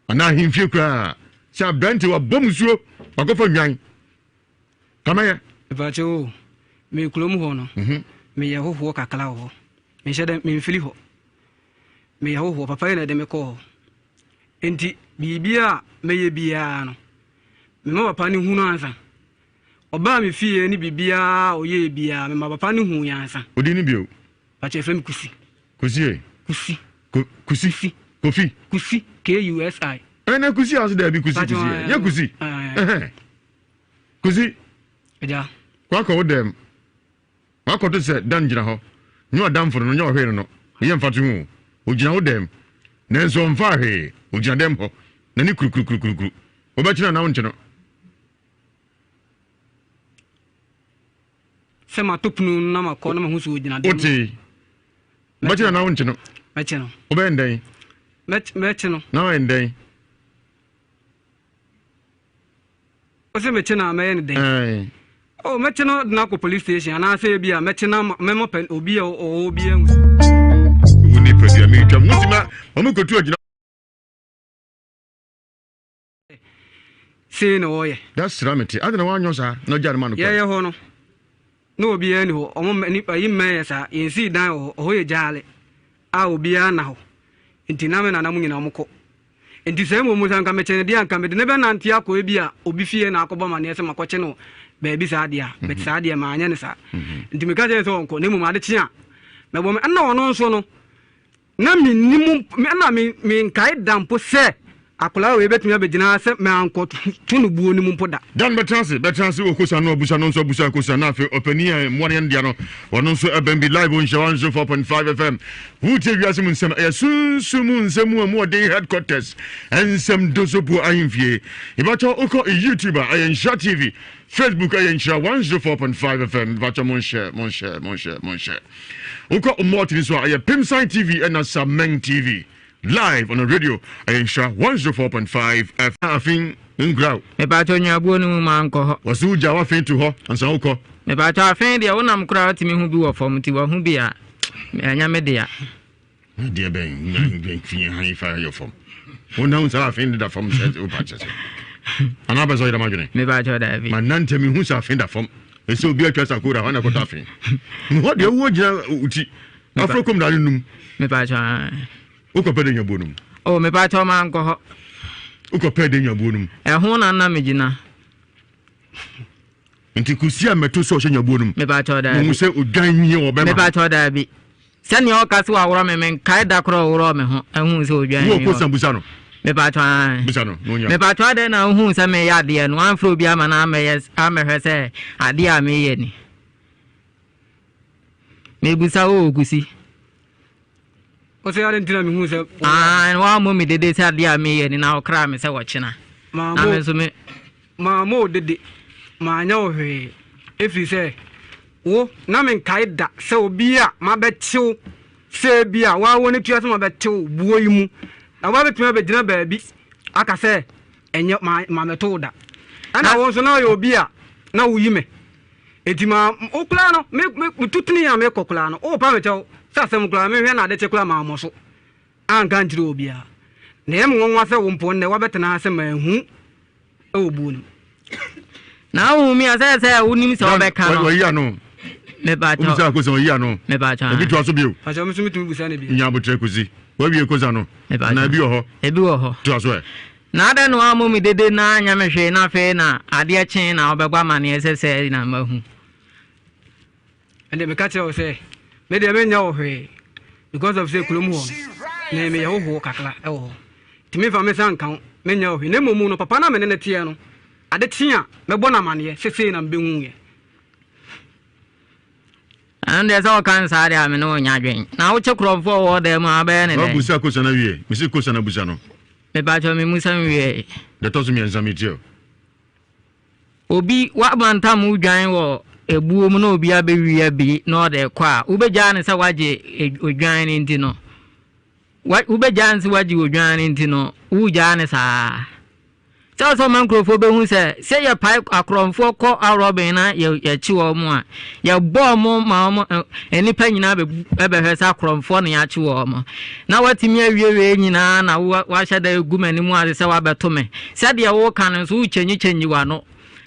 Ana himfie kra. Se abranti wa bomusuo. Wakofa nwan. Kamaya. Ebacho me kulom ho no. Me ye hoho kakala ho. Me shede me mfili ho. Me ye hoho papa na de me ko. Enti bibia me ye bia no. Me ma papa ni hunu ansa. Oba me fie ni bibia oye bia me ma papa ni hu yansa. Odi ni bio. Pa che frem kusi. Kusi. Kusi. Kusi. Kofi. Kusi KUSI. Na kusi aso da bi kusi. Ya kusi. Kusi. Eja. Kwa ko dem. Wa ko to se dan jina ho. Nyo adam fo no nyo hwe no. Ye mfa to hu. O jina ho dem. Na nso mfa hwe. O jina dem ho. Na ni kuru. O ba china na wonche no. Sema topunu na makọ na mahusu ojina dem. Oti. Ba china na wonche no. Meche no. O be ndai. Meche no. Na wa ndai. O se meche na me ndai. Oh, meche no na ko police station na say bia meche na memo pen obi obi enwu. Uni pedi ami twa musima omo kotu ojina. Say no oye. That's ramity. Adana wa nyosa no jare man ko. Yeah ho no. No obi eni ho omo nipa yimme sa yensi dan ho ye jale. A obi ana ho. Nti na me na namu nyina omko. Nti se mo musa nka meche ne dia nka me de ne be nanti akọ ebi a obi fie na akọba ma ne se makoche no baby sa dia bet sa dia ma anya ne sa. Nti me ka je so onko ne mu ma de chia. Me bo me na ono nso no. Na me nimu me na me nkai dampo se akola we betumi abegina se me anko tunu buo ni mu poda. Dan betanse okosa no obusa no nso obusa okosa na afi opani a mware ndia no wono nso abambi live on Nhyira 4.5 FM. Wuti Ewiase Mu Nsem ya sunsumu nsemu mu de headquarters ensem dozopo ahimfie. Ibacho uko YouTube Nhyira TV, Facebook Nhyira 104.5 FM. Ibacho mon share. Uko umoti so ya Pimsign TV and Sameng TV. Live on the radio, Nhyira 104.5 FM. Afin ngrau. Me ba to nyabuo no ma anko ho. Wasu ja wa fin to ho, ansa uko. Me ba to afin de wonam kura otimi hu bi wo fom ti wo hu bi a. Me anya me de a. De ben fin han fa yo fom. Wona un sa afin da fom se o pa chese. Ana ba so ida majune. Me ba to da bi. Man nante mi hu sa afin da fom. Ese obi atwa sa kura wana ko ta afin. Wo de wo gina uti. Afrokom da num. Me ba to. Uko pede nyabonum. Oh, me ba to ma anko ho. Uko pede nyabonum. Ho na me gina. Nti kusi a meto so nyabonum. Me ba to da. Mu se odwan nyi obema. Me ba to da bi. Sani o ka so aworo me kai da kro aworo me ho. Ehun se odwan nyi. Wo ko sambusa no. Me ba to. Busa no, no nya. Me ba to da na hu se me ya de no anfro bi ama na amehwe se ade a me ye ni. Me busa o kusi. O se are ntina me hu se wa mo me dede se ade a me ye ni na okra me se wo china. Na me so me ma mo dede ma anya o hwe efi se wo na me kai da se obi a ma betew se bia wa woni tua se ma betew buo yi mu na wa betuma begina baabi aka se enye ma meto da ana wo so na yo obi a na wo yime etima okula no me tutuni ya me kokula no o pa me chaw sa sem kula me hwe na de chekula ma mo so anka ntire obia na em nwa se wo mpo ne wabetena se ma hu e obu no na wo mi asa se wo nim se obeka no wo ya no me ba cha wo ko se wo ya no me ba cha ebi to aso bio pa cha me so mitumi busa ne bia nya botre kuzi wo bi ko za no na bi ho ebi wo ho to aso na ada no amu mi dede na anya me hwe na fe na ade chen na obegwa ma ne sese na mahu ande me ka che o se me de me nya o hwe because of say kulum ho na me ho ho kakla e wo timi fa me san kan me nya o hwe na momu no papa na me ne tie no ade tia me bona ma ne sese na mbehu ye ande so kan sa ade ame no nya dwen na wo che krofo wo de ma ba ne ne busa ko sana wie mi se ko sana busa no me ba cho me musa wie de to so mi ensami tio obi wa banta mu dwan wo ebuo mu na obi abewie bi na ode kwa ubeja ne se waje odwan ne ntino ubeja ne se waje odwan ne ntino uja ne sa so man krofo be hu se ye pai akromfo ko arobin na ye chi wo mu a ye bo mu ma mu enipa nyina be hwe sa akromfo na ya chi wo mu na watimi awie nyina na wa hyada egumani mu ade se wa beto me se de wo kan so uchenyi wa no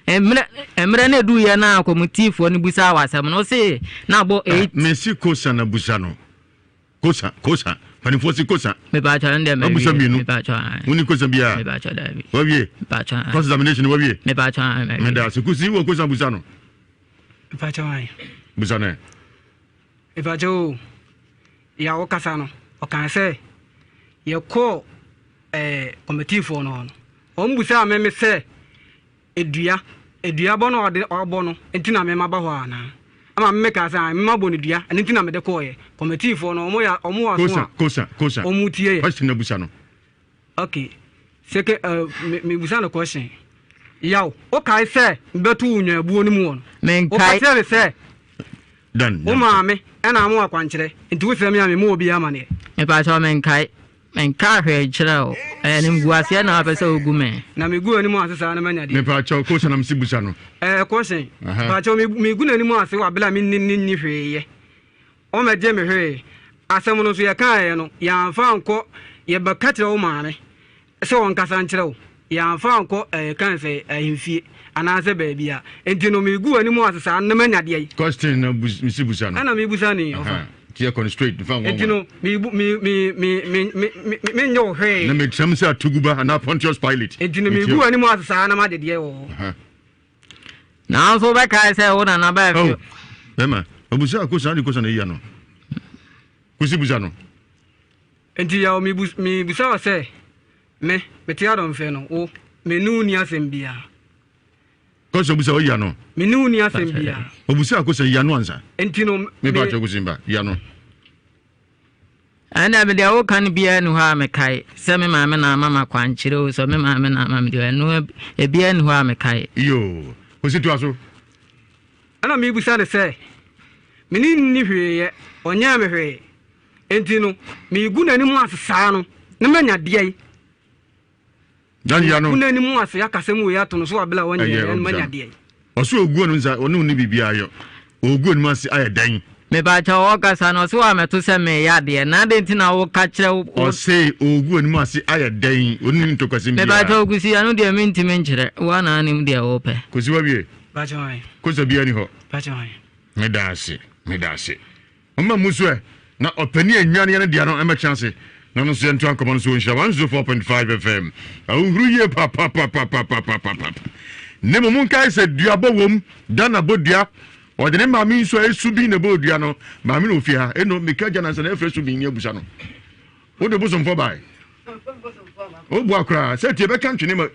emre na du ye na akomutifo ni busa wasam no se na bo 8 mesi kosa na busa no kosa pani fosi kosa me ba cha ndem me ba cha uni kosa bia me ba cha dabi wawie ba cha cross examination wawie me ba cha me da se kusi wo kosa busa no me ba cha ai busa ne e ba jo ya o kasa no o kan se ye ko committee for no o mbusa me se edua bono ode obono entina me maba ho ana ama me ka sa me mabo ne dua entina me de ko ye committee for no omo wa so kosa omutie question na busa no okay seke me busa no question yaw o kai se betu unwa buo ni mu won men kai o se dan o ma me na mo akwankyere nti wo se me ame mo obi ama ne me ba so men kai hwe chirao nim guase na apesa ogume na me gu ani mo asesa na manya de me pa cha ko na msibusa no question pa cha me gu ani mo ase wa bela me ni hwe ye o me je me hwe asem no so ye kan ye no ya amfa nko ye baka kire o maame se won kasa nkire ya amfa nko kan se ahimfie anase baabi a enti no me gu ani mo asesa na manya de question na msibusa no ana me busa ni tia con straight fa won enti no me nyo hwe na me cham se atuguba na Pontius Pilate enti no me gu ani mo asesa na ma de de wo na so be kai se wona na ba fi bema obusa ko san di ko san iya no kusi busa no enti ya me busa se me tia don fe no o me nu ni asembia ko so busa o iya no me nu ni asembia obusa ko san iya no ansa enti no me ba cho kusimba iya no ana be de o kan bia nu ha me kai se me ma me na mama kwankyere o so me ma me na mama de no e bia nu ha me kai yo kusi to aso ana me busa de se me ni hwe ye onya me hwe enti no me gu nani mu asesa no na manya de ai dan ya no gu nani mu ase akasemu ya to no so abela wonya na manya de ai oso oguo no nza onu ni bibia ayo oguo no ase aye dan me ba cha o kasa no so ameto se me ya de na de ntina wo ka kire o se oguo no ase aye dan onu ni to kwase me ba cha ogusi anu de me ntime nkire wa na anim de o pe kusi wa wie ba cha ai kusi bia ni ho ba cha ai me da ase mama musu na opani anwane ne dia no em chance na no so ento ankomo so Nhyira 104.5 FM awuruye papa ne mo kai se duabo wom dana bodua o de ne maami so esubi ne bodua no maami no fi ha eno meka jana se na efre subi ni abusa no wo de bosom for bai o bu akra se tie be kan twene ma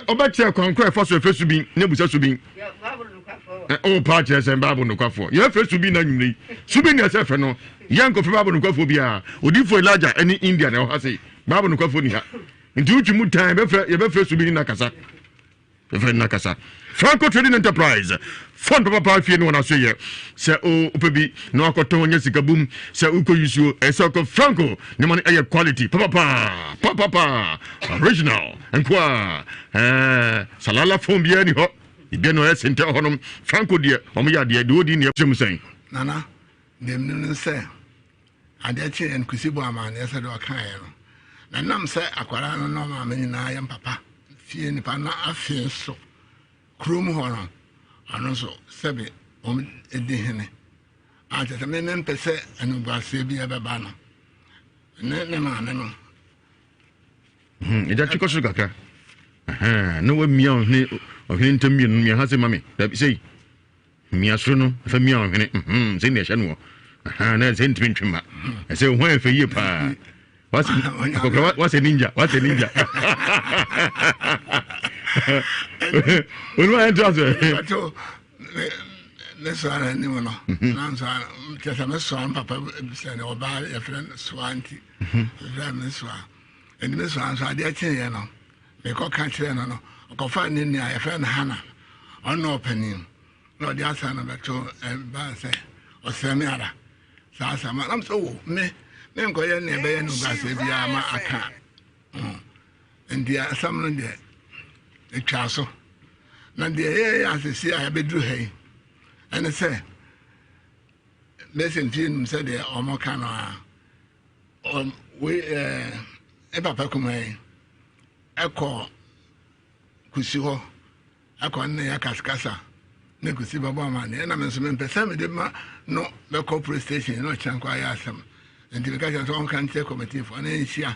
oba tie kwankwa efo so efre subi ne abusa subi o pa che se babu no kwafo ye efre subi na nwumre subi ne se efre no yanko fe babu no kwafo bia odifo Elijah any India na o ha se babu no kwafo ni ha nti uchi mu time be fre subi na kasa be na kasa Franco Trading Enterprise fund papa fie no na so ye se o opebi no akoto onye sika boom se uko yusu esoko Franco ne man aye quality papa original enkwa salala phone bia ni ho ibia no esente honom Franco de omo ya de odi ne yem sen nana dem no say ade che en kusibo amane say do kan ye no na nam say akwara no no ma nyina yem papa fie ni pa na afie so krum ho no ano so sebe edi hene a te me pese anu ba se bi ebe ba no ne ma ne no ida chiko sugar ka no we mia ohne ntamie no mia ha se mame da sei mia so no fa mia ohne sei ne hye no na sei ntimi ntwema sei ho afa yie pa what's a ninja Ulma entrazo Nesara ni mo no nansa tesa me so an papa se ne oba ya friend swanti friend so and me so an so ade achen ye no me ko kan kire no no ko fa ni ni ya friend hana on no opening no dia sa na beto ba se o se me ara sa sa ma am so me nko ye ne be ye no ba se bia ma aka ndia sam no de etwa so na de ye ya se si ya bedru hey and say listen to said the omokana we papa kuma eko kusi ho akọ nne ya kaskasa ne kusi baba ma ne na me so me pesa me de ma no be corporate station no chankwa ya asem nti be ka so on kan che committee for na nsia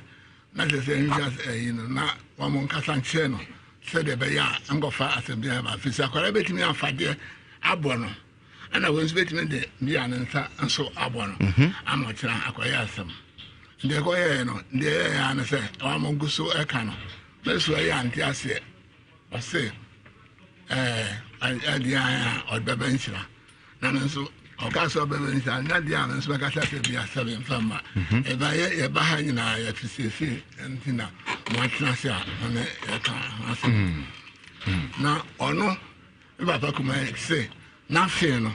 na se you know na wa mon kasa nche no se de be ya ngofa asem de ba fisa kwara betimi afade abono ana wonsu betimi de bia nsa nso abono amotira akoya asem nde koye no nde ya na se wa mon guso e ka no beso ya anti ase ose adia odbaba nchira na nso okaso baba nchira na dia nso ka sa bia sabe mfama e ba ye ba ha nyina ya fisisi ntina mo atna se a na e ka ase na ono papa kuma se na fe no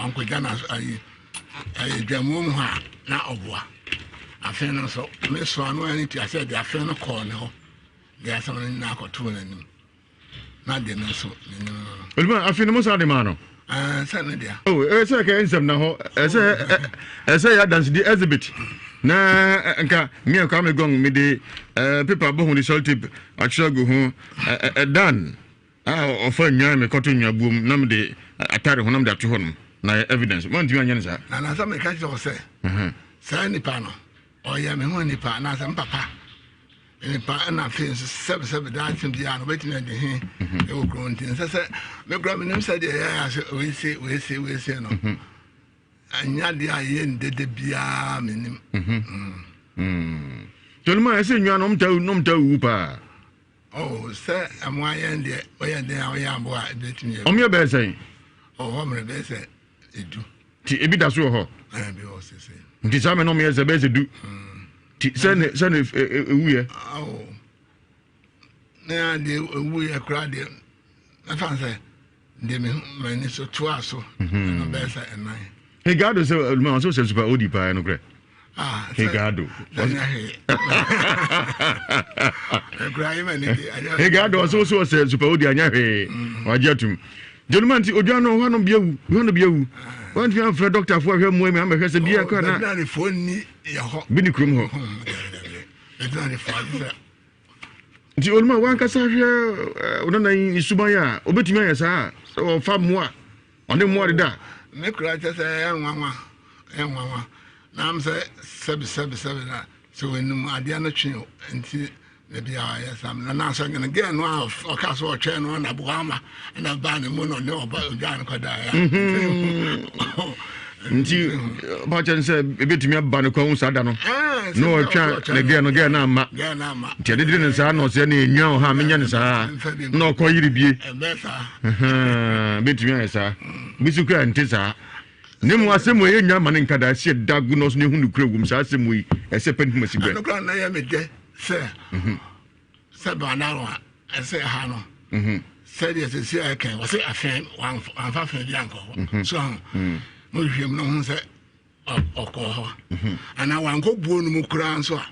anko jana ayi dwamum ha na oboa afe no so me so anu ani ti ase de afe no ko no de ase no na akoto na nim na de no so ni no Olma afe no mo sa de ma no sa na dia say ka ensem na ho say ya dance di exhibit na nka me ka me gong me de paper bo hu di salt tip achago hu dan ofa nya me koto nya buom na me de atare ho na me de ato ho no na evidence mo ntimi anya nsa na sa me ka jo se sa ni pa no o ya me ho ni pa na sa papa ni pa na fe sebe da tim dia no beti na de he e wo kro ntin se me kra me nim sa de ya we se no anya de aye ndede bia me nim Tolma ese nwa no mta wu pa say am why and the way and there I am boy beti me o me be say ho me be say edu ti ebi da so ho be o se nti sa me no me se be se du ti se ne ewu ye na de ewu ye kra de na fan say de me ni so to aso no be say enai he gado se man so se super odi pa no kre he gado he gado so se super odi anya he wajetum gentleman ti oduano hano biawu want you for doctor for hwe mo me am hwe se bia ka na ni phone ni ya ho bi ni krum ho nti olma wan ka sa hwe onana isuban ya obetimi aya sa so fa mo a one mo da me kura cha se enwanwa na am se sebe na so enum ade na twen nti na bia ya sam na so ngene ge no o ka so twen no na buama na ba ne mo no ne oba ogan ko da ya nti ba chen se ebetimi aba ne ko sa da no no twa na ge na ama nti ade dire ne sa no se na enwa ha menya ne sa no ko yiri bie betimi ya sa bisuku ante sa nemu asemu ye nya mane nkada se dagu no so ne hunu kura wum sa asemu yi ese pentum asibe no kra na ya me de se ba na ro ese ha no se de se si aka wo se afen wan fa fa di anko so mo hwem no hu se okọ ana wan ko buo no mu kura nso a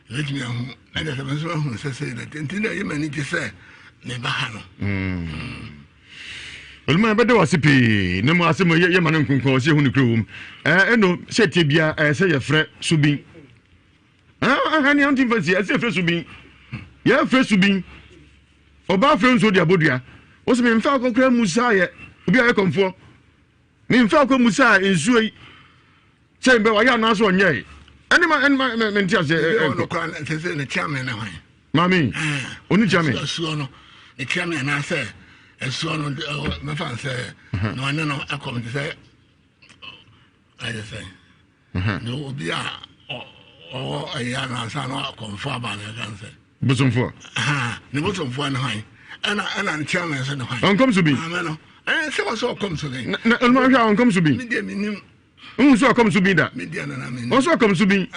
letimi hu na de se so hu se de tintina ye mani ti se ne ba ha no Oluma bede wasipi ne mo asemo ye manan kunko se hu ne krom eno se tie bia se ye frɛ subin hani anti fancy se frɛ subin ye frɛ subin oba frɛ nso dia bodua o se me mfa akokra musa ye obi aye komfo me mfa akokra musa ensuo yi se be wa ya na so onye ene ma me ntia se no kwan se ne chairman na hwan mami oni chairman so no e chairman na se eso no me fan say no ane no akom say I just say no obi a o ya na sa no akom fo aba na kan say bosomfo ne bosomfo na han ana chairman say no han on come to be no say what so come to be na no hwa on come to be me dey minim so come to be da me dey na me on so come to be me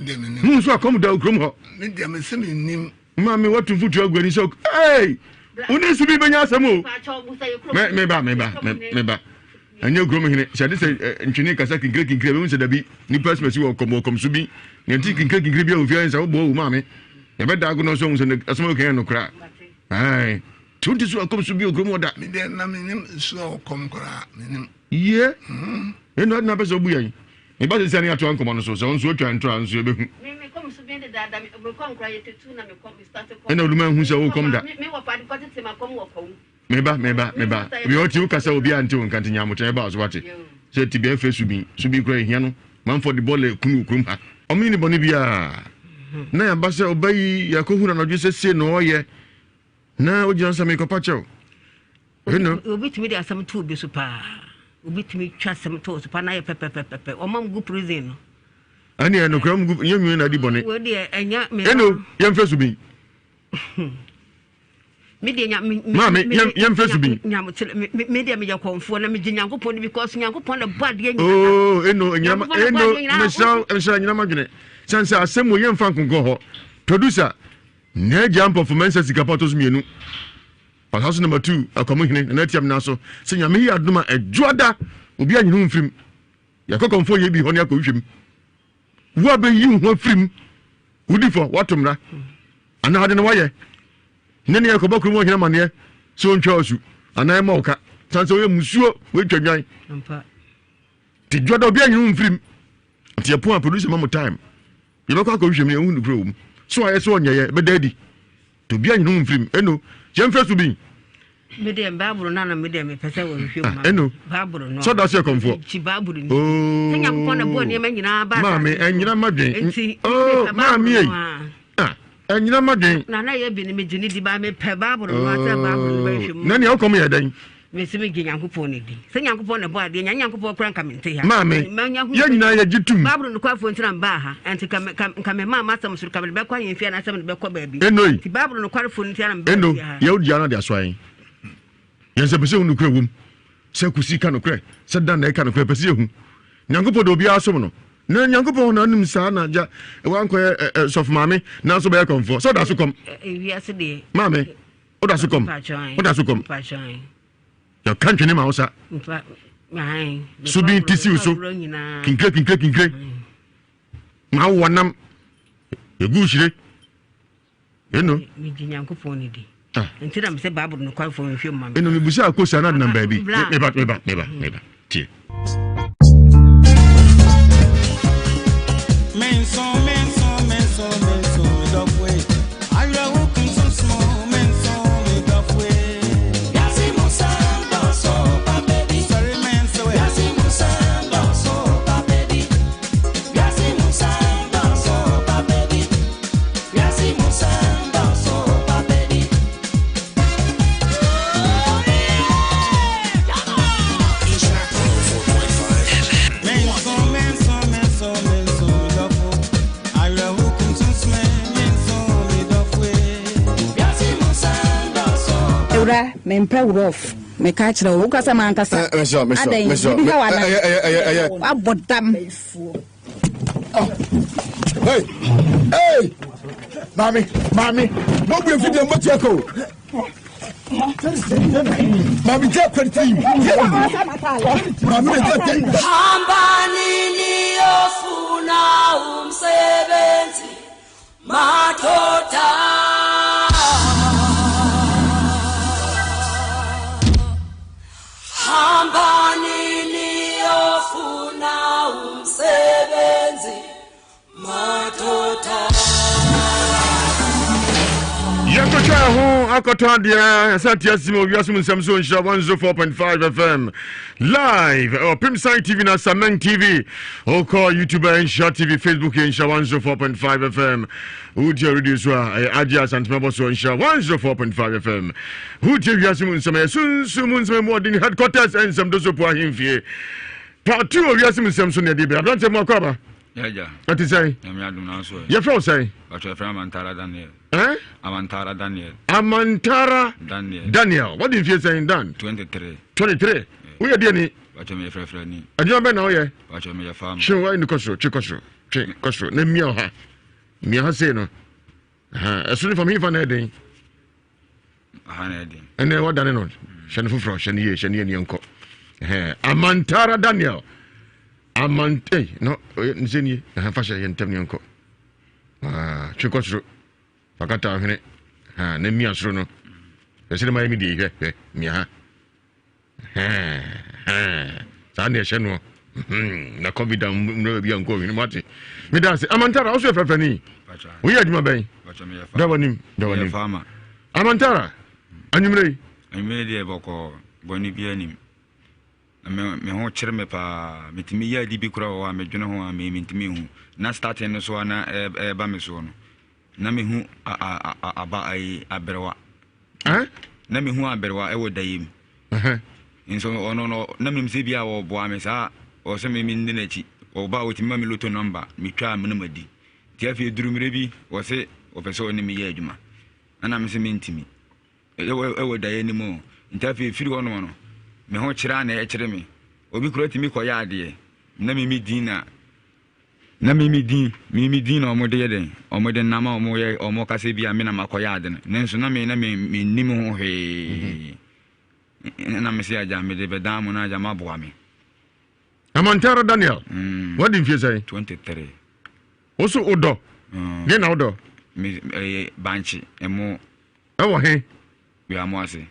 dey minim so come da okrom ho me dey me say me nim mami what to futu agwani so hey uni subi benya asemo me ba anya grom hene shade se ntwene kasa kinkire be unse dabi ni persmesi wo kom subi ne nti kinkire bia ofia nsa wo bo wo mami e be da go no so unse asemo kan no kra ai tunti so kom subi ogrom oda me de na me nim so kom kra me nim ye eno na pese obu yan e ba se ani ato ankom no so so unse otwa ntro anse be hu ena oluma hu se wo kom da meba we oti ukasa obi ante wonkante nyamotan ba so wate se ti be fe subi kura hia no man for the ball kunu krum ha omi ni boni bia na ya ba se obayi ya ko hura no dwe se no oye na ojiran sa me ko pacho eno obi timi de asam to obi so pa obi timi twa asam to so pa na ye pepe o mam gu prison no ani eno kram gu yemi na di boni wo de enya me eno yem fe subi media mama yem fe subi media me ya konfo na me nyankopon because nyankopon na bad ye oh eno mesha nyina madwene sanse asemo yem fa nkonko ho producer na jam performance sikapatos mienu pasaso number 2 akomo hene na tiam na so se nyame yi adoma adwoda obi anyinu mfrim yakokonfo ye bi ho ne akohwem wo be yi ho afrim wudi fo watomra ana ade no waye nene yakobakru mo hina mane so ntwa osu ana ma oka sanse we musuo we twanwan ampa ti dwoda obi anyinu mfrim ti apo a producer mamo time ye bako akohwem ne hu nukro wum so aye so onye be dadi to bi anyinu mfrim eno jem fesu bi media baburu na media me pese wo hwem ma eno baburu no so da se komfo chi baburu ni senya ko na bo ne ma nyina ba mami enyina madwen oh mami enyina madwen na ye bi ni me gini di ba me pe baburu no asa baburu ba hwem na ne okom ye dan me se me nyankopon ne di senya nyankopon na bo ade nyankopon kura nka mente ya mami ye nyina ye gitum baburu no kwafo ntina mba ha enti ka me ma masam suru ka be kwa yen fia na asam be kwa ba bi enoi ti baburu no kwafo ntina mba eno ye odi ana de asoan yense pese hu kura wum se kusi ka no kura se dan na ka no kura pese hu nyankopon do bia asom no na nyankopon na nim sa na ja wanko sof mami na so be komfo so da so kom Ewiase de mami o da so kom ya kan twene ma osa subi tisi uso kinkre ma wonam egu hire eno mi nyankopon ne di enti na me se baburu no kwafo hwem ma eno mi busa akosa na namba bi meba tie menso me dog way I will come so small menso me dog way yasi musamba so pa baby sorry menso yasi musamba so pa baby yasi musamba so pa baby yasi musamba so pa baby me mpɛ rough me ka kyerɛ wo kasa man kasa abodam hey mami no be fit dem botia ko mami take pretty mami take hambani ni ofuna umsebenzi madoda ho akota dia Ewiase Mu Nsem so Nhyira 104.5 FM live Pimside TV na Sameng TV call YouTube Nhyira TV Facebook Nhyira 104.5 FM Udia radio so Adia Santimabo so Nhyira 104.5 FM Ewiase Mu Nsem Sunsun Nsem modern headquarters and some do so po ahimfie part 2 Ewiase Mu Nsem so ne dey be don't mo kwaba yeah. What is say? You feel say? But you're from Amantara Daniel. Amantara Daniel. Amantara Daniel. What did you say in Dan? 23. 23. We are doing it. Watch me for friend. And you're now, yeah? Watch me your farm. Sure, in the Kosho. Name me, me, I say no. As soon as from here for Neddy. And then what done it? Shanfu Frosh and ye, Shani Uncle. Amantara Daniel. Amante no nzeni fasha yentem nko chukosro pakata hene na mi asro no esere mai mi di hwe mi ha sa na ehye no na covid no bia nko wi mate mi da se amantara o so frafani wo ya adwuma ben da wanim farmer amantara anyumre de boko boni bia nim me ho kyere me pa metimi ya di bi kura wa me dwene ho me mentimi hu na starting no so na ba me so no na me hu aba ai aberwa na me hu aberwa e wo dayim nso ono no na me mse bia wo bo ame sa o se me ndi na chi o ba o timma me loto number me twa me na madi ti afi durumire bi wo se o pese oni me ya adwuma ana me se me ntimi e wo daye ni mo ntafi firi ho no me ho kyera na e kyere me obi kuro timi koya ade na me din na omode yeden omode na ma omo kase bia me na makoya ade na nso na me nim ho he na me se aja me de bedam na aja maboa me Amantara Daniel what did you say 23 also odo ge na odo me banchi emo ewo he we amoase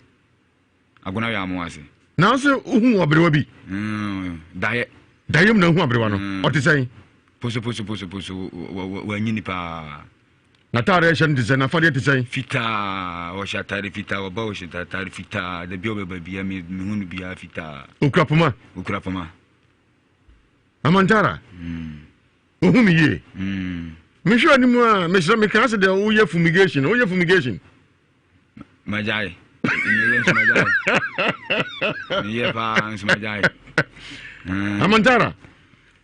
aguna we amoase na so hu abrewa bi dayem na hu abrewa no o te say poso wa nyini pa na tare shan de na fade te say fita o shatari fita o ba o shatari fita de bio be bia mi hunu bia fita ukrapoma amantara o hu mi ye me sure ni mo a me sure me kan se de o ye fumigation majai Amantara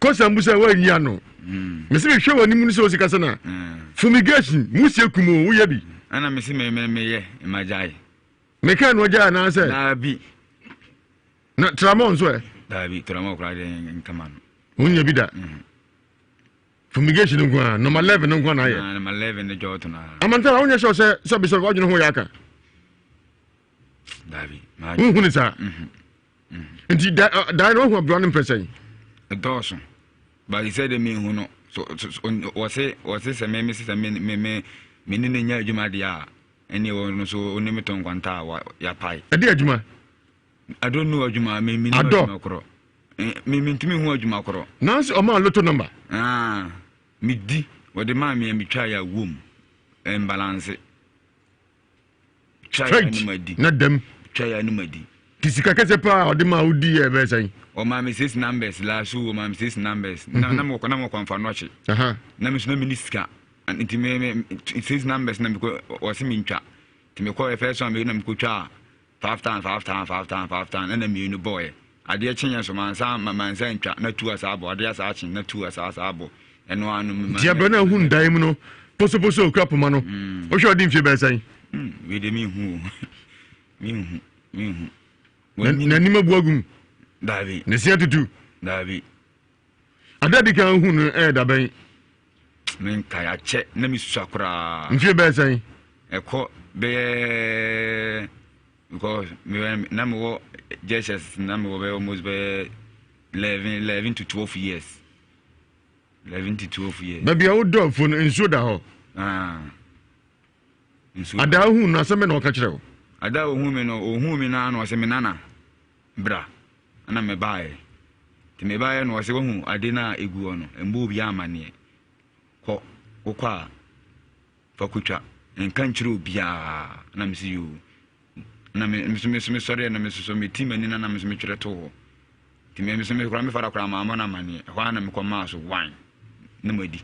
kosa mbusa wa nya no me se hwe wani mu so sika sana fumigation musie kumo wo ya bi ana me se me ye majai me kan no ja na se na bi na tramon so da bi tramon kra de nkaman unya bi da fumigation ngwa number 11 ngwa na ye number 11 de joto na Amantara unya so bi so wajunu ho ya ka Davi, huni sa. Nti da no hu abro person. Dawson. But he said me hu no. So was say me sister me ni nya adwuma dia. Ene wo no so onimi ton kwanta ya pai. Ade adwuma. I don't know adwuma me ni adwuma kro. Me ntimi hu adwuma kro. Nansi o ma lotto number. Me di wo de ma me twa ya wom. Balance. Straight na dem chaya no madi kisika kese pa o de ma udi e be say o ma me 6 numbers la so o ma me 6 numbers na mo kwamfa no chi na me so na minister anti me 6 numbers na me ko o se me ntwa ti me ko e first one me na me ko twa 5 times na me no boy ade e chenya so man sa ntwa na 2 asa abo ade asa achi na 2 asa abo eno anu dia bro na hu ndai mu no poso krap ma no o hwe odi mfie be say we de me hu na nima buagum Davi ne sia tutu Davi adadi kan hu no da ben men kaya che na mi susakura mfie be say eko be because me na me Jesus na me be almost be 11 to 12 years 11 to 12 years baby I would do for nso da ho ada hu na se me na o ka kire o ada hu me no o hu me na no se me nana bra ana me bae ti me bae no se hu ade na egu ono embo bi amane ko kokwa fakutwa nka nkyerɛ obiaa na mesi yo na me sɔre na mesoso me team ani na meso metwerɛ to hɔ nti me kora me fada kora maamɔ na mane ɛhɔ na mekɔmaa so wine na madi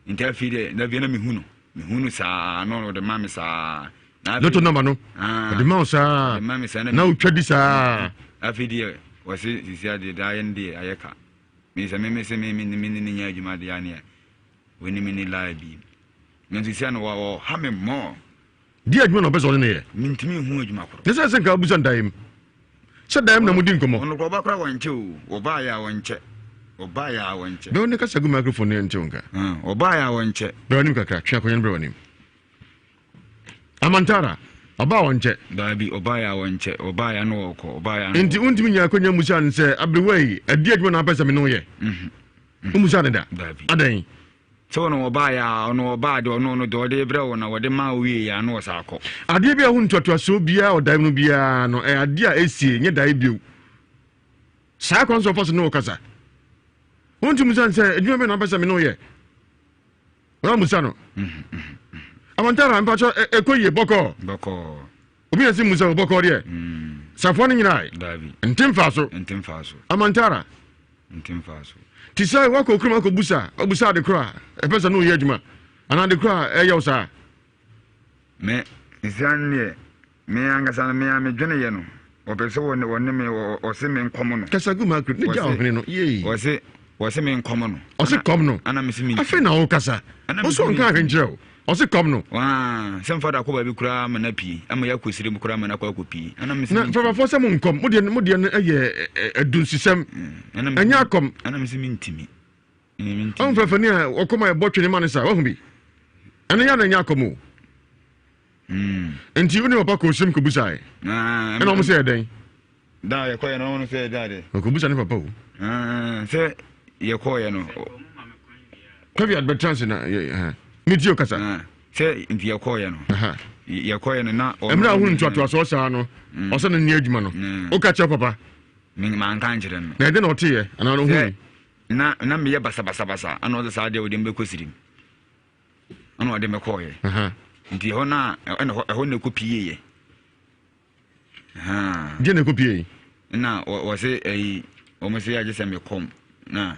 nti afei dɛ na bia na mehu no saa na ɔde ma me saa loto number no ɔde ma wo saa na wotwa di saa afei deɛ wɔse sisi adeɛ da ayɛ no deɛ ayɛ ka mesɛ memesɛ mene nya adwuma deɛ ane a wɔni mene laa bi nanso sisia no wɔha me mmɔ di adwuma na ɔpɛ sɛ ɔne ne yɛ mentumi hu adwuma koro ne sɛ nka wobusa ndaeɛ mu sɛ daeɛ mu na modi nkɔmmɔ ɔno kora ɔbakora wɔnkyɛ o ɔbaayɛ a wɔnkyɛ bɛwo ne kasa gu microphone ne ɛntew nka ɔbaayɛ a wɔnkyɛ bɛwɔ nim kakra twe akɔnyɛ no brɛ w'anim amantara ɔbaa wɔnkyɛ daabi ɔbaayɛ a wɔnkyɛ ɔbaayɛ no wɔkɔ ɔbaayɛ nti wontumi nya akɔnya musa no sɛ aberewa yi adi adwuma na apɛ sɛ me ne woyɛ womusa ne da adɛn sɛ ɔno ɔbaayɛ a ɔno ɔbaa de ɔno no de ɔde brɛ wo na wɔde ma wie yɛ ano wɔ saa kɔ adeɛ bi a ho ntoatoasoɔ biara ɔdae no biara no ɛyɛ adeɛ a ɛsie nyɛ dae bio saa kwan sɛ ɔfa so ne wɔkasa wontumi sa sɛ adwuma bɛ na apɛ sɛ me ne woyɛ wɔna musa no amantara mpacho ekoye boko obi na si musa boko de safo ne nyina ntimfa so amantara ntimfa so ti sai wako kruma ko busa de kra e pesa no ye adwuma ana de kra e ye usa me izanne me angasa me dwene ye no obese wonne me o se me nkomo no kasa gu makru ne ja ohene no ye o se me nkomo no o se kom no ana me se me afi na wo kasa o so nka ahwenjeo o se kom no wa sem fada ko ba bi kura ma na pii ama ya kosire mu kura ma na kwa pii ana me se na fa fo se mu nkom mo de no eye adunsisem anya kom ana me se me ntimi on fa fani a okoma e botwe ne ma ne sa wo hu bi ana ya na anya kom o enti woni papa ko sim ko busae na ena mo se den da ye ko ye no se da de ko busa ne papa o se ye ko ye no ko bi advertise na mitio kasa se nti ye ko ye no ye ko ye no na emra hu ntoato so saa no o se no ne adwuma no o ka che papa me man kan kire no na de na o te ye ana no hu na me ye basa ana o sa de o de mbekosirim ana o de me ko ye nti ho na ho na kopie ye je na kopie na wo se o mo se ya je se me kom na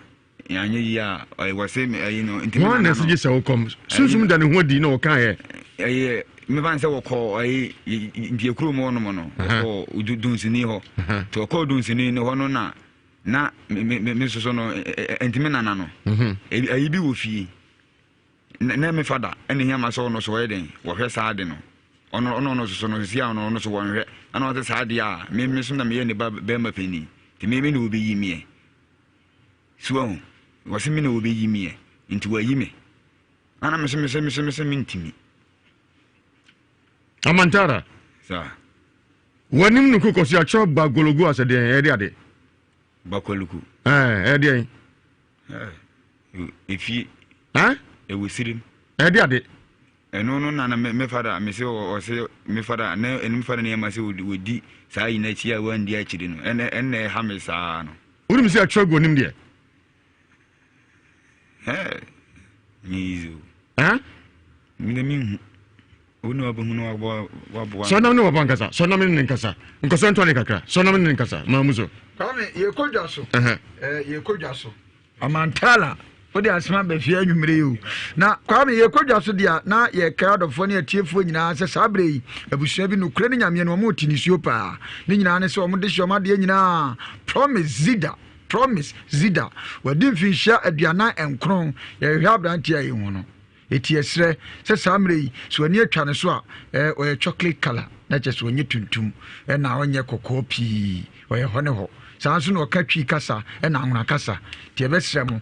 ya nya yi a wo se me no nti me na se je se wo kom sunsum da ne ho di na o kan ye me ban se wo ko nti ekuro mo no ko dunsini ho to ko dunsini ne ho no na me so no enti me nana no ayi bi wo fie na me fada ene hia ma so no so weden wo hwe saade no ono so no sia ono so won hwe ana o te saade a me so na me ye ne ba ma pani ti me no obi yi me suwo wo se me no obi yi me nti wa yi me ana me se ntimi amantara sa wanim no kokosi a cho ba gologo asede e de ade ba koluku e de efi ewo sirim de ade eno no na me fada me se o se me fada na enu fada ne ma se wodi saa yi na chi a wandi a chiri no ene ha me saa no urim se atwa go nim de nizo mi hu ono abahu no wabo so na no wabankasa so na me nkasa nkoso ntone kakra so na me nkasa mamuzo kame ye kodwa so ye kodwa so amantala odi asema be fie anwumre yo na kwame ye kodwa so dia na ye kradofo ne atiefo nyina se sabre yi abusua bi no kure ne nyame no mo tinisuo pa ne nyina ne se o mo de hyo ma de nyina promise zida wadi mfinhia aduana enkron ye hwe abrantia yi hu no eti esre se samre yi so ani atwa ne so a o chocolate color na che so onye tuntum na onye kokopi o ye hone ho sanso no katwi kasa na anwona kasa tie besrem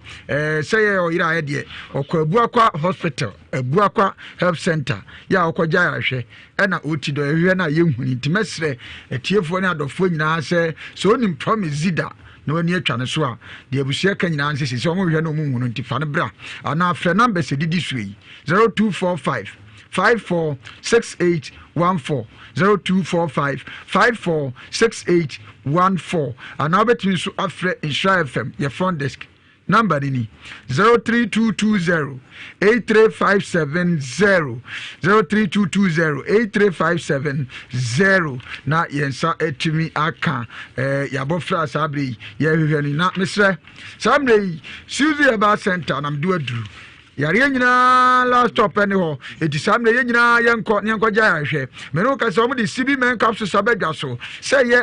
sey o ira ye okwabuakwa hospital abuakwa health center ya okwaja ahwe na oti do ehwe na ye huni timesre etiefo ne adofo nyina se so onim promise zida no ani atwa ne so a de abusia ka nyina nse se omo hwe na omo hunu nti fa ne bra ana afre number se didi suyi 0245 546814 0245 546814 and now between so afre Nhyira FM your front desk number ni 03220 83570 03220 na yensa etimi aka yabofra sabri ye ni na mesre samre Suzy Herbal Center na mdu aduru yare nyina last stop any ho eti sam na ye nyina yenko gya ahwe me no ka se omo de CB men capsules abedwa so say ye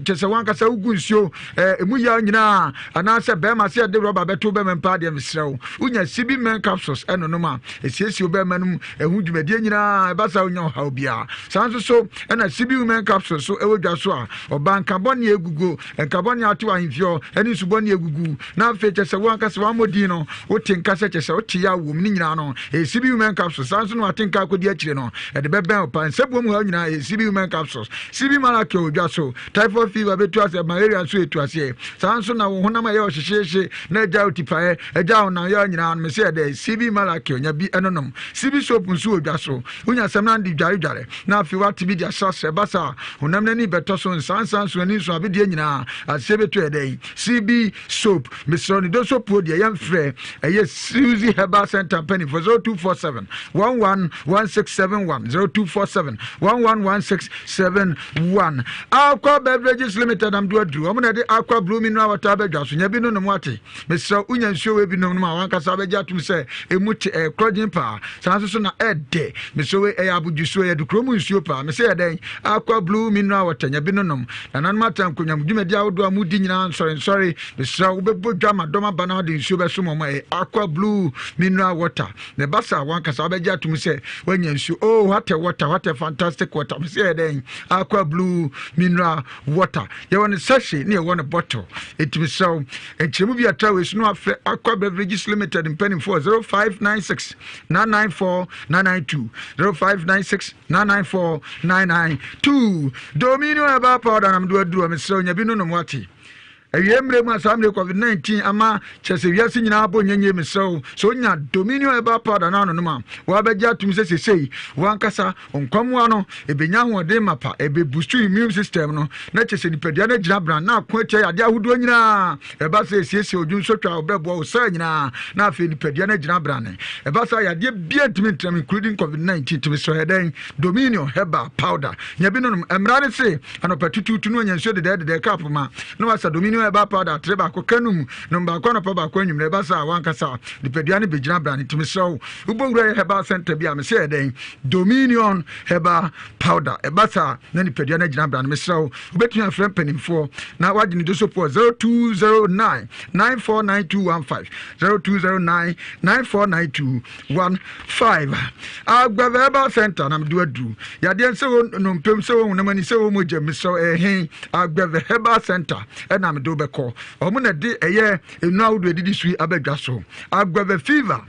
chese wan ka se ugu nsuo emu ya nyina ana se be ma se de rubber beto be men pa de mesrew unya CB men capsules eno no ma esiesi be manum ehu dwumade nyina ba sa unya ha obia sanso so ena CB men capsules so ewodwa so a obanka boni egugo enkaboni atu ahimfio eni suboni egugu na fe chese wan ka se wan modi no wotinka se chese oti ya wom ni nyina no CB women capsules sanso no atenka akodi akire no e de beben opan sebuo mu ha nyina CB women capsules CB malake odwa so typhoid fever betu ase malaria so etu ase sanso na wo honam aye ohyehyehye na eja otipae eja ona ya nyina no me se de CB malake onya bi enonom CB soap nso odwa so unya semna ndi dware na afi wati bi dia sase basa honam nani beto so sansan so ani so abede nyina ase betu ede CB soap misroni do soap o de yamfre eye Suzy Herbal Center penny for 0247 111671 0247 111671 Aqua Beverages Limited am do adru omo na de Aqua Blue Mineral Water bedwa so nya bi no no ate mesra unya nsuo we bi no no ma wanka sa begya tum se emuti crojin pa sanso so na ede mesra we abuju so ye de kromu nsuo pa me se den Aqua Blue Mineral Water nya bi no no na nan matam konya mdwumadi awodo amudi nyina sorry mesra we bebodwa madoma bana de nsuo be so mo Aqua Blue Mineral Water the basa wanka sa begya tum se wanya nsuo oh what a fantastic water me se den Aqua Blue Mineral Water you want a sachet near one bottle it me so and chemu bi atrawe so no afre Aqua Beverages Limited in penny for 0596 994 992 0596 994 992 Domino Herbal Powder am do aduru me so nya bi no no mwati Ayemre mu asamre COVID-19 ama chese wiase nyina abo nyenye mesew so nya Dominion Herbal Powder na no ma wa begya tum sesei wankasa onkwamwa no ebenya hode mapa ebe boost immune system no na chese nipadia na gira bran na akwatia yade ahodo nyina eba se siesie odun so twa obebo o sa nyina na afi nipadia na gira bran eba sa yade bia ntimi including COVID-19 tum so heden Dominion Herbal Powder nya bi no emra ne se anopatutu no nya nso de cap ma no wasa Dominion Herbal Powder treba ko kanum no ba ko no pa ba ko nwumre ba sa wankasa dipadua ne begina bra ne timi so ubowura Herbal Center bia me se den Dominion Herbal Powder e ba sa na dipadua ne gina bra ne me so ubetuna frem panimfo na wagini do so po 0209 949215 0209 949215 agba Herbal Center na mdu adu ya de se no mpem se wo na mani se wo moja me so agba Herbal Center e na do beko omo na de eye enu awdo edidi sui abedwa so agba fever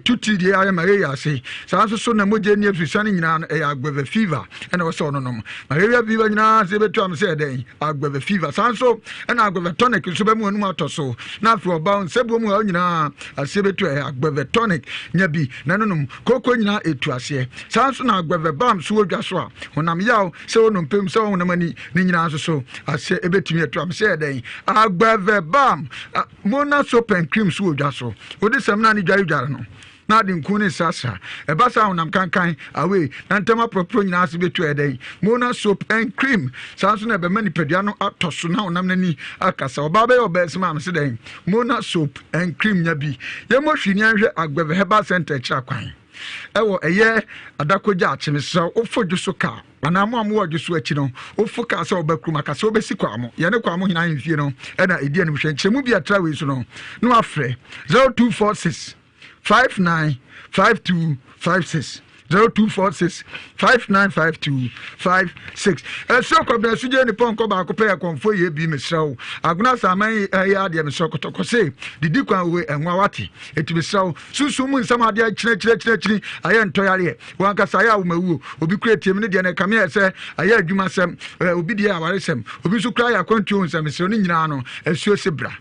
tuti di aye malaria se sanso so na moje ni afisane nyina e agba fever ena wo so no no malaria fever nyina se betu am se den agba fever sanso ena agba tonic so be mu anu atoso na afi oba on se bo mu nyina ase betu e agba tonic nya bi na no koko nyina etu ase sanso na agba bam so odwa so a honam yaw se wono mpem se wono mani ni nyina so ase ebetumi etu am se den agba bam mona soap and cream so odwa so odi semna ni dware no na de nkune sasa e basa honam kankan away na ntema propro nyina ase betu eden mona soap and cream sanso na be mani pedua no atoso na honam nani akasa oba be obesma am se den mona soap and cream nya bi ye mo hwini anhwe agba Herbal Center chakwan ewo eye adakoja achimisa ofoju so ka ana mo amwo so achi no ofuka sa obakru aka sa obesi kwa mo ye ne kwa mo hina ahemfie no na edi anim hwe nchemu bi atrawe so no no afre 0246 595256 0246 595256 so ko be suje ni ponko ba ko pe konfo ye bi mesrawo aguna saman ya de mesrawo kotoko se didi kwan we enwa wate eti mesrawo susu mu nsam ade chire aye ntoyare wanka sa ya wo mawu obi kreatie me ne de na kame se aye adwuma sem obi de aware sem obi su kra ya kwantuo nsam mesrawo ni nyina no asuo se bra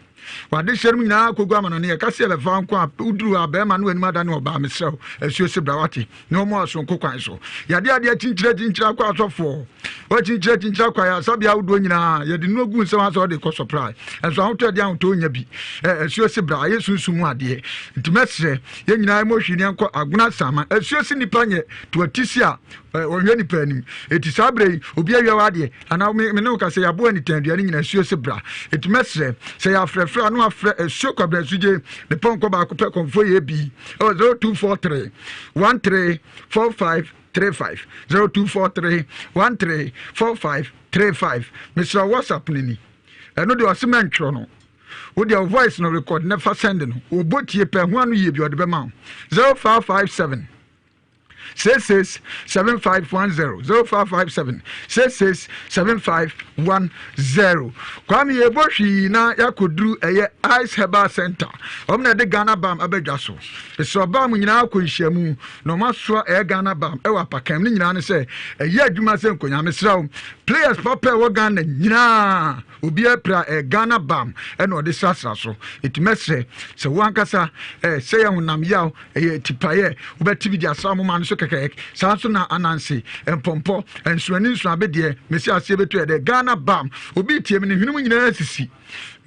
wade hyɛ no nyinaa kɔgu ama no ne yɛka sɛ yɛbɛfa nko a woduru a bɛrima no anim ada ne ɔbaa mesrɛ wo asuo se bra wate ne ɔma ɔsonko kwan so yɛde adeɛ kyinkyerɛ akɔ asɔfoɔ wɔkyinkyerɛ akɔ yɛ asabea wodoɔ nyinaa yɛde no agu nsɛm asɛ wɔde kɔ supply ɛnso ahotɔ de ahotɔ nya bi asuo se bra yɛ sunsum adeɛ nti mɛsrɛ yɛn nyinaa mɔhwi ne nkɔ agona sama asuo se nipa nyɛ to atisi a ɔhwɛ nipa anim ɛti saa berɛ yi obi awia wadeɛ anaa me ne wo ka sɛ yɛaboa ne tanduane nyina asuo se bra ɛti mɛsrɛ sɛ yɛafrɛfrɛ a no afrɛ asuo kwabra sugye ne pɔnkɔ baako pɛ kɔmfo yɛ bi 0243 134535 0243 134535 mesrɛ whatsapp no ni ɛno deɛ ɔse mɛntwerɛ no wode wo voice no record never send no wɔbɔ tie pɛ ho ano yie bi ɔde bɛma wo 0557 667510 0557 667510 kwame yɛbɔ hwii na yɛakɔduru ɛyɛ ice herbal center ɔm na ɛde ghana bam abɛdwa so ɛsɛ ɔbaa mu nyinaa kɔ nhyiamu na ɔmasoa ɛyɛ ghana bam ɛwɔ apakam no nyinaa ne sɛ ɛyɛ adwuma sɛ nkonyamesrɛ wo players papa ɛwɔ ghana nyinaa obiara pra ghana bam ɛna ɔde srasra so ɛtimɛsrɛ sɛ wo ankasa sɛ yɛ honam yaw ɛyɛ tipayɛ wobɛti bi de asra moma no so kɛkɛɛk saa nso na ananse mpɔmpɔ nsuani nsu abɛdeɛ mesi aseɛ bɛtu ɛdɛ ghana bam obi tie me ne hwenem nyinaa sisi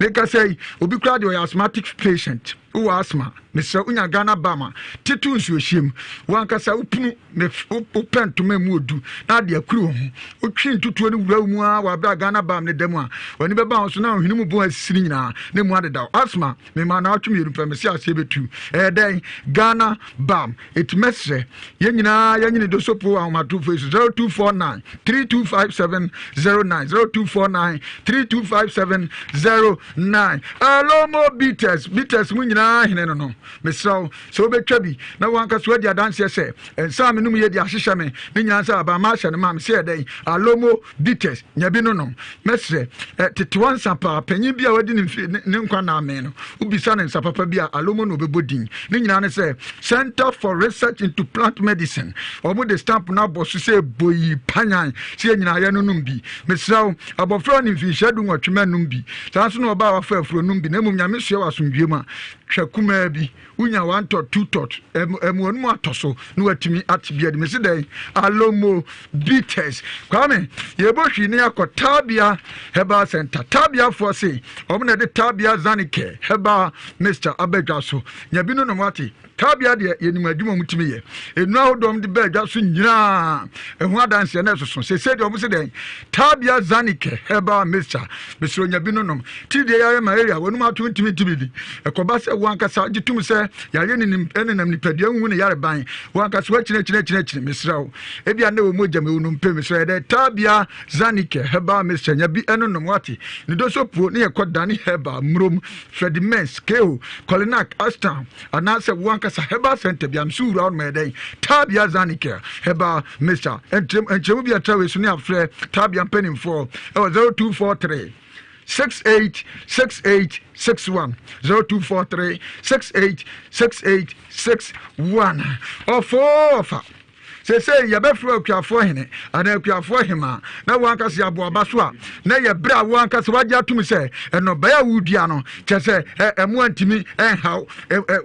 meka sɛ obi kora de ɔyɛ asthmatic patient wowɔ asthma mesrɛ wonya ghana bam a teto nsuohyiem woankasa wopunu wopɛ ntoma mu ɔdu na ade akuru wo ho wotwe ntotuo no wura wo mu a wɔabrɛ ghana bam ne da mu a wɔne bɛba wo so na ɔhwene mu bo asisiri nyinaa ne mu adeda wo asthma mema na wotwe mmienu pɛ mesi aseɛ bɛtu ɛyɛ dɛn ghana bam ɛtimɛsrɛ yɛn nyinaa yɛnyene do sopo ahomatofo so 0249 325709 0249 325709 alomo bitters mu nyinaa hene no mesrɛ sɛ wobɛtwa bi na woanka so wadi adanseɛ sɛ ɛnsa me nom yɛdi ahyehyɛ me ne nyinaa sɛ abama ahyɛ no ma me sɛ ɛdɛn alomo bitters nya bi no nom mɛsrɛ tetewa nsa paa panyin bi a wadi ne nkwa na ame no wobisa ne nsa papa bi a alomo no obɛbɔ din ne nyinaa ne sɛ Center for Research into Plant Medicine ɔmo de stamp na abɔ so sɛ boyi panyan sɛ yɛ nyinaa yɛ no nom bi mesrɛ wo abɔfra ne mfinhyia du nwɔtwema nom bi saa nso na ɔbaa wafa afuro nom bi na mmom nyame soɛ wɔ asomdwie mu a hwɛ kumaa bi wonya 1 tot 2 tot ɛmuanum atɔ so na watumi ate biade mesi dɛn alomo bitters kwame yɛbɔ hwii ne akɔ tabia herbal center tabiafoɔ se ɔmo na de tabia zanike herbal mixture abɛdwa so nya bi no nom ate tabia deɛ yɛnim adwuma mu tumi yɛ ɛnu ahodɔm de bɛadwa so nyinaa ɛho adanseɛ na ɛsoso sɛsɛ deɛ ɔmo se dɛn tabia zanike herbal mixture bɛsɛ nya bi no nom ti deɛ yɛayɛ malaria wɔnum ato ntumi di ɛkɔba sɛ wankasa gye tum sɛ yɛayɛ nenam nipadua hu ne yare ban wankasa wakyinɛkyinɛkyinɛ mesrɛ wo ebia ne wɔ mu agya mɛwo no mpɛ mesrɛ ɛdɛ tabia zanike herbal mixture nya bi ɛno nom wate ne do so puo ne yɛkɔ dane herbal mmurom fredimens keo colinac astam anaasɛ wankasa herbal center bia mso wura wo no mɛdɛn tabia zanike herbal mixture nkyerɛmu bi atra wei so ne afrɛ tabia mpanimfoɔ ɛwɔ 0243 686861 0243 686861 ɔfoofa sɛsɛ yɛbɛfrɛ akuafoɔ hene anaa akuafoɔ hema na woankasa aboaba so a na yɛberɛ a woankasa wagye atom sɛ ɛnɔbae a wodua no kyɛ sɛ ɛmo antimi ɛnhaw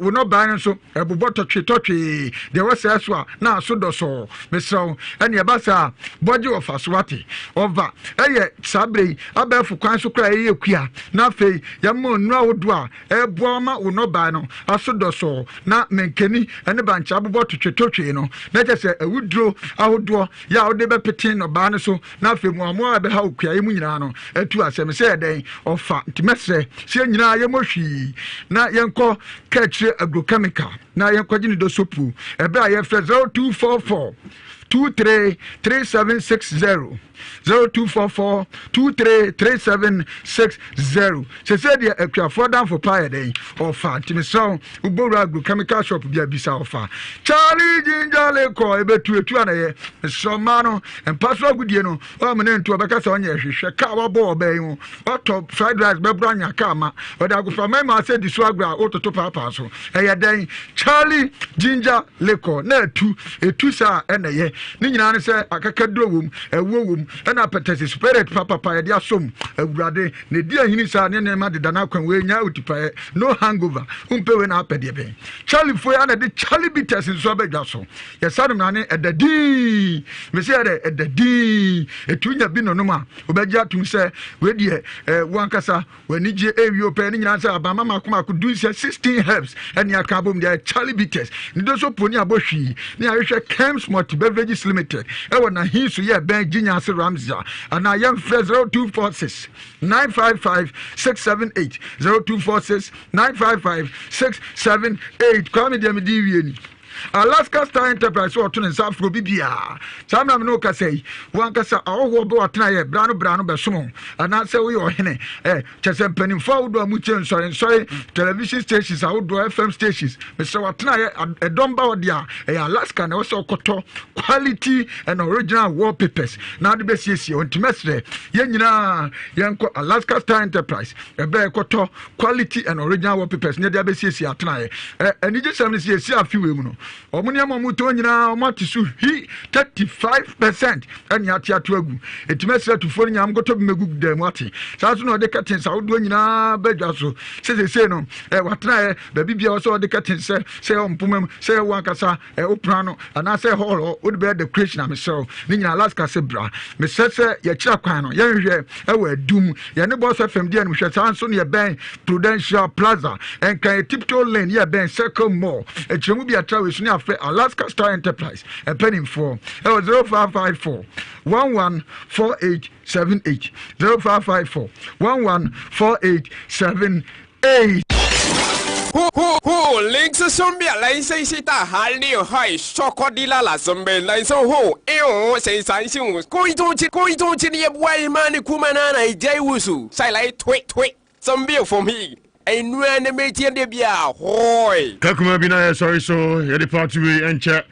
wo nɔbae no nso ɛbobɔ tɔtwetɔtwee deɛ wɔsɛɛ so a na aso dɔ sɔɔ mesrɛ wo ɛne ɛba saa bɔgye wɔfa so wate ɔva ɛyɛ saa berɛ yi abɛɛfo kwan so koraa ɛyɛ kua na afei yɛma nnura wodoɔ a ɛboa ma wo nɔbae no aso dɔ sɔɔ na menkani ɛne bankyɛ abobɔ tɔtwetɔtwee no na kyɛ sɛ awuduro ahodoɔ yɛ a wode bɛpete nɔbaa no so na afei mmoamoa a ɛbɛha wo kuaeɛ mu nyinaa no atu asɛm sɛ ɛdɛn ɔfa nti mɛsrɛ sɛ yɛn nyinaa yɛmmɔ hwii na yɛnkɔ ka akyire agrochemical na yɛnkɔgye ne dɔ sopu ɛberɛ a yɛfrɛ 0244 233760 0244 233760 sɛsɛ deɛ akuafoɔ damfo paa yɛ dɛn ɔfa nti mesrɛ wo wobɔwura agrochemical shop bi abisa ɔfa charlie gingerle kɔ ɛbɛtu etu anayɛ mesrɛ ma no mpa so agudie no ɔmene ntu ɔbɛka sɛ ɔnyɛ hwehwɛ ka wɔbɔ ɔbɛn mu ɔtɔ fried rice bɛbra anya ka ma ɔde agoframa ma sɛ di so agora a wototo paapaa so ɛyɛ dɛn charlie gingerle kɔ na etu saa ɛnɛyɛ ne nyinaa ne sɛ akakaduro wom ɛwuo wom ɛna pɛtɛsi spirit papa yɛde asom awurade ne di ahini saa ne nneɛma deda no akwan wei nya otipaeɛ no hangover wompɛ wei na apɛdeɛ bɛn charliefoɔ yi ana de charlie bitters nso abɛdwa so yɛsa nom nane ɛdadii mɛsɛ yɛdɛ ɛdadii ɛtu nya bi nonom a wobɛgye atom sɛ weideɛ wankasa w'ani gye ɛwie pɛ ne nyinaa sɛ abama makomako du sɛ 16 herbs ɛne aka bom deɛ charlie bitters ne do so po ne abɔ hwii ne ahwehwɛ Kems Multi Beverages Limited ɛwɔ na hin so yɛ bɛn ginya ase Ramsey ana yɛmfrɛ 0246 955 678 0246 955 678 kwame deɛ mede wie ni Alaska Star Enterprise so to nsa afro bibia samna me no ka sei wankasa awo bo atena ye brano besomo ana se wo yo hene chese mpanimfo wo do amuche nsore television stations awo do FM stations me se watena ye edomba wo dia Alaska na wo se okoto quality and original wallpapers na de besiesie ontimesre ye nyina yenko Alaska Star Enterprise ebe ekoto quality and original wallpapers ne de besiesie atena ye enije sam ne sie afiwe mu no omuniamo muto nyina omatisu hi 35% ani atiato agu etimesra tufo nyam goto bimegu dem ati saa so no de katin sa wodo nyina badwa so sesese no watena ba bibia wo so de katin se ompomam se wankasa opra no ana se hall wo de be decoration am so ni nyina Alaska se bra me sese ye kira kwan no ye hwehwe ewa adum ye ne boss fm de no hwehwe saa so no ye ben Prudential Plaza en kan tiptoe lane ye ben Circle Mall echemu bi atra we after Alaska Star Enterprise a penny for 0554 114878 0554 114878 Ho links zombie lai sai ta hal ni hai chokodila la zombie lai so ho sai san sin ko ito chi ni bwai mani kumana na ijai wusu sai lai tweet zombie for me enu ene metie de bia hoy kakuma bina sorry so yedi party we enche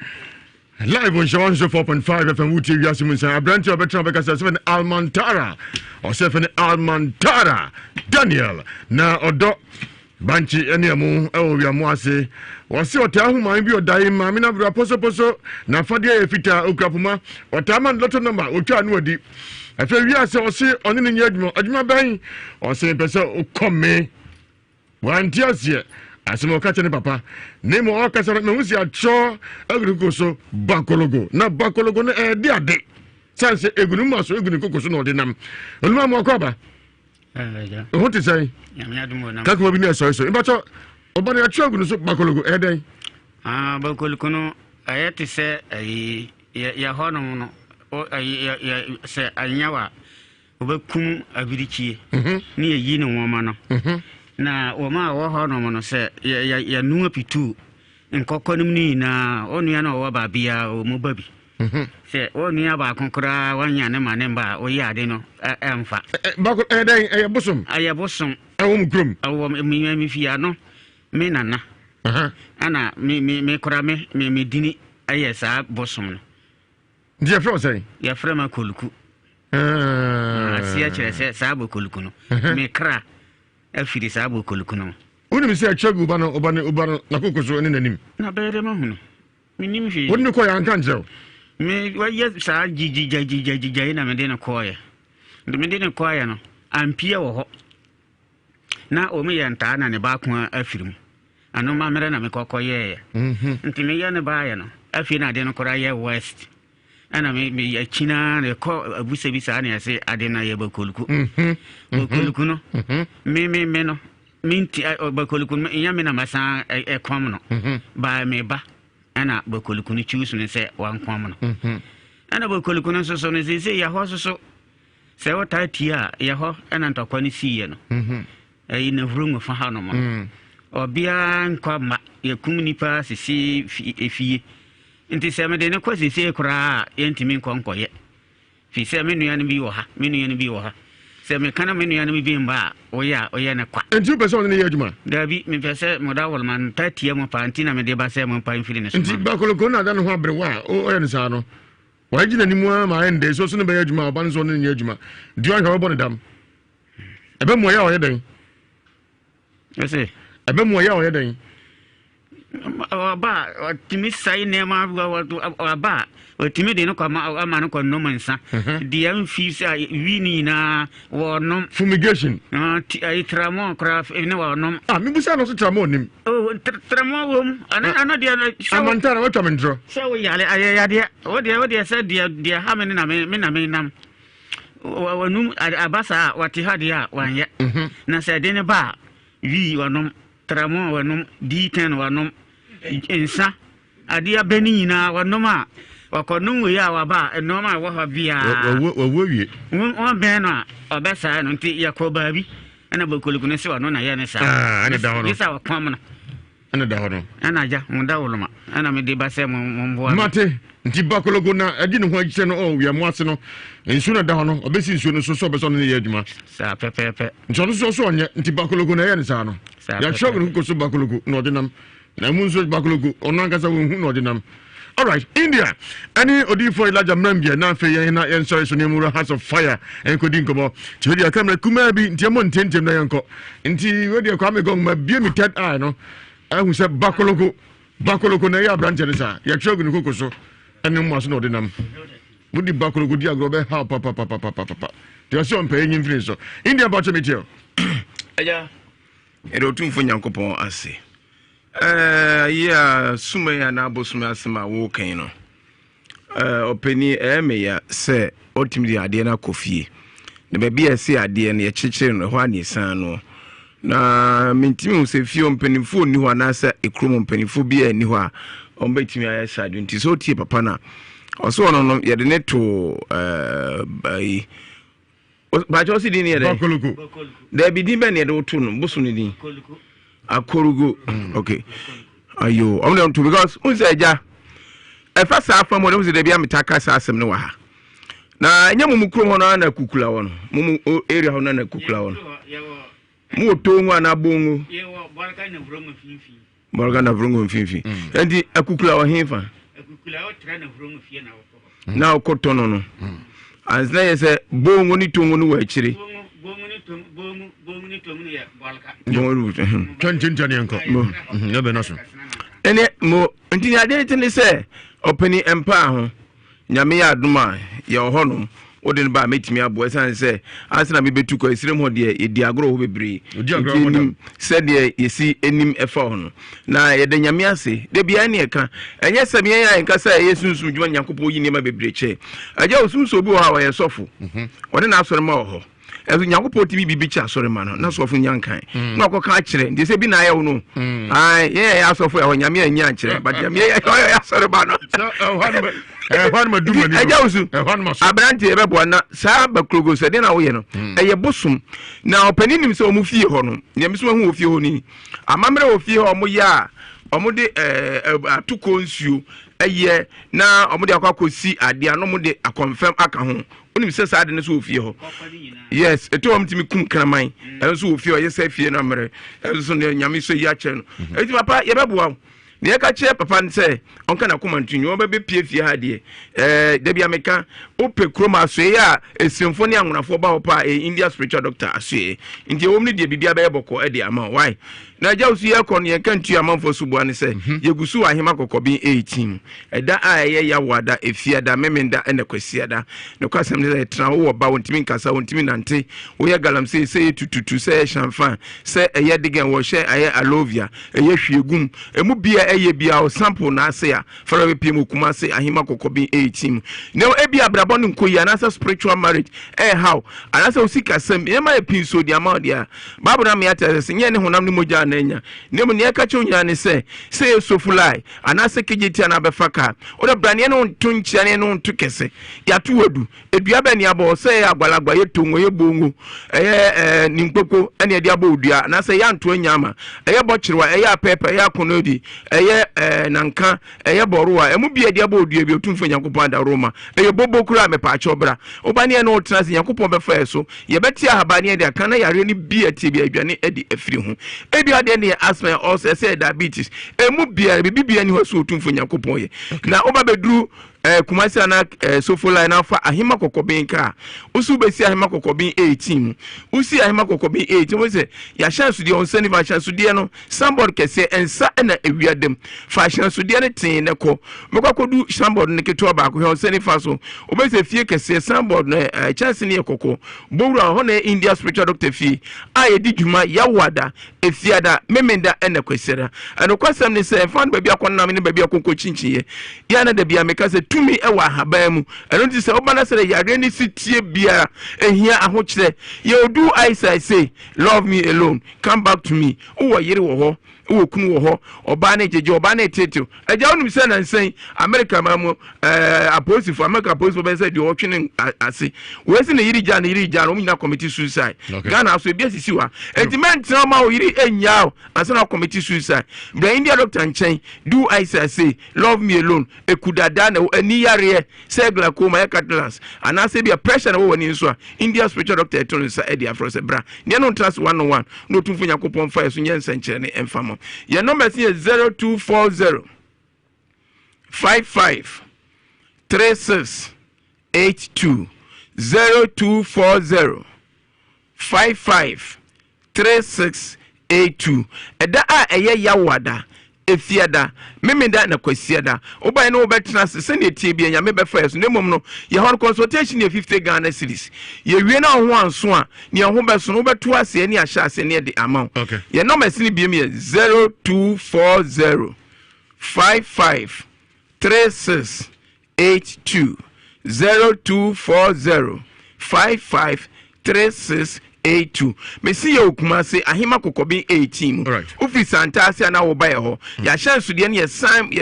live on Shawan 4.5 FM wuti Ewiase Mu Nsem abranti obetra bekasa 7 Almantara or 7 Almantara Daniel na odo banchi enemu ewiamu ase wasi otahuma bi odai ma mina bra poso na fade efita okrapuma otama lotto number otwa no odi afa Ewiase osi oni ne adwuma ban osi pese okome wantiasie asemo ka chene papa nemo okasa me husi acho agrukoso bakologo na bakologo na de ade sanse egunu maso egunu kokoso na odinam oluma mo akwaba ho te sai kakuma bi na so ibacho obani acho egunu so bakologo den bakologo no ayete se ya hono no se anyawa obekum abirichie ni yi ne woma no na woma wo hono no se ya nuwa pitu nkokonim ni na onu ya na wo ba bia o mu babi se onu ya ba konkora wanya ne mane mba o ya de no emfa bako den ayabosum awum grum awum mi fia no me nana ana me kora me dini ayesa bosum no dia fro say ya frema koluku asia chere sa bo koluku no me kra afiri sa bo koluku no woni mi se achagu ba no obano na kokoso ene nanim na bere ma hunu minim fi woni ko ya nka njew me waye sa jiji na me de no koye me de no koye no ampia wo ho na o me yanta na ne ba ko afirim ano ma mere na me kokoye nti me ya ne ba ye no afi na de no kora ye west ana me ya china ne ko abuse bi sa na ase ade na ye bakoluku bakoluku no me no minti bakoluku ya me na masa ekwam no ba me ba ana bakoluku ni choose ne se wan kwam no ana bakoluku no so ne se ya ho so se wota tia ya ho ana ntokwa ni siye no ayi na vrumu fa ha no mo obia nkwa ma ye kum nipa sisi efie nti se me de ne kwasi se kura yentimi nkonkoye fi se me nua ne bi wo ha se me kana me nua ne bi mba oya ne kwa nti person ne yaduma dabi me pese moda wolman tatie mo pantina me de ba se mo pan fili ne so nti bakoloko na da no ho abrewa oya ne sa no wajina ni mu ma ende so ne be yaduma oban so ne yaduma di an ho bo ne dam ebe mo ya oya den ese ebe mo ya oya den Aba timi sai ne ma aba timi de no kwa ama no kwa no mansa de am fi sa wini na wonom fumigation ai tramo craft ne wonom mi busa no so tramo nim tramo wom ana de amantara wa tamendro so yale ya de o de say de ha me na me nam wonum abasa wati ha de a wanye na say de ne ba wi wonom tramo wonom d10 wonom insa adia beni nyina wanoma wakonum we ya waba enoma wa ha bia wo wie won ben no obesa no nti yakoba bi ana bokoliku ne se wano na ye ne sa ana da hono isa wakwam no ana da hono ana ja munda woloma ana me de base mo mate nti bakologo na adi ne ho agise no o wi amoase no ensu na da hono obesi nsu no so obeso no ye adwuma sa pepepe nti so onye nti bakologo na ye ne sa no ya shogo no ko so bakologo no odinam na munzo bakologo onangasa wo hu no odinam. All right, India. Any Odifo Elijah Mrambia, Nafe, and Sorry, House of Fire, and Kodinkomo. Today, I come to Kumabi, Tiamon Tintim Nayanko. Inti, where you come going, my beer me ted eye, no? I who said Bakologo, Naya Branchesa, Yachogan Kokoso, and no must know the name. Would the Bakologo Diagrobe, how papa. They are so paying influence. India Bachamito. Yeah, it will tune for Yankopo, I say. Yeah, Sumaya Nabosuma Asama walking no. Openi Emeya say, ultimately, Adiana Kofi. The baby I say, Adiana, Chichin, Juani Sano. Na Mintimu say, few penny food, new one answer, a crum penny food beer, new one. On betting I said, it is so cheap, Papana. Also, no, yet the net to by. But also, didn't there be demon at Otun, Bosuni. Akorugo okay ayo I'm to because unseja e fa sa afam wona unse de bia metaka sa asem ne wa ha na nya mumu krom hono na kukula wono mumu area hono na kukula wono mu otongu na bongu yewo borga na vrongo mfinfi endi akukula wo hefa akukula wo tra na vrongo fie na okotono no anzna yese bongu ni tongu no wa chire ene mo ntini ade tene se openi empa ho nyame ya aduma ye hono odin ba metimi abo san se asina me betu ko esirem ho de edi agro ho bebre se de yesi enim efa hono na ye de nyame ase de bia ne eka enye se me ya enka se yesunsun djuma nyankopɔ yi ne ma bebre che aja osumso bi ho ha wa ye sofo wode na asore ma ho ezu nyankopɔ tibi bibi cha asore ma no na sofo nyankan na okoka akire de se bi na ye no ai ye ya asofo ya nyame anya akire but nyame ya asore ma no Abranti ebebo na saa bakrogo se de na wo ye no eye bosum na opani nim se omu fie ho no nyame so hu ofie ho ni amamre ofie ho omu ya omu de atuko nsuo eye na omu de akwakosi ade ano mu de akonfirm aka ho onim se saa de ne so ofie ho yes eto omu timi kum kraman enso ofie ho ye se fie na mere enso ne nyame so ya che no eti papa ye bebo ne ka che papa nse onka na komantunyi wo be pie fie ha de da bia meka ope kroma so ya esimfo ne anwonafo ba opa India spiritual doctor aso nti wo mni de bibia be boko e de ama why na jawsu ye kon ye kantu amanfo subo ne se yegusu ahema kokobi 18 eda aye ya wada efia da memenda ene kwasia da ne kwasem ne tra wo ba wontimi nkasa wontimi nante wo ye galamse se tututu se chamfan se eye digen wo hye aye alovia eye hwiegum emu bia eye bia o sample na ase ya fara be piem kuma se ahema kokobi 18 ne ebia brabon nkoyi na spiritual marriage how anasa osika sem e ma epinso di ama dia babu na me ata se nye ne honam ne moja na nya ne mu ne ka che onya ne se sofulai anasa kejeti na befaka o da brane no ntunchia ne no ntukese ya tuwadu edua ba ni abo se agwalagwa ye tongo ye bongo ninkpoko ene dia ba odua anasa ya nto anya ama bochirwa apepe akonodi nanka boruwa emu bia dia ba odua bi otumfo nyankopon da roma bobo kura me pa chobra obane no trans nyankopon be fa so ye beti ahabane dia kana yare ni bia tie bia adwane edi afiri ho ebi ade ne asthma also say diabetes emu bia bibia ni ho so otumfo nyankopon ye na oba beduru kumasi ana sofo line afa ahima kokobin ka usu besi ahima kokobin 18 usi ahima kokobin 18 we say ya chance de on send va chance de no sambod kese ensa na ewiadem fa chance de ne tin ne ko mekokodu sambod ne keto ba ko on send fa so obese fie kese sambod na chance ne kokko bowura ho na India spiritual doctor fie aye di dwuma ya wada efiada memenda ene kwesera eno kwasam ne se fan baby akonna me ne baby akonko chinchiye ya na da bia meka se tumi ewa haban mu eno ti se obana se yare ni sitie bia ehia ahokyere ye odu I say love me alone come back to me wo yire wo ho wo kunu wo ho oba na jeje oba na tetew eja onum se na nsen America mamu apostle for America apostle be say de otwene ase we se na yiri ja no nyina committee suicide Ghana so bia sisi wa entiment na ma o yiri enya ase na committee suicide the India doctor nchen do I say love me alone ekudada na ani yare say glaucoma e catalans and I say be pressure na wo wani so India spiritual doctor eton sa e dia for say bra ne no trust 101 no tumfo yakopon fa so nyensa nkyere ne emfamo your number is 0240 55 36 82 0240 55 36 82 eda a eye yawada efiada memenda na kwasiada oban no betra se ne tie bia nyame be fa so ne mom no ye hon consultation ye 50 Ghana cedis ye wie na ho anso a ne ho be so no beto ase ne ahya ase ne de amount ye number sini bia me 0240 55 36 82 0240 55 36 82 mesi ya okumase ahima kokobi 18 office antase na wo bae ho ya chance de ne ye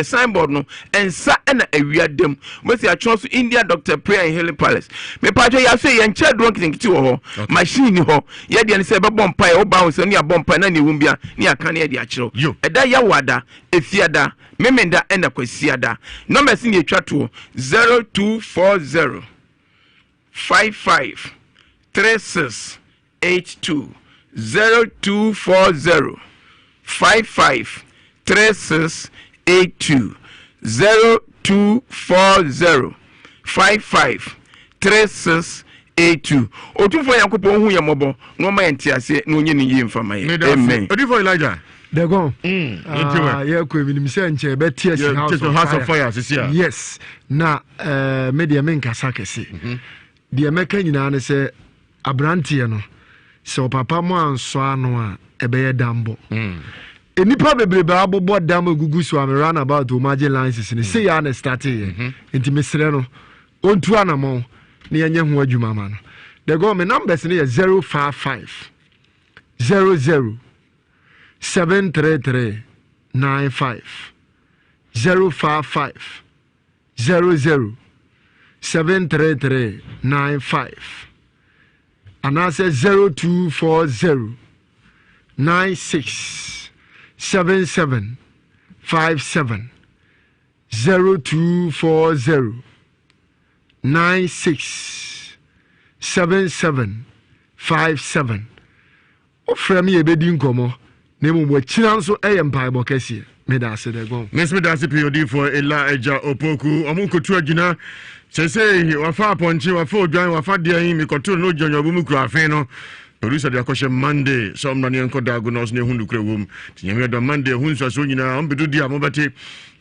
signboard no ensa na awiadem mesi ya chance India Dr. Prayer in Healing Palace me pajo ya so ye nche drunk nkiti wo ho machine ho ye de ne se be bompa wo ba wo se ne ya bompa na ne wumbia ne aka ne de a kiro eda ya wada efiada memenda na kwasiada number sin ye twa to 0240 55 36 82 0240 55 36 82 0240 55 36 82 otufo yakopon hu yamobo no ma entiase no nye ne yimfama ye amen odifo Elijah they go yeah ko minim se nche be tie house of fire yes na media men kasa kese de meka nyina ne se abrantie no so papa mo anso ano a ebeye dambo enipa bebrebe abobo dambo gugu so am run about o margin lines ni say ya na start here enti mesre no ontu anamo na yenye ho adwuma ma no the government numbers ni 055 00 733 95 055 00 733 95 and I say 0240 96 77 57 0240 96 77 57 ofra me ebedi nkomo na mu chira nso empire kese me da se de go me da se POD for Elijah Opoku omunkotu agina sese wafa ponchi wafa odwan wafa de yin mi koto no jonyo bu mu kura afen no producer de akoshe Monday so mna ne enko diagnose ne hundu kura wom tinyame do Monday hunso so nyina ombedu dia mobati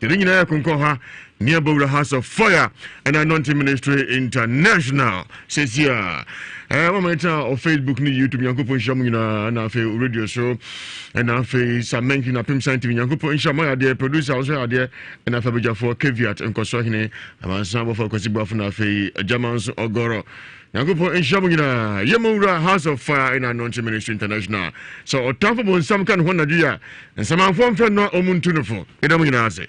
de nyina yakonko ha near Bowra House of Fire and Anointing Ministry International says here moment on Facebook ni YouTube yankopo nshamu nyina na fe radio show and na fe samenki na pim science yankopo nshamu ya de producer also ya de na fe beja for caveat nkoso hene amansa for kwasibu afu na fe Germans ogoro yankopo nshamu nyina Bowra House of Fire and Anointing Ministry International so otafo bon sam kan ho na dia nsamanfo mfe no omuntu nufo edamu nyina ase